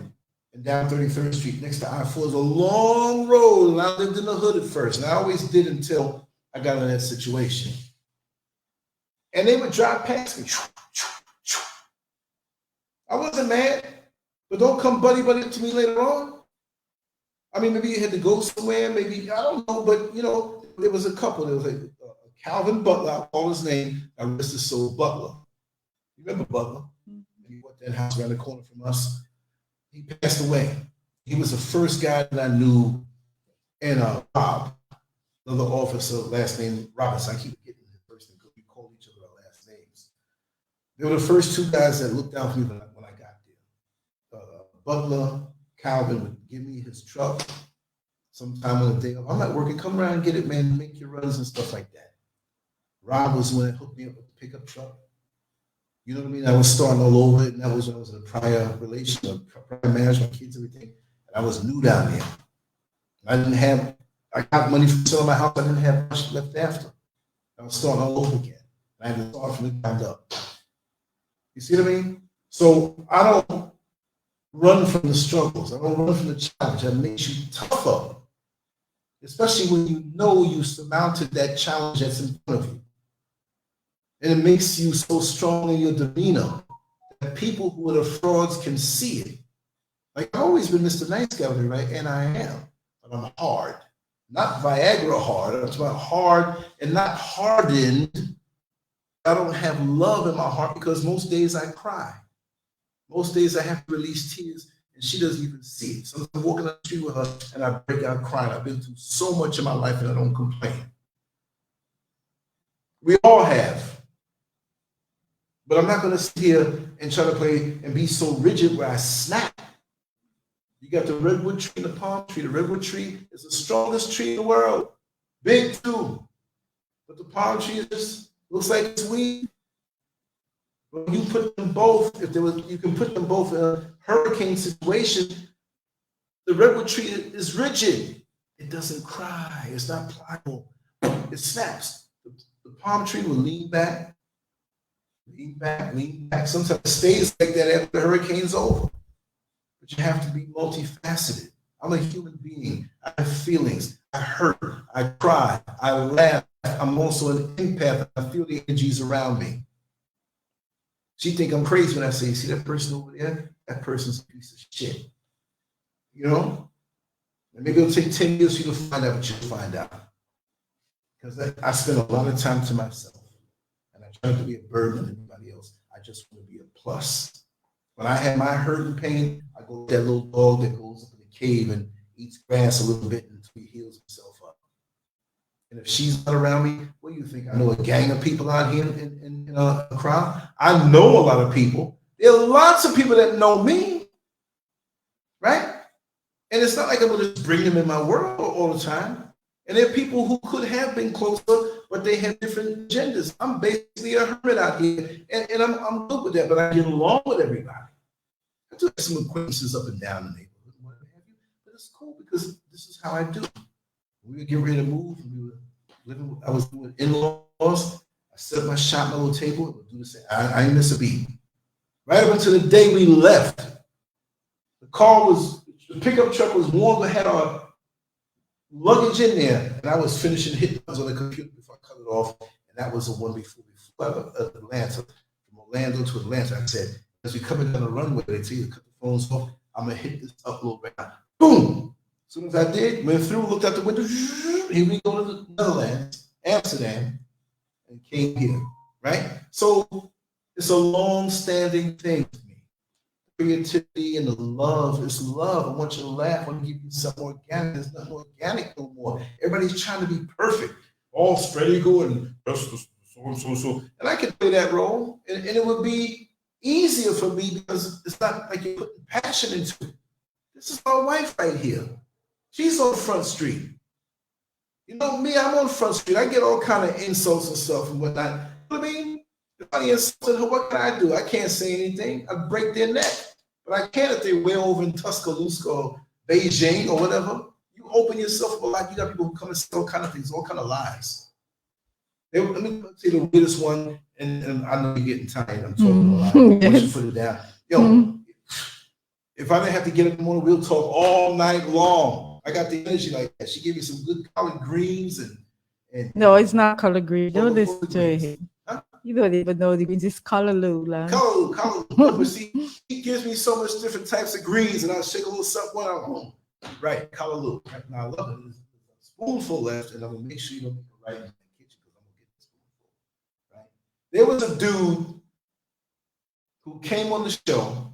And down 33rd Street, next to I-4 is a long road, and I lived in the hood at first, and I always did until I got in that situation. And they would drive past me. I wasn't mad, but don't come buddy to me later on. I mean, maybe you had to go somewhere, maybe, I don't know, but there was a couple. There was a Calvin Butler, I'll call his name, I rest his soul, Butler. You remember Butler? He bought that house around the corner from us. He passed away. He was the first guy that I knew, and Bob, another officer, last name Robinson. I keep getting his first name because we call each other our last names. They were the first two guys that looked out for me when I got there. Butler, Calvin would give me his truck sometime on the day. I'm not working. Come around and get it, man. Make your runs and stuff like that. Rob was the one that hooked me up with the pickup truck. You know what I mean? I was starting all over it, and that was when I was in a prior relation, prior marriage, my kids, everything. And I was new down there. I got money from selling my house. I didn't have much left after. I was starting all over again. I had to start from the ground up. You see what I mean? So I don't run from the struggles. I don't run from the challenge. That makes you tougher, especially when you know you surmounted that challenge that's in front of you. And it makes you so strong in your demeanor that people who are the frauds can see it. Like, I've always been Mr. Nice Guy, right? And I am. But I'm hard. Not Viagra hard. I'm talking about hard and not hardened. I don't have love in my heart because most days I cry. Most days I have to release tears and she doesn't even see it. So I'm walking down the street with her and I break out crying. I've been through so much in my life and I don't complain. We all have. But I'm not going to sit here and try to play and be so rigid where I snap. You got the redwood tree and the palm tree. The redwood tree is the strongest tree in the world. Big too. But the palm tree just looks like it's weak. When you put them both, you can put them both in a hurricane situation, the redwood tree is rigid. It doesn't cry. It's not pliable. It snaps. The palm tree will lean back. Sometimes it stays like that after the hurricane's over. But you have to be multifaceted. I'm a human being. I have feelings. I hurt. I cry. I laugh. I'm also an empath. I feel the energies around me. She think I'm crazy when I say, see that person over there? That person's a piece of shit. You know? And maybe it'll take 10 years for you to find out what you'll find out. because I spend a lot of time to myself, and I try not to be a burden on anybody else. I just want to be a plus. When I have my hurt and pain, I go to that little dog that goes up in the cave and eats grass a little bit until he heals himself up. And if she's not around me, what do you think? I know a gang of people out here in a crowd. I know a lot of people. There are lots of people that know me, right? And it's not like I'm going to just bring them in my world all the time. And there are people who could have been closer, but they have different agendas. I'm basically a hermit out here, and I'm good with that, but I get along with everybody. I do have some acquaintances up and down the neighborhood, whatever have you, but it's cool because this is how I do. We were getting ready to move, and we were living. I was with in-laws. I set up my shop, my little table. I ain't miss a beat. Right up until the day we left, the pickup truck was warm. We had our luggage in there, and I was finishing hitting buttons on the computer before I cut it off. And that was the one before Atlanta, from Orlando to Atlanta. I said, as we coming down the runway, they tell you to cut the phones off. I'm gonna hit this upload right now. Boom! As soon as I did, went through, looked out the window. Here we go to the Netherlands, Amsterdam, and came here. Right? So it's a long-standing thing to me. Creativity and the love. It's love. I want you to laugh. I want to give you something organic. There's nothing organic no more. Everybody's trying to be perfect. All spread eagle and so. And I can play that role, and it would be easier for me because it's not like you're putting passion into it. This is my wife right here. She's on Front Street. You know me, I'm on Front Street. I get all kind of insults and stuff and whatnot. You know what I mean? If I insulted her, what can I do? I can't say anything. I break their neck. But I can if they're way over in Tuscaloosa or Beijing or whatever. You open yourself up a lot. You got people who come and say all kind of things, all kind of lies. Let me say the weirdest one, and I know you're getting tired. I'm talking a lot. I want you to put it down. Yo, if I didn't have to get up in the morning, we'll talk all night long. I got the energy like that. She gave me some good collard greens and no, it's not collard green. Don't listen to him. Huh? You don't even know the greens. It's callaloo, like. Callaloo. But see, he gives me so much different types of greens, and I'll shake a little something when I'm home. Right, callaloo. Right, now I love it. There's a spoonful left, and I'm gonna make sure you don't make it right in the kitchen because I'm gonna get the spoonful. Right. There was a dude who came on the show.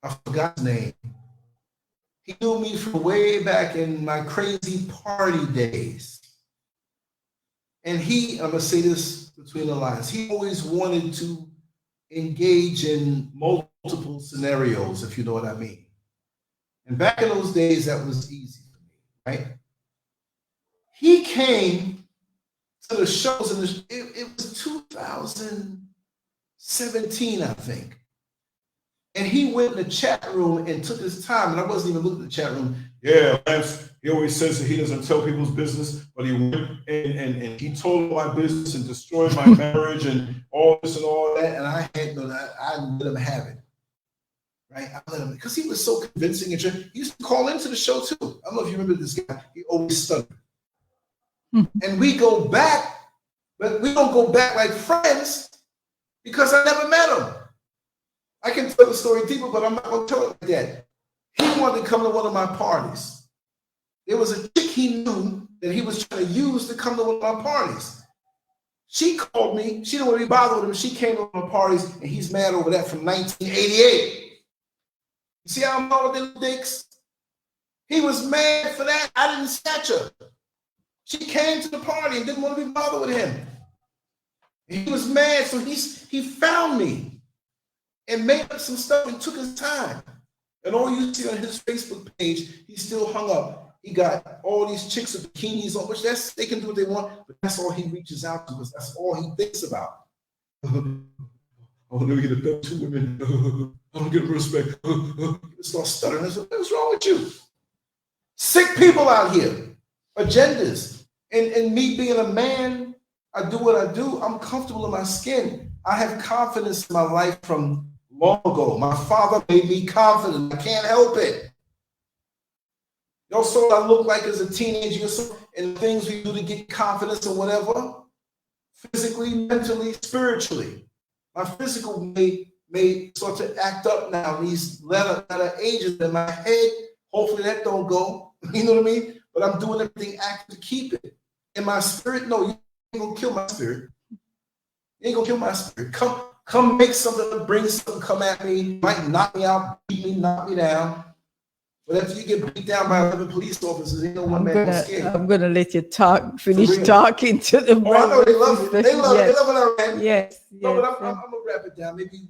I forgot his name. He knew me from way back in my crazy party days. And I'm going to say this between the lines, he always wanted to engage in multiple scenarios, if you know what I mean. And back in those days, that was easy for me, right? He came to the shows, and it was 2017, I think. And he went in the chat room and took his time, and I wasn't even looking at the chat room. Yeah, Lance, he always says that he doesn't tell people's business, but he went and he told my business and destroyed my marriage and all this and all that. And I let him have it. Right? I let him, because he was so convincing. And he used to call into the show too. I don't know if you remember this guy. He always stuttered. And we go back, but we don't go back like friends because I never met him. I can tell the story deeper, but I'm not going to tell it like that. He wanted to come to one of my parties. There was a chick he knew that he was trying to use to come to one of my parties. She called me. She didn't want to be bothered with him. She came to one of my parties, and he's mad over that from 1988. You see how I'm all with them dicks? He was mad for that. I didn't snatch her. She came to the party and didn't want to be bothered with him. He was mad, so he found me and made up some stuff and took his time. And all you see on his Facebook page, he's still hung up. He got all these chicks with bikinis on, which they can do what they want, but that's all he reaches out to because that's all he thinks about. Oh, let me get a 2 women. I don't get respect. He start stuttering. I said, what's wrong with you? Sick people out here, agendas. And me being a man, I do what I do. I'm comfortable in my skin. I have confidence in my life from long ago. My father made me confident. I can't help it. You know, so I look like as a teenager and things we do to get confidence or whatever, physically, mentally, spiritually. My physical may start to act up now in these latter ages in my head. Hopefully that don't go. You know what I mean? But I'm doing everything active to keep it. In my spirit, no, you ain't gonna kill my spirit. You ain't gonna kill my spirit. Come make something, bring something, come at me, might knock me out, beat me, knock me down. But if you get beat down by 11 police officers, ain't no one man gonna scare you. I'm gonna let you finish talking to the Oh, I know they love it. They love yes. it. They love it. Right? Yes. No, but I'm gonna wrap it down. Maybe you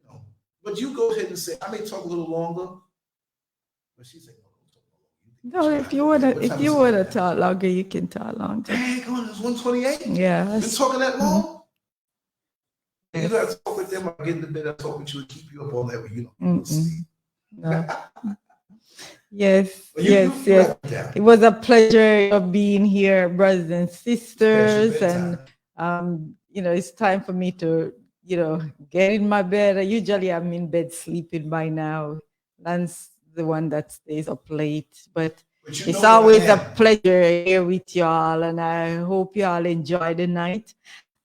know. But you go ahead and say, I may talk a little longer. But she's like, no, if you wanna talk longer, you can talk longer. Dang, it's 128. Yeah. Been talking that long? You gotta talk with them. I get in the bed, I talk with you, and keep you up all that way. You know. No. Yes, You It was a pleasure of being here, brothers and sisters. And it's time for me to, get in my bed. Usually I'm in bed sleeping by now. Lance the one that stays up late. But it's always a pleasure here with y'all, and I hope you all enjoy the night.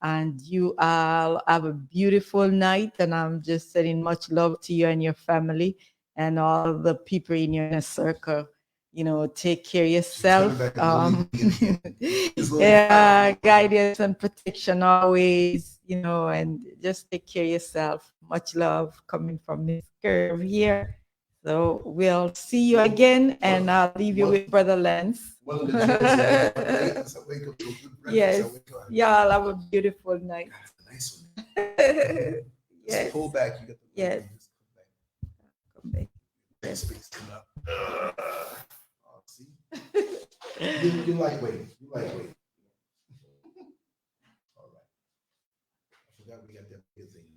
And you all have a beautiful night. And I'm just sending much love to you and your family and all the people in your inner circle. Take care of yourself. Guidance and protection always, and just take care of yourself. Much love coming from this curve here. So we'll see you again, and I'll leave you with Brother Lance. Yes, y'all have a beautiful night. Nice one. Yes. Pull back. You got the yes. Come back. Space come up. See? You lightweight. You lightweight. All right. I forgot we got that big thing.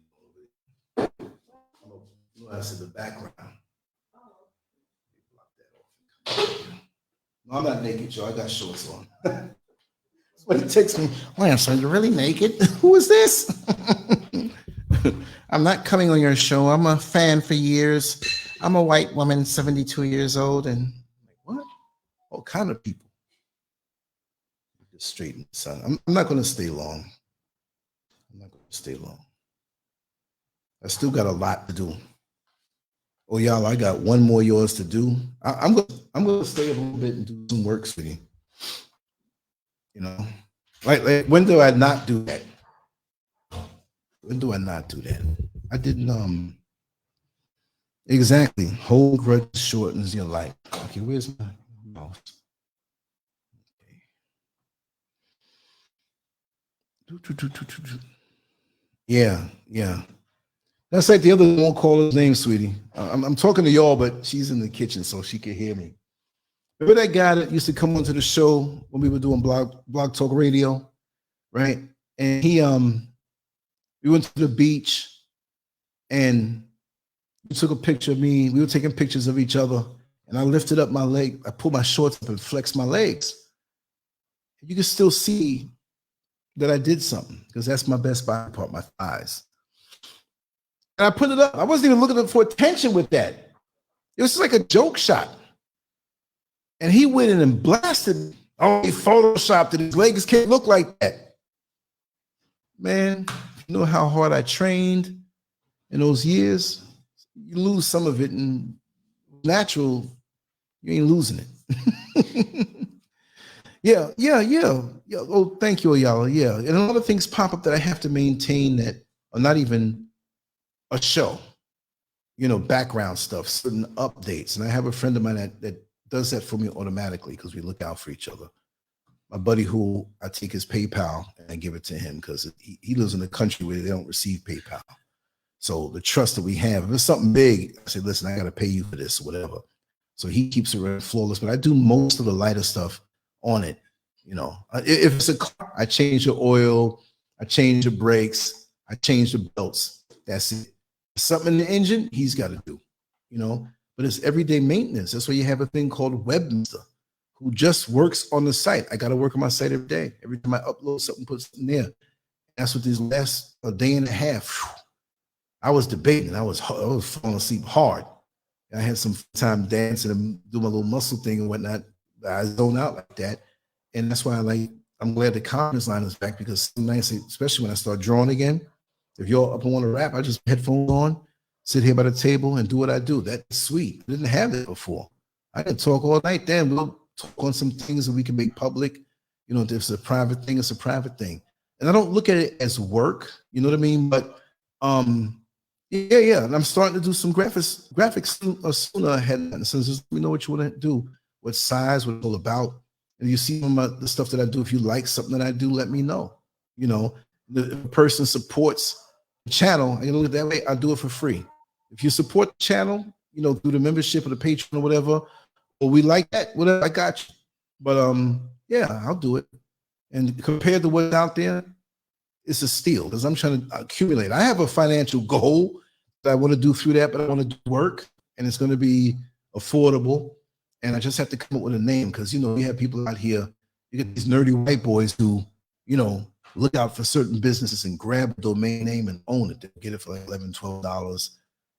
I said the background. No, I'm not naked, Joe. I got shorts on. When it takes me, Lance, are you really naked? Who is this? I'm not coming on your show. I'm a fan for years. I'm a white woman, 72 years old, and what? All kind of people. Just straighten the sun. I'm not going to stay long. I still got a lot to do. Oh, y'all, I got one more yours to do. I'm gonna stay a little bit and do some work for you. Like when do I not do that? When do I not do that? I didn't exactly. Whole grudge shortens your life. Okay, where's my mouse? Okay. Yeah. That's like the other won't call his name, sweetie. I'm talking to y'all, but she's in the kitchen, so she can hear me. Remember that guy that used to come onto the show when we were doing blog talk radio, right? And we went to the beach, and he took a picture of me. We were taking pictures of each other, and I lifted up my leg. I pulled my shorts up and flexed my legs. You can still see that I did something because that's my best body part, my thighs. And I put it up. I wasn't even looking for attention with that. It was like a joke shot. And he went in and blasted. Oh, he photoshopped it. His legs can't look like that. Man, you know how hard I trained in those years? You lose some of it, and natural, you ain't losing it. Yeah. Oh, thank you, Ayala. Yeah. And a lot of things pop up that I have to maintain that are not even a show, background stuff, certain updates. And I have a friend of mine that does that for me automatically because we look out for each other. My buddy who I take his PayPal and I give it to him because he lives in a country where they don't receive PayPal. So the trust that we have, if it's something big, I say, listen, I got to pay you for this or whatever. So he keeps it running flawless, but I do most of the lighter stuff on it. If it's a car, I change the oil, I change the brakes, I change the belts. That's it. Something in the engine, he's got to do, but it's everyday maintenance. That's why you have a thing called Webmaster who just works on the site. I got to work on my site every day. Every time I upload something, put something there. That's what these last a day and a half, I was debating. I was falling asleep hard. I had some time dancing and do my little muscle thing and whatnot. I zone out like that. And that's why I'm glad the conference line is back because some nights, especially when I start drawing again, if you're up and want to rap, I just headphones on, sit here by the table and do what I do. That's sweet. I didn't have that before. I could talk all night then. We'll talk on some things that we can make public You know, if it's a private thing, it's a private thing. And I don't look at it as work, you know what I mean? But yeah. And I'm starting to do some graphics sooner ahead. And so just let me know what you want to do, what size, what it's all about. And you see some of the stuff that I do. If you like something that I do, let me know. You know, the person supports the channel, you know, that way I do it for free. If you support the channel, you know, through the membership or the Patreon or whatever, or we like that, whatever, I got you. But yeah, I'll do it. And compared to what's out there, it's a steal because I'm trying to accumulate. I have a financial goal that I want to do through that, but I want to do work, and it's going to be affordable. And I just have to come up with a name because, you know, we have people out here, you get these nerdy white boys who, you know, look out for certain businesses and grab a domain name and own it. They get it for like $11, $12.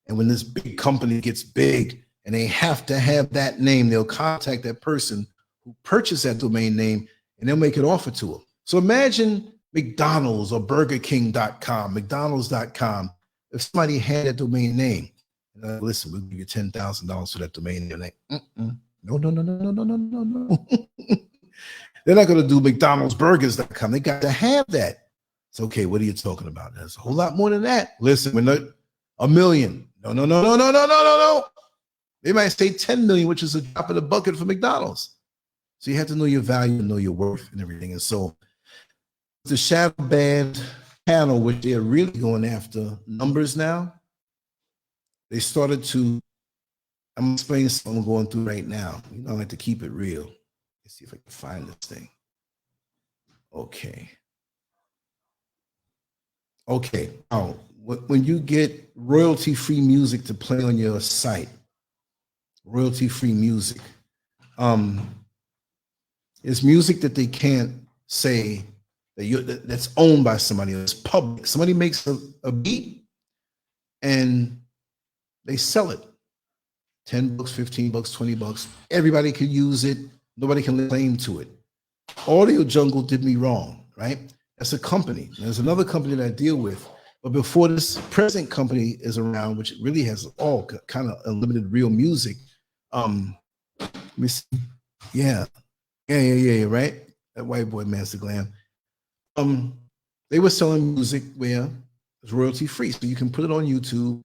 And when this big company gets big and they have to have that name, they'll contact that person who purchased that domain name and they'll make an offer to them. So imagine McDonald's or BurgerKing.com, McDonald's.com. If somebody had that domain name, and listen, we'll give you $10,000 for that domain name. Like, no. They're not going to do McDonald'sburgers.com. They got to have that. It's okay. What are you talking about? There's a whole lot more than that. Listen, we're not $1 million. No. They might say 10 million, which is a drop in the bucket for McDonald's. So you have to know your value and know your worth and everything. And so the shadow band panel, which they're really going after numbers now, they started to, I'm explaining something I'm going through right now. You know, I like to keep it real. Let's see if I can find this thing. Okay. Oh, when you get royalty-free music to play on your site, royalty-free music, it's music that they can't say that that's owned by somebody else. It's public. Somebody makes a beat and they sell it. $10, $15, $20. Everybody can use it. Nobody can lay claim to it. Audio Jungle did me wrong, right? That's a company. There's another company that I deal with. But before this present company is around, which really has all kind of unlimited real music. Let me see. Yeah, right? That white boy, Master Glam. They were selling music where it's royalty free. So you can put it on YouTube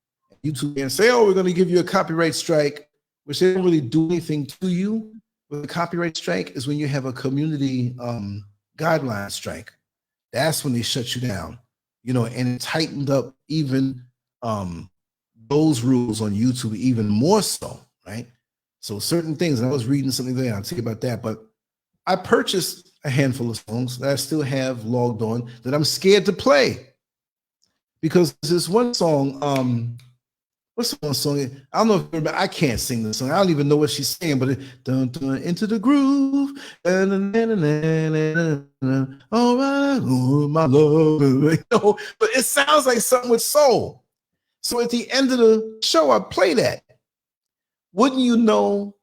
and say, oh, we're going to give you a copyright strike, which they don't really do anything to you. But a copyright strike is when you have a community guideline strike. That's when they shut you down, you know, and it tightened up even those rules on YouTube even more so, right? So certain things, and I was reading something there, I'll tell you about that, but I purchased a handful of songs that I still have logged on that I'm scared to play because there's one song, what's the one song? I don't know if you remember, I can't sing the song. I don't even know what she's saying, but it dun, dun, into the groove. All right, oh, my love. You know, but it sounds like something with soul. So at the end of the show, I play that. Wouldn't you know,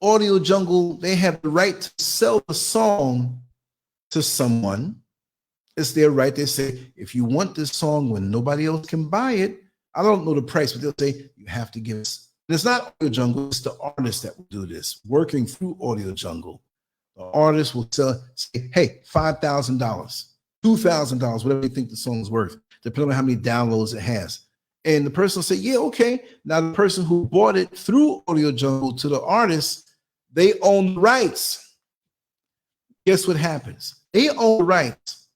Audio Jungle, they have the right to sell the song to someone. It's their right. They say, if you want this song when nobody else can buy it, I don't know the price, but they'll say, you have to give us. And it's not Audio Jungle, it's the artist that will do this, working through Audio Jungle. The artist will say, hey, $5,000, $2,000, whatever they think the song's worth, depending on how many downloads it has. And the person will say, yeah, okay. Now the person who bought it through Audio Jungle to the artist, they own the rights. Guess what happens? They own the rights.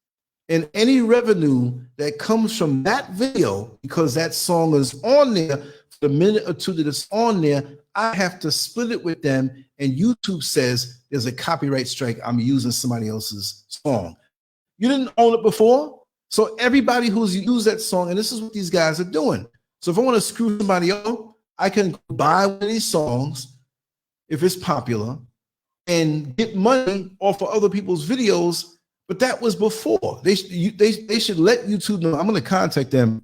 And any revenue that comes from that video, because that song is on there, for the minute or two that it's on there, I have to split it with them. And YouTube says there's a copyright strike. I'm using somebody else's song. You didn't own it before. So everybody who's used that song, and this is what these guys are doing. So if I want to screw somebody up, I can buy one of these songs, if it's popular, and get money off of other people's videos. But that was before. They should let YouTube know. I'm going to contact them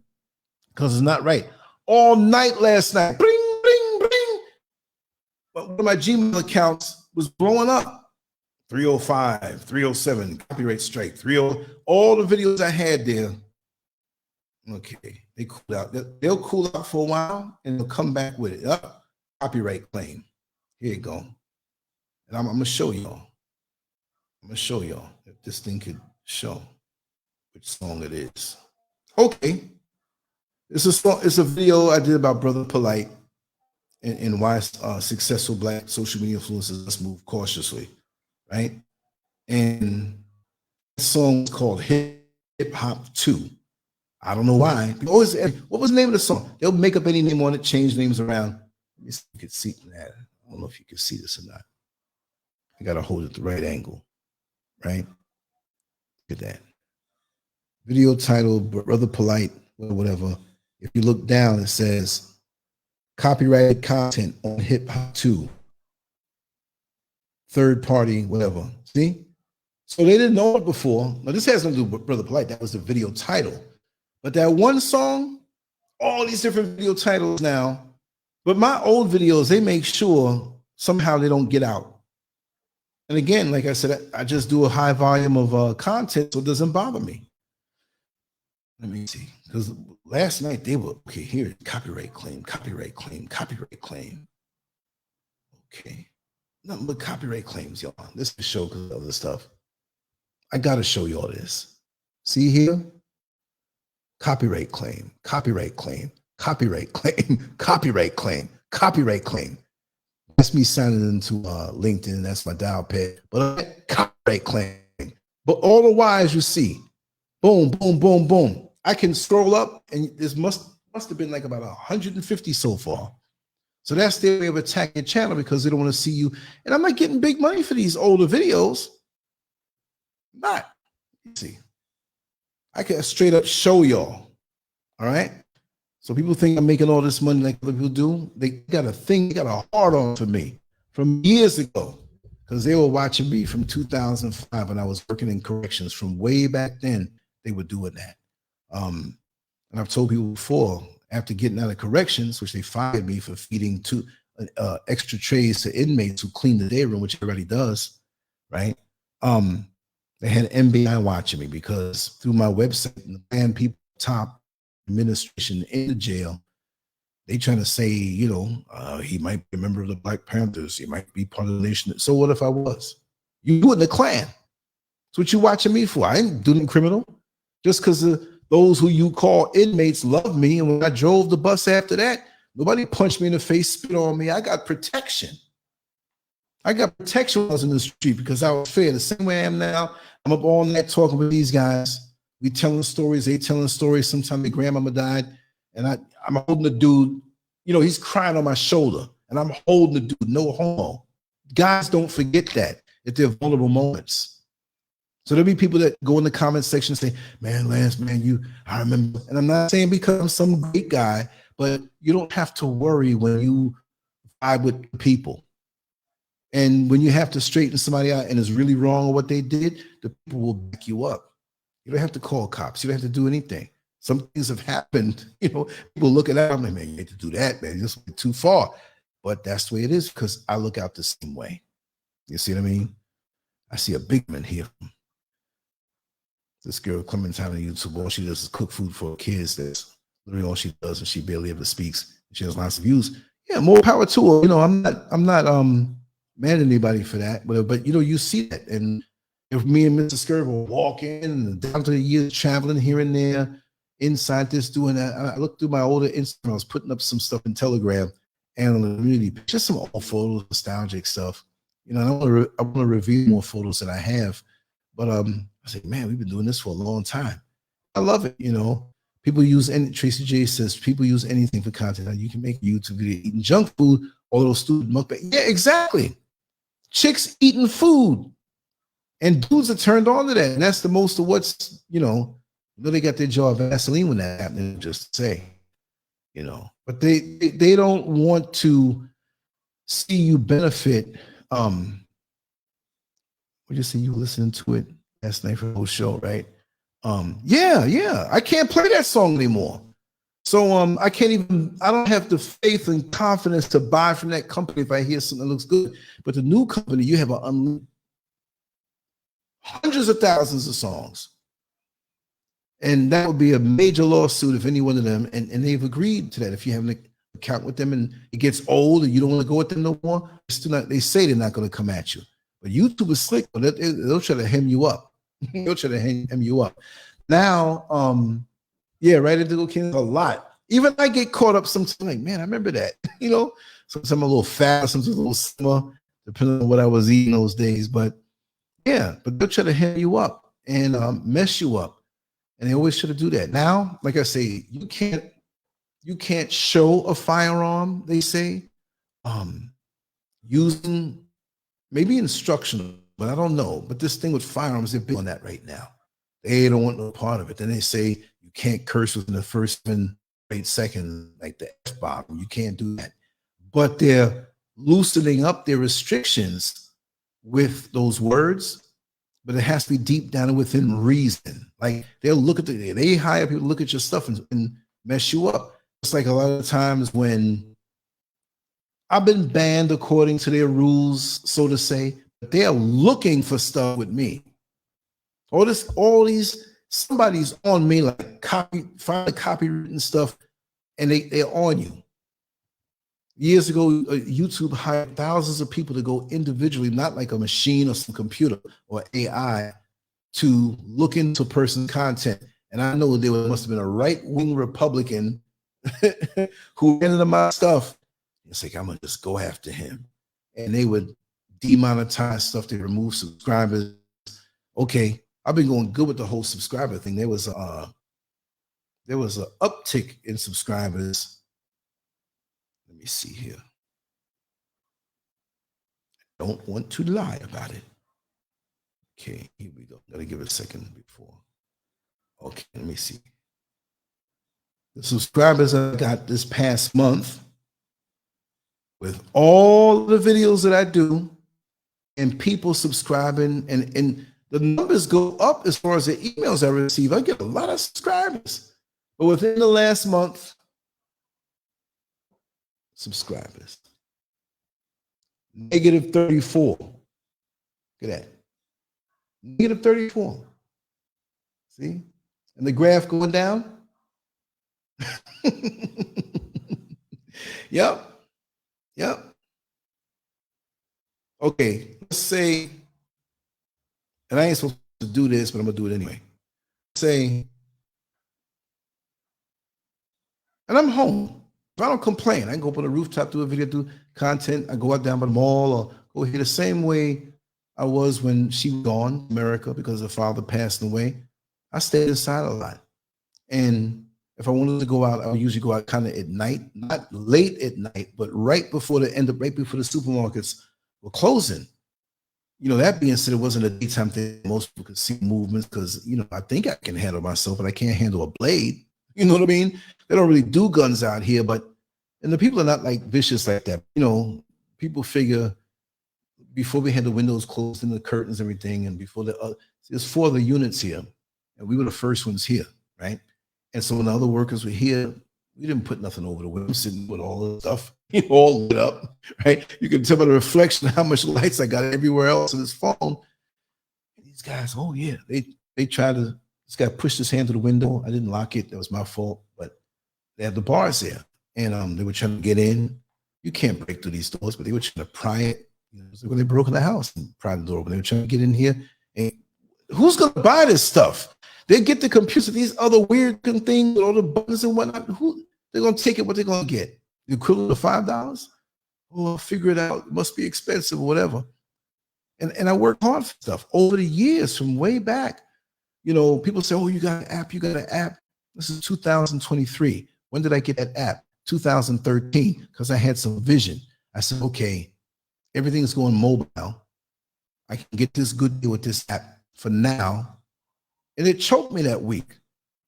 because it's not right. All night last night, bring, bring, bring. But one of my Gmail accounts was blowing up. 305, 307, copyright strike, 30, all the videos I had there. Okay, they cooled out. They'll cool out for a while and they'll come back with it. Copyright claim. Here you go. And I'm going to show y'all. I'm gonna show y'all if this thing could show which song it is. Okay, it's a song. It's a video I did about Brother Polite and why successful Black social media influencers must move cautiously, right? And the song is called Hip Hop 2. I don't know why. People always ask, what was the name of the song? They'll make up any name on it, change names around. Let me see if you can see that. I don't know if you can see this or not. I gotta hold it at the right angle, right? Look at that. Video title, Brother Polite, whatever. If you look down, it says copyrighted content on Hip Hop 2. Third party, whatever. See? So they didn't know it before. Now, this has nothing to do with Brother Polite. That was the video title. But that one song, all these different video titles now. But my old videos, they make sure somehow they don't get out. And again, like I said, I just do a high volume of content, so it doesn't bother me. Let me see. Because last night they were, okay, here, copyright claim, copyright claim, copyright claim. Okay. Nothing but copyright claims, y'all. This is show because of other stuff. I got to show y'all this. See here? Copyright claim, copyright claim, copyright claim, copyright claim, copyright claim. That's me signing into LinkedIn. That's my dial pad. But copyright claim. But all the whys you see, boom, boom, boom, boom. I can scroll up, and this must have been like about 150 so far. So that's their way of attacking your channel because they don't want to see you. And I'm not getting big money for these older videos. Not. See. I can straight up show y'all. All right. So people think I'm making all this money like other people do. They got a thing, they got a hard on for me from years ago because they were watching me from 2005 when I was working in corrections. From way back then, they were doing that. And I've told people before, after getting out of corrections, which they fired me for feeding two extra trays to inmates who clean the day room, which everybody does, right? They had NBI watching me because through my website and the band people top administration in the jail, they trying to say, you know, he might be a member of the Black Panthers. He might be part of the nation. So what if I was? You in the Klan. That's what you watching me for. I ain't doing criminal. Just because those who you call inmates love me. And when I drove the bus after that, nobody punched me in the face, spit on me. I got protection. I got protection when I was in the street because I was fair. The same way I am now. I'm up all night talking with these guys. We telling stories. They telling stories. Sometimes their grandmama died. And I'm holding the dude. You know, he's crying on my shoulder. And I'm holding the dude. No homo. Guys don't forget that at their vulnerable moments. So there'll be people that go in the comment section and say, man, Lance, man, I remember. And I'm not saying because I'm some great guy, but you don't have to worry when you vibe with people. And when you have to straighten somebody out and it's really wrong on what they did, the people will back you up. You don't have to call cops. You don't have to do anything. Some things have happened. You know, people look at that. I'm like, man, you need to do that, man. You just went too far. But that's the way it is because I look out the same way. You see what I mean? I see a big man here. This girl, Clementine on YouTube, all she does is cook food for kids. That's literally all she does, and she barely ever speaks. She has lots of views. Yeah, more power to her. You know, I'm not mad at anybody for that, but you know, you see that. And if me and Mr. SCURV were walking and down to the years traveling here and there, inside this, doing that, I looked through my older Instagram, I was putting up some stuff in Telegram, and really just some old photos, nostalgic stuff. You know, I want to review more photos that I have, but I said, man, we've been doing this for a long time. I love it. You know, people use Tracy J says people use anything for content. Now, you can make a YouTube video eating junk food, all those student mukbang. Yeah, exactly. Chicks eating food, and dudes are turned on to that, and that's the most of what's, you know, they got their jaw of Vaseline when that happened. Just to say, you know, but they don't want to see you benefit. What you say? You listening to it last night for the whole show, right? Yeah. I can't play that song anymore. So I don't have the faith and confidence to buy from that company if I hear something that looks good. But the new company, you have hundreds of thousands of songs. And that would be a major lawsuit if any one of them, and they've agreed to that. If you have an account with them and it gets old and you don't want to go with them no more, they say they're not going to come at you. But YouTube is slick, but they'll try to hem you up. They'll try to hem you up. Now, yeah, right into the king a lot. Even I get caught up sometimes, like, man, I remember that. Sometimes I'm a little fast, sometimes a little slimmer, depending on what I was eating those days. But yeah, but they'll try to hem you up and mess you up. And they always try to do that. Now, like I say, you can't show a firearm, they say, using maybe instructional, but I don't know. But this thing with firearms, they're big on that right now. They don't want no part of it. Then they say you can't curse within the first 8 seconds, like the F-bomb. You can't do that. But they're loosening up their restrictions with those words, but it has to be deep down and within reason. Like they'll look at they hire people to look at your stuff and mess you up. It's like a lot of times when I've been banned according to their rules, so to say, but they are looking for stuff with me. All these, somebody's on me, like find the copywritten stuff, and they're on you. Years ago, YouTube hired thousands of people to go individually, not like a machine or some computer or AI, to look into a person's content. And I know there must have been a right-wing Republican who ended my stuff. It's like, I'm gonna just go after him. And they would demonetize stuff, they remove subscribers. Okay, I've been going good with the whole subscriber thing. There was an uptick in subscribers. Let me see here. I don't want to lie about it. Okay, here we go. Gotta give it a second before. Okay, let me see. The subscribers I got this past month, with all the videos that I do and people subscribing, and the numbers go up as far as the emails I receive. I get a lot of subscribers. But within the last month, subscribers, negative 34. Look at that. Negative 34. See? And the graph going down. Yep. Okay, let's say, and I ain't supposed to do this, but I'm gonna do it anyway. Say, and I'm home. If I don't complain, I can go up on the rooftop, do a video, do content. I go out down by the mall or go here the same way I was when she was gone, America, because her father passed away. I stayed inside a lot. And if I wanted to go out, I would usually go out kind of at night, not late at night, but right before the supermarkets were closing. That being said, it wasn't a daytime thing. Most people could see movements because, I think I can handle myself, but I can't handle a blade. You know what I mean? They don't really do guns out here, and the people are not like vicious like that. People figure before we had the windows closed and the curtains and everything, and before there's 4 other units here, and we were the first ones here, right? And so when the other workers were here, we didn't put nothing over the window, sitting with all the stuff, all lit up, right? You can tell by the reflection how much lights I got everywhere else in this phone. And these guys, oh yeah, they tried to, this guy pushed his hand to the window. I didn't lock it. That was my fault, but they had the bars there. And they were trying to get in. You can't break through these doors, but they were trying to pry it. So when they broke in the house and pried the door open, they were trying to get in here. And who's going to buy this stuff? They get the computers, these other weird things with all the buttons and whatnot. They're going to take it, what they're going to get? The equivalent of $5? Oh, figure it out. It must be expensive or whatever. And I work hard for stuff over the years from way back. People say, oh, you got an app. This is 2023. When did I get that app? 2013, because I had some vision. I said, okay, everything's going mobile. I can get this good deal with this app for now. And it choked me that week.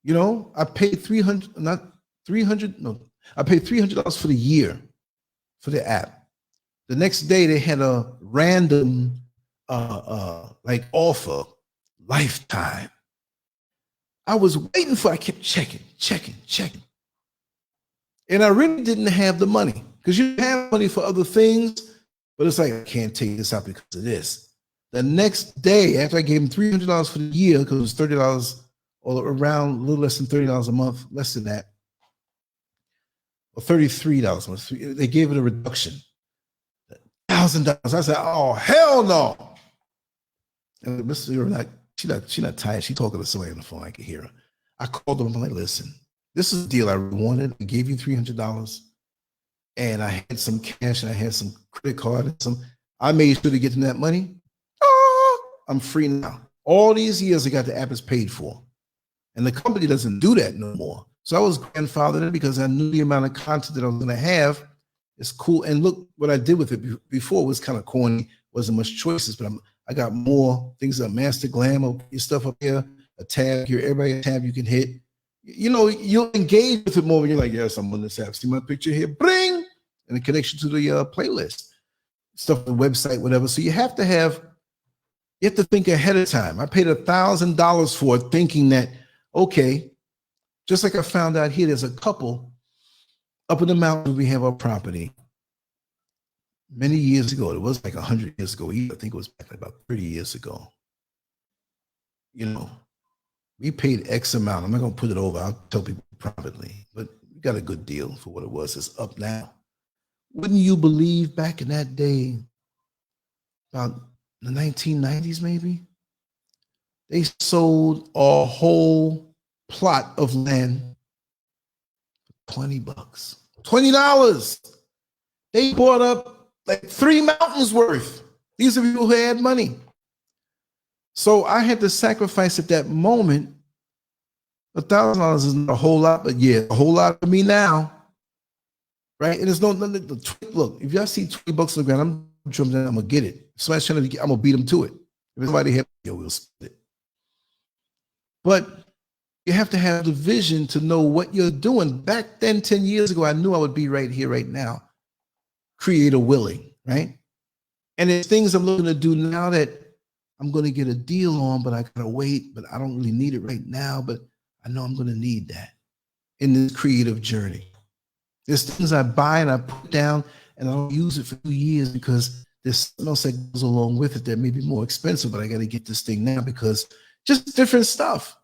I paid $300 for the year for the app. The next day they had a random offer, lifetime. I was waiting I kept checking. And I really didn't have the money, because you have money for other things, but it's like, I can't take this out because of this. The next day, after I gave him $300 for the year, because it was $30 or around a little less than $30 a month, less than that, or $33 a month, they gave it a reduction, $1,000. I said, oh, hell no. And Mr. Not, she not tired. She talking to somebody on the phone. I can hear her. I called them. I'm like, listen, this is a deal I really wanted. I gave you $300, and I had some cash, and I had some credit card, and some. I made sure to get them that money. Oh, I'm free now. All these years, I got the app is paid for, and the company doesn't do that no more. So I was grandfathered in because I knew the amount of content that I was going to have. It's cool. And look what I did with it before was kind of corny. Wasn't much choices, but I got more things like Master Glam, I'll put your stuff up here, a tab here, everybody a tab you can hit. You know, you'll engage with it more when you're like, yes, I'm on this app. See my picture here, bring, and a connection to the playlist, stuff on the website, whatever. So you have to think ahead of time. I paid $1,000 for it, thinking that, okay, just like I found out here, there's a couple up in the mountains. We have our property. Many years ago, it was like 100 years ago. I think it was back like about 30 years ago. You know, we paid X amount. I'm not going to put it over. I'll tell people privately, but we got a good deal for what it was. It's up now. Wouldn't you believe back in that day, about the 1990s maybe, they sold a whole plot of land for $20. $20. They bought up like 3 mountains worth. These are people who had money. So I had to sacrifice at that moment. $1,000 isn't a whole lot, but yeah, a whole lot for me now. Right? And there's no look, if y'all see $20 on the ground, I'm jumping in, I'm gonna get it. If somebody's trying to get, I'm gonna beat them to it. If somebody hit, we'll split it. But you have to have the vision to know what you're doing. Back then, 10 years ago, I knew I would be right here, right now. Creator willing, right? And there's things I'm looking to do now that I'm going to get a deal on, but I gotta wait, but I don't really need it right now, but I know I'm going to need that in this creative journey. There's things I buy and I put down and I don't use it for 2 years because there's something else that goes along with it that may be more expensive, but I got to get this thing now because just different stuff.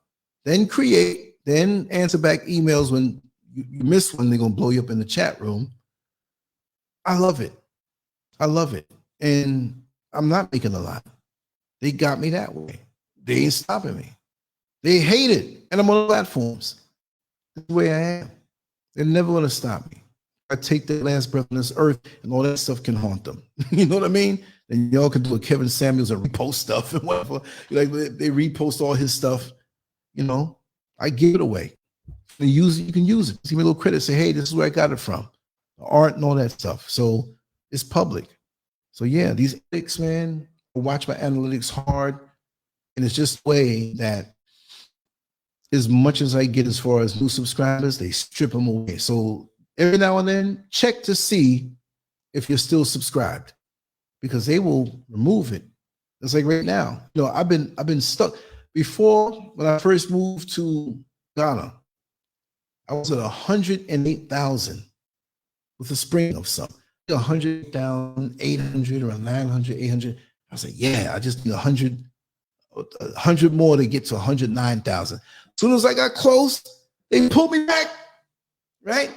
Then create, then answer back emails when you miss one, they're going to blow you up in the chat room. I love it. I love it. And I'm not making a lot. They got me that way. They ain't stopping me. They hate it. And I'm on platforms. That's the way I am. They're never going to stop me. I take their last breath on this earth and all that stuff can haunt them. You know what I mean? And y'all can do a Kevin Samuels and repost stuff and whatever. Like they repost all his stuff. You know, I give it away. You can use it. Give me a little credit. Say, hey, this is where I got it from. The art and all that stuff. So it's public. So yeah, these analytics, man, I watch my analytics hard. And it's just a way that as much as I get as far as new subscribers, they strip them away. So every now and then, check to see if you're still subscribed because they will remove it. It's like right now, you know, I've been stuck. Before, when I first moved to Ghana, I was at 108,000 with a spring of something. 100,000, 800, around 900, 800. I was like, yeah, I just need 100 more to get to 109,000. As soon as I got close, they pulled me back, right?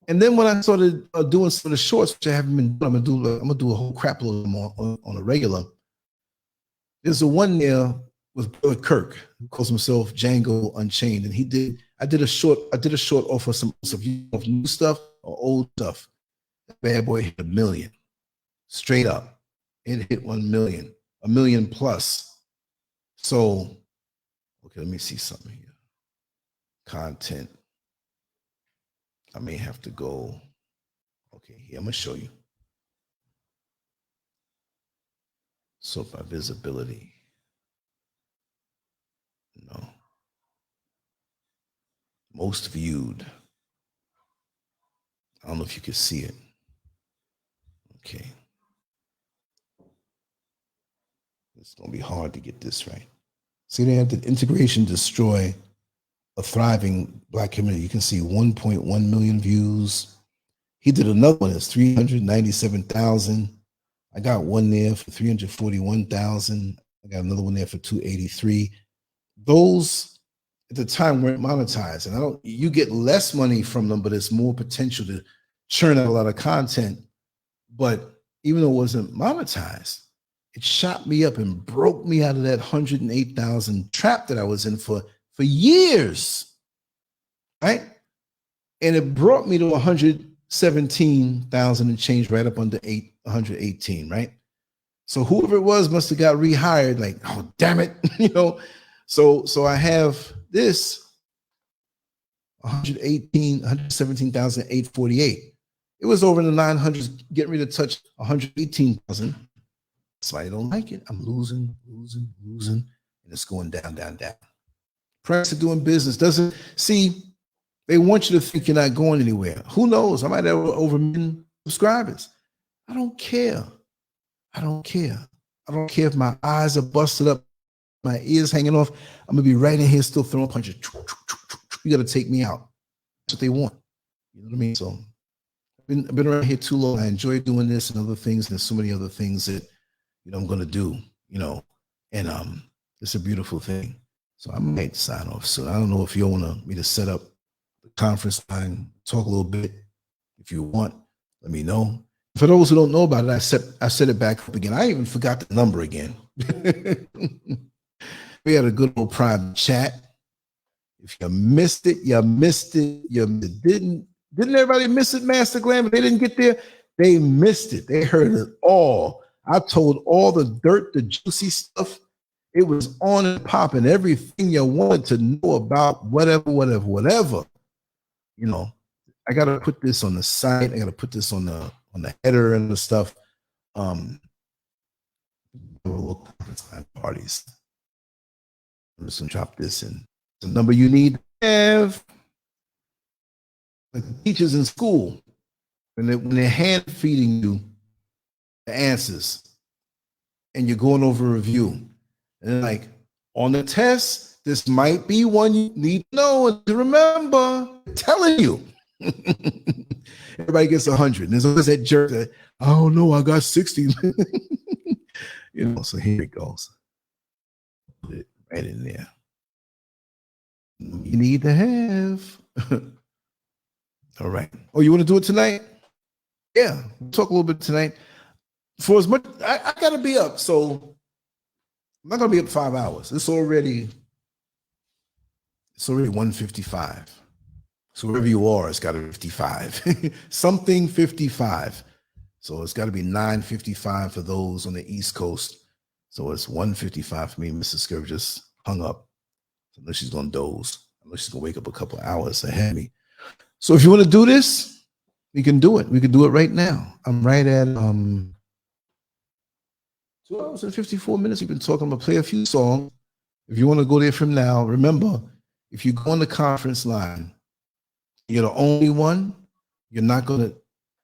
And then when I started doing some of the shorts, which I haven't been doing, I'm gonna do a whole crap load of them on a regular. There's a one there with Brother Kirk, who calls himself Django Unchained, and I did a short off of some of new stuff or old stuff. That bad boy hit 1 million, straight up. It hit 1 million, 1 million plus. So, okay, let me see something here. Content. I may have to go. Okay, here I'm gonna show you. So by visibility. No. Most viewed. I don't know if you can see it. Okay. It's going to be hard to get this right. See, they have the integration destroy a thriving Black community. You can see 1.1 million views. He did another one that's 397,000. I got one there for 341,000. I got another one there for 283. Those at the time weren't monetized, and you get less money from them, but it's more potential to churn out a lot of content. But even though it wasn't monetized, it shot me up and broke me out of that 108,000 trap that I was in for years, right? And it brought me to 117,000 and change, right up under 118, right? So whoever it was must have got rehired, like, oh, damn it, you know? So I have this 117,848. It was over in the 900s, getting ready to touch 118,000. Somebody don't like it. I'm losing, and it's going down, down, down. Price of doing business doesn't see. They want you to think you're not going anywhere. Who knows? I might have over 1 million subscribers. I don't care. I don't care. I don't care if my eyes are busted up, my ears hanging off. I'm gonna be right in here still throwing punches. You gotta take me out. That's what they want. You know what I mean? So I've been around here too long. I enjoy doing this and other things. And there's so many other things that, you know, I'm gonna do, you know, and it's a beautiful thing. So I might sign off soon. I don't know if you want me to set up the conference line, talk a little bit. If you want, let me know. For those who don't know about it, I set it back up again. I even forgot the number again. We had a good old private chat. If you missed it, you missed it. You didn't everybody miss it, Master Glam? If they didn't get there, they missed it. They heard it all. I told all the dirt, the juicy stuff. It was on and popping. Everything you wanted to know about whatever. You know, I got to put this on the site. I got to put this on the header and the stuff. Parties. I'm just gonna drop this in. The number you need to have. Like the teachers in school, when they're hand feeding you the answers, and you're going over a review, and like on the test, this might be one you need to know and to remember. I'm telling you. Everybody gets 100. And there's always that jerk that, I don't know, I got 60. You know, so here it goes. Put it right in there. You need to have. All right. Oh, you want to do it tonight? Yeah, we'll talk a little bit tonight. For as much, I gotta be up, so I'm not gonna be up 5 hours. It's already 1:55. So wherever you are, it's got to be 55. Something 55. So it's got to be 9:55 for those on the East Coast. So it's 1:55 for me. Mrs. SCURV just hung up. Unless she's going to doze. Unless she's going to wake up a couple of hours ahead of me. So if you want to do this, we can do it. We can do it right now. I'm right at 2 hours and 54 minutes. We've been talking. I'm going to play a few songs. If you want to go there from now, remember, if you go on the conference line, you're the only one, you're not going to,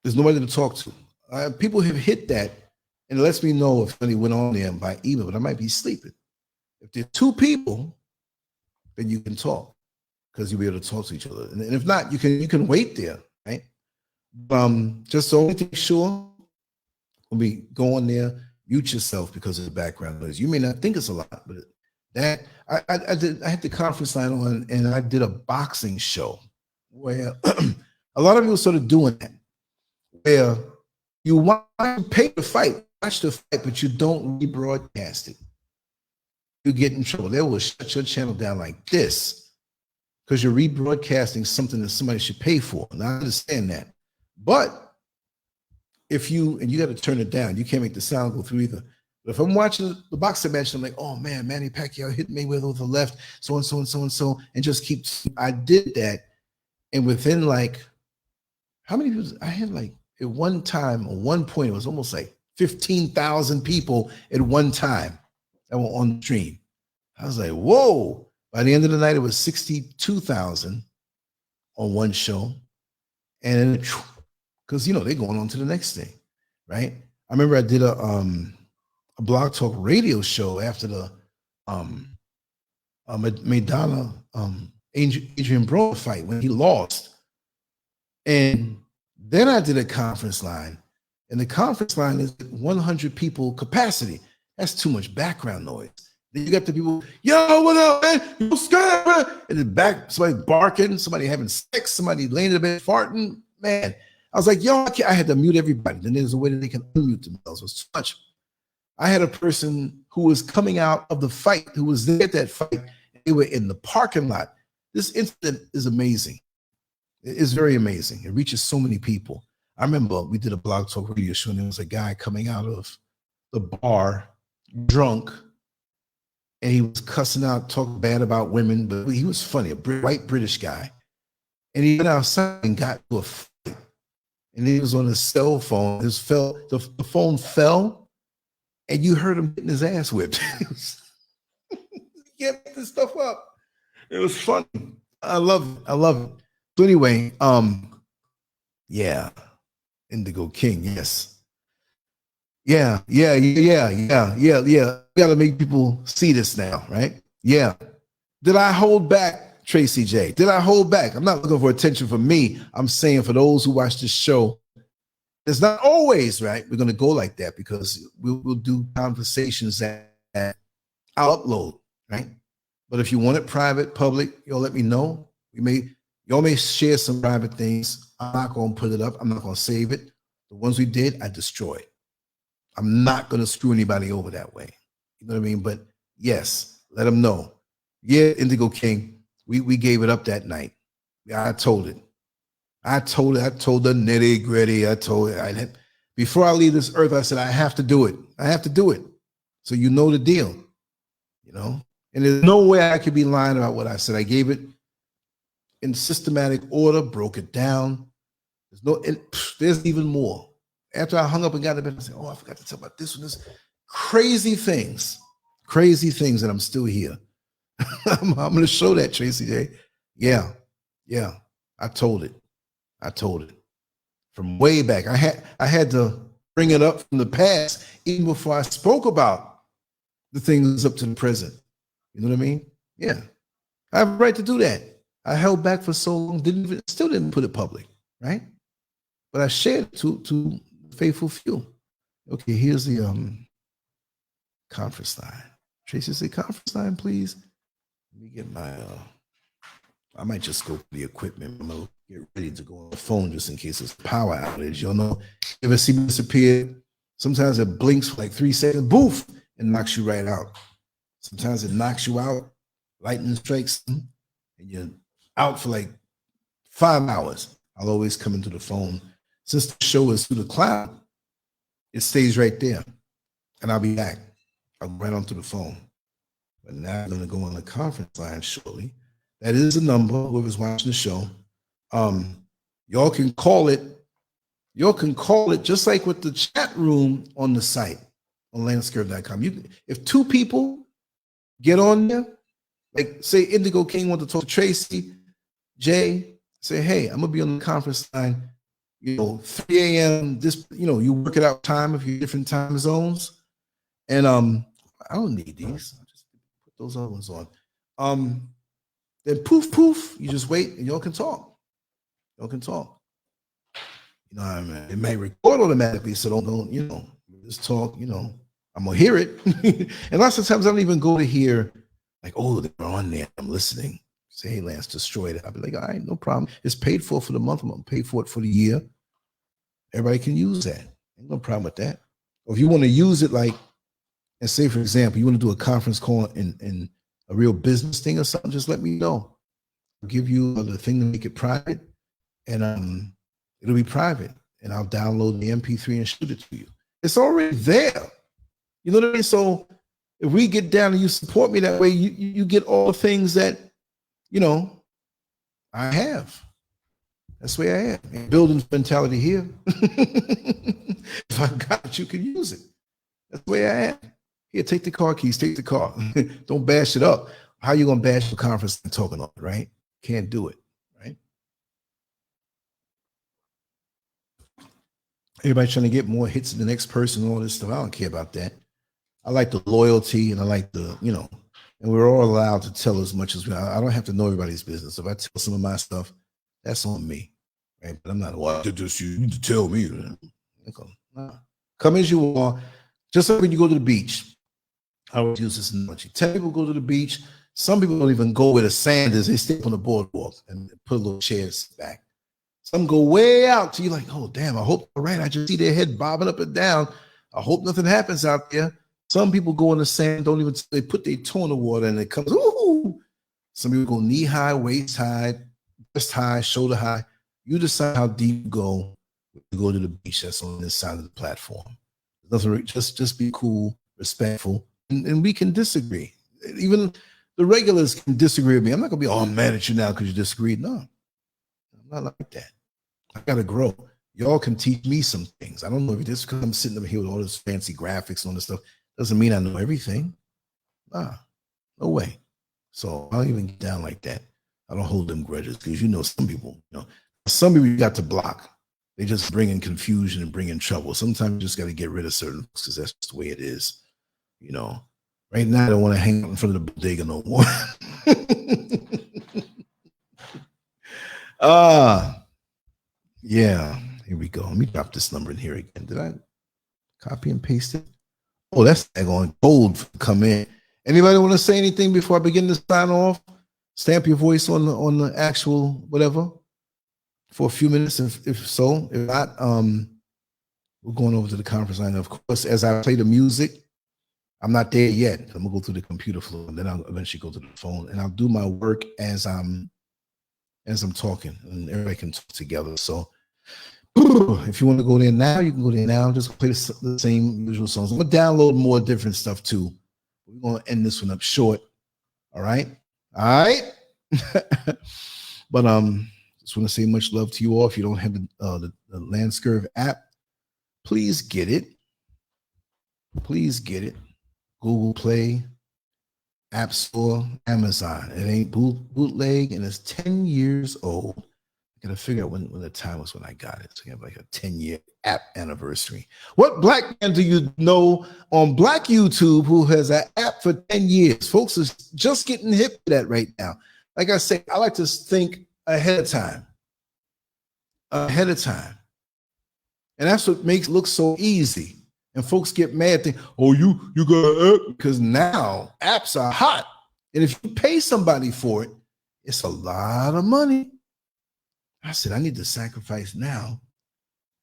there's nobody to talk to. People have hit that, and it lets me know if somebody went on there by email, but I might be sleeping. If there are 2 people, then you can talk because you'll be able to talk to each other. And if not, you can wait there, right? Just so only make sure when we go on there, mute yourself because of the background noise. You may not think it's a lot, but that I had the conference line on, and I did a boxing show where a lot of people started doing that, where you want to pay the fight, watch the fight, but you don't rebroadcast it. You get in trouble. They will shut your channel down like this because you're rebroadcasting something that somebody should pay for. And I understand that. But if you got to turn it down, you can't make the sound go through either. But if I'm watching the boxing match, I'm like, oh man, Manny Pacquiao hit Mayweather with the left, so and so and so and so, and just keep. I did that. And within like, how many people? I had like at one time, at one point, it was almost like 15,000 people at one time that were on the stream. I was like, whoa. By the end of the night, it was 62,000 on one show. And because, you know, they're going on to the next thing, right? I remember I did a Blog Talk radio show after the Madonna Adrian Broner fight when he lost. And then I did a conference line, and the conference line is 100 people capacity. That's too much background noise. Then you got the people, yo, what up, man? You scared? And then back, somebody barking, somebody having sex, somebody laying in the bed farting. Man, I was like, yo, I had to mute everybody. Then there's a way that they can unmute themselves. It was too much. I had a person who was coming out of the fight, who was there at that fight. They were in the parking lot. This incident is amazing. It is very amazing. It reaches so many people. I remember we did a Blog Talk radio show, and there was a guy coming out of the bar drunk, and he was cussing out, talking bad about women, but he was funny, a white British guy. And he went outside and got to a fight. And he was on his cell phone. The phone fell, and you heard him getting his ass whipped. You can't make this stuff up. It was funny. I love it. I love it. So anyway, yeah. Indigo King, yes. Yeah. We gotta make people see this now, right? Yeah. Did I hold back, Tracy J? Did I hold back? I'm not looking for attention from me. I'm saying for those who watch this show, it's not always, right? We're gonna go like that because we'll do conversations that I'll upload, right? But if you want it private, public, you'll let me know. Y'all may share some private things. I'm not gonna put it up. I'm not gonna save it. The ones we did, I destroyed. I'm not gonna screw anybody over that way. You know what I mean? But yes, let them know. Yeah, Indigo King, we gave it up that night. Yeah, I told it. I told the nitty gritty. Before I leave this earth, I said, I have to do it. I have to do it. So you know the deal, you know? And there's no way I could be lying about what I said. I gave it in systematic order, broke it down. There's even more. After I hung up and got to bed, I said, oh, I forgot to tell about this one. This crazy things, and I'm still here. I'm going to show that, Tracy J. Yeah. I told it from way back. I had to bring it up from the past, even before I spoke about the things up to the present. You know what I mean? Yeah, I have a right to do that. I held back for so long, still didn't put it public, right? But I shared it to faithful few. Okay, here's the conference line. Tracy, say conference line, please. Let me get my I might just go for the equipment. I'm gonna get ready to go on the phone just in case it's a power outage. You'll know, ever see me disappear? Sometimes it blinks for like 3 seconds, boof, and knocks you right out. Sometimes it knocks you out, lightning strikes, and you're out for like 5 hours. I'll always come into the phone. Since the show is through the cloud, it stays right there, and I'll be back. I'll go right onto the phone. But now I'm gonna go on the conference line shortly. That is the number, whoever's watching the show. Y'all can call it. Y'all can call it just like with the chat room on the site on LANCESCURV.com. If 2 people get on there, like say Indigo King want to talk to Tracy, Jay, say, hey, I'm gonna be on the conference line, 3 a.m. This, you work it out time if you're different time zones. And I don't need these. I'll just put those other ones on. Then poof, you just wait and y'all can talk. Y'all can talk. You know what I mean? It may record automatically, so don't just talk, I'm gonna hear it. And lots of times I don't even go to hear, like, oh, they're on there, I'm listening. Say, hey, Lance, destroyed it. I'll be like, all right, no problem. It's paid for the month. I'm gonna pay for it for the year. Everybody can use that. Ain't no problem with that. Or if you want to use it, like, and say, for example, you want to do a conference call in a real business thing or something, just let me know. I'll give you the thing to make it private, and it'll be private, and I'll download the MP3 and shoot it to you. It's already there. You know what I mean? So if we get down and you support me that way, you get all the things that, I have. That's the way I am. And building mentality here. If I got it, you can use it. That's the way I am. Here, take the car keys, take the car. Don't bash it up. How you gonna bash the conference and talking on it, right? Can't do it, right? Everybody trying to get more hits than the next person and all this stuff. I don't care about that. I like the loyalty and I like the, and we're all allowed to tell as much as we. I don't have to know everybody's business. If I tell some of my stuff, that's on me, right? But I'm not, well, you need to tell me. Come as you are. Just like when you go to the beach. I always use this analogy. 10 people go to the beach. Some people don't even go where the sand is. They stay up on the boardwalk and put a little chairs back. Some go way out to you like, oh, damn, I hope they're right. I just see their head bobbing up and down. I hope nothing happens out there. Some people go in the sand, don't even, they put their toe in the water and it comes, ooh. Some people go knee high, waist high, breast high, shoulder high. You decide how deep you go to the beach that's on this side of the platform. Just be cool, respectful, and we can disagree. Even the regulars can disagree with me. I'm not gonna be all mad at you now because you disagreed. No, I'm not like that. I gotta grow. Y'all can teach me some things. I don't know if just because I'm sitting over here with all this fancy graphics and all this stuff doesn't mean I know everything. Nah, no way. So I don't even get down like that. I don't hold them grudges because some people, you got to block. They just bring in confusion and bring in trouble. Sometimes you just got to get rid of certain because that's just the way it is. Right now I don't want to hang out in front of the bodega no more. Yeah. Here we go. Let me drop this number in here again. Did I copy and paste it? Oh, that's going cold. Come in. Anybody want to say anything before I begin to sign off? Stamp your voice on the actual whatever for a few minutes, if so. If not, we're going over to the conference line. Of course, as I play the music, I'm not there yet. I'm gonna go through the computer flow, and then I'll eventually go to the phone, and I'll do my work as I'm talking, and everybody can talk together. So, if you want to go there now, you can go there now. Just play the same usual songs. I'm gonna download more different stuff too. We're gonna end this one up short. All right. But just want to say much love to you all. If you don't have the LANCESCURV app, please get it. Please get it. Google Play, App Store, Amazon. It ain't bootleg, and it's 10 years old. I gotta figure out when the time was when I got it. So you have like a 10-year app anniversary. What black man do you know on Black YouTube who has an app for 10 years? Folks is just getting hip to that right now. Like I say, I like to think ahead of time. And that's what makes it look so easy. And folks get mad, think, oh, you got an app? Because now apps are hot. And if you pay somebody for it, it's a lot of money. I said, I need to sacrifice now.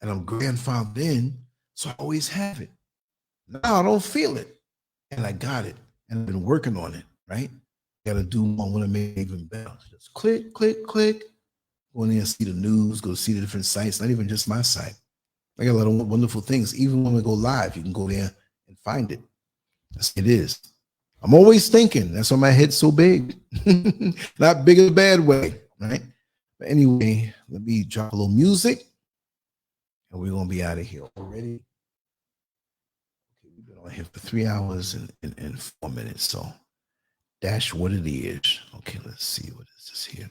And I'm grandfathered in, so I always have it. Now I don't feel it. And I got it. And I've been working on it, right? Got to do more. I want to make it even better. Just click, click, click. Go in there and see the news, go see the different sites, not even just my site. I got a lot of wonderful things. Even when we go live, you can go there and find it. That's it is. I'm always thinking. That's why my head's so big. Not big in a bad way, right? But anyway, let me drop a little music. And we're going to be out of here already. Okay, we've been on here for 3 hours and 4 minutes. So dash what it is. Okay, let's see. What is this here?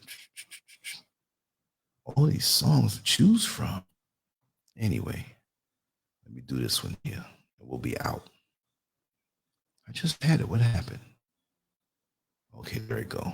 All these songs to choose from. Anyway, let me do this one here. We'll be out. I just had it. What happened? Okay, there we go.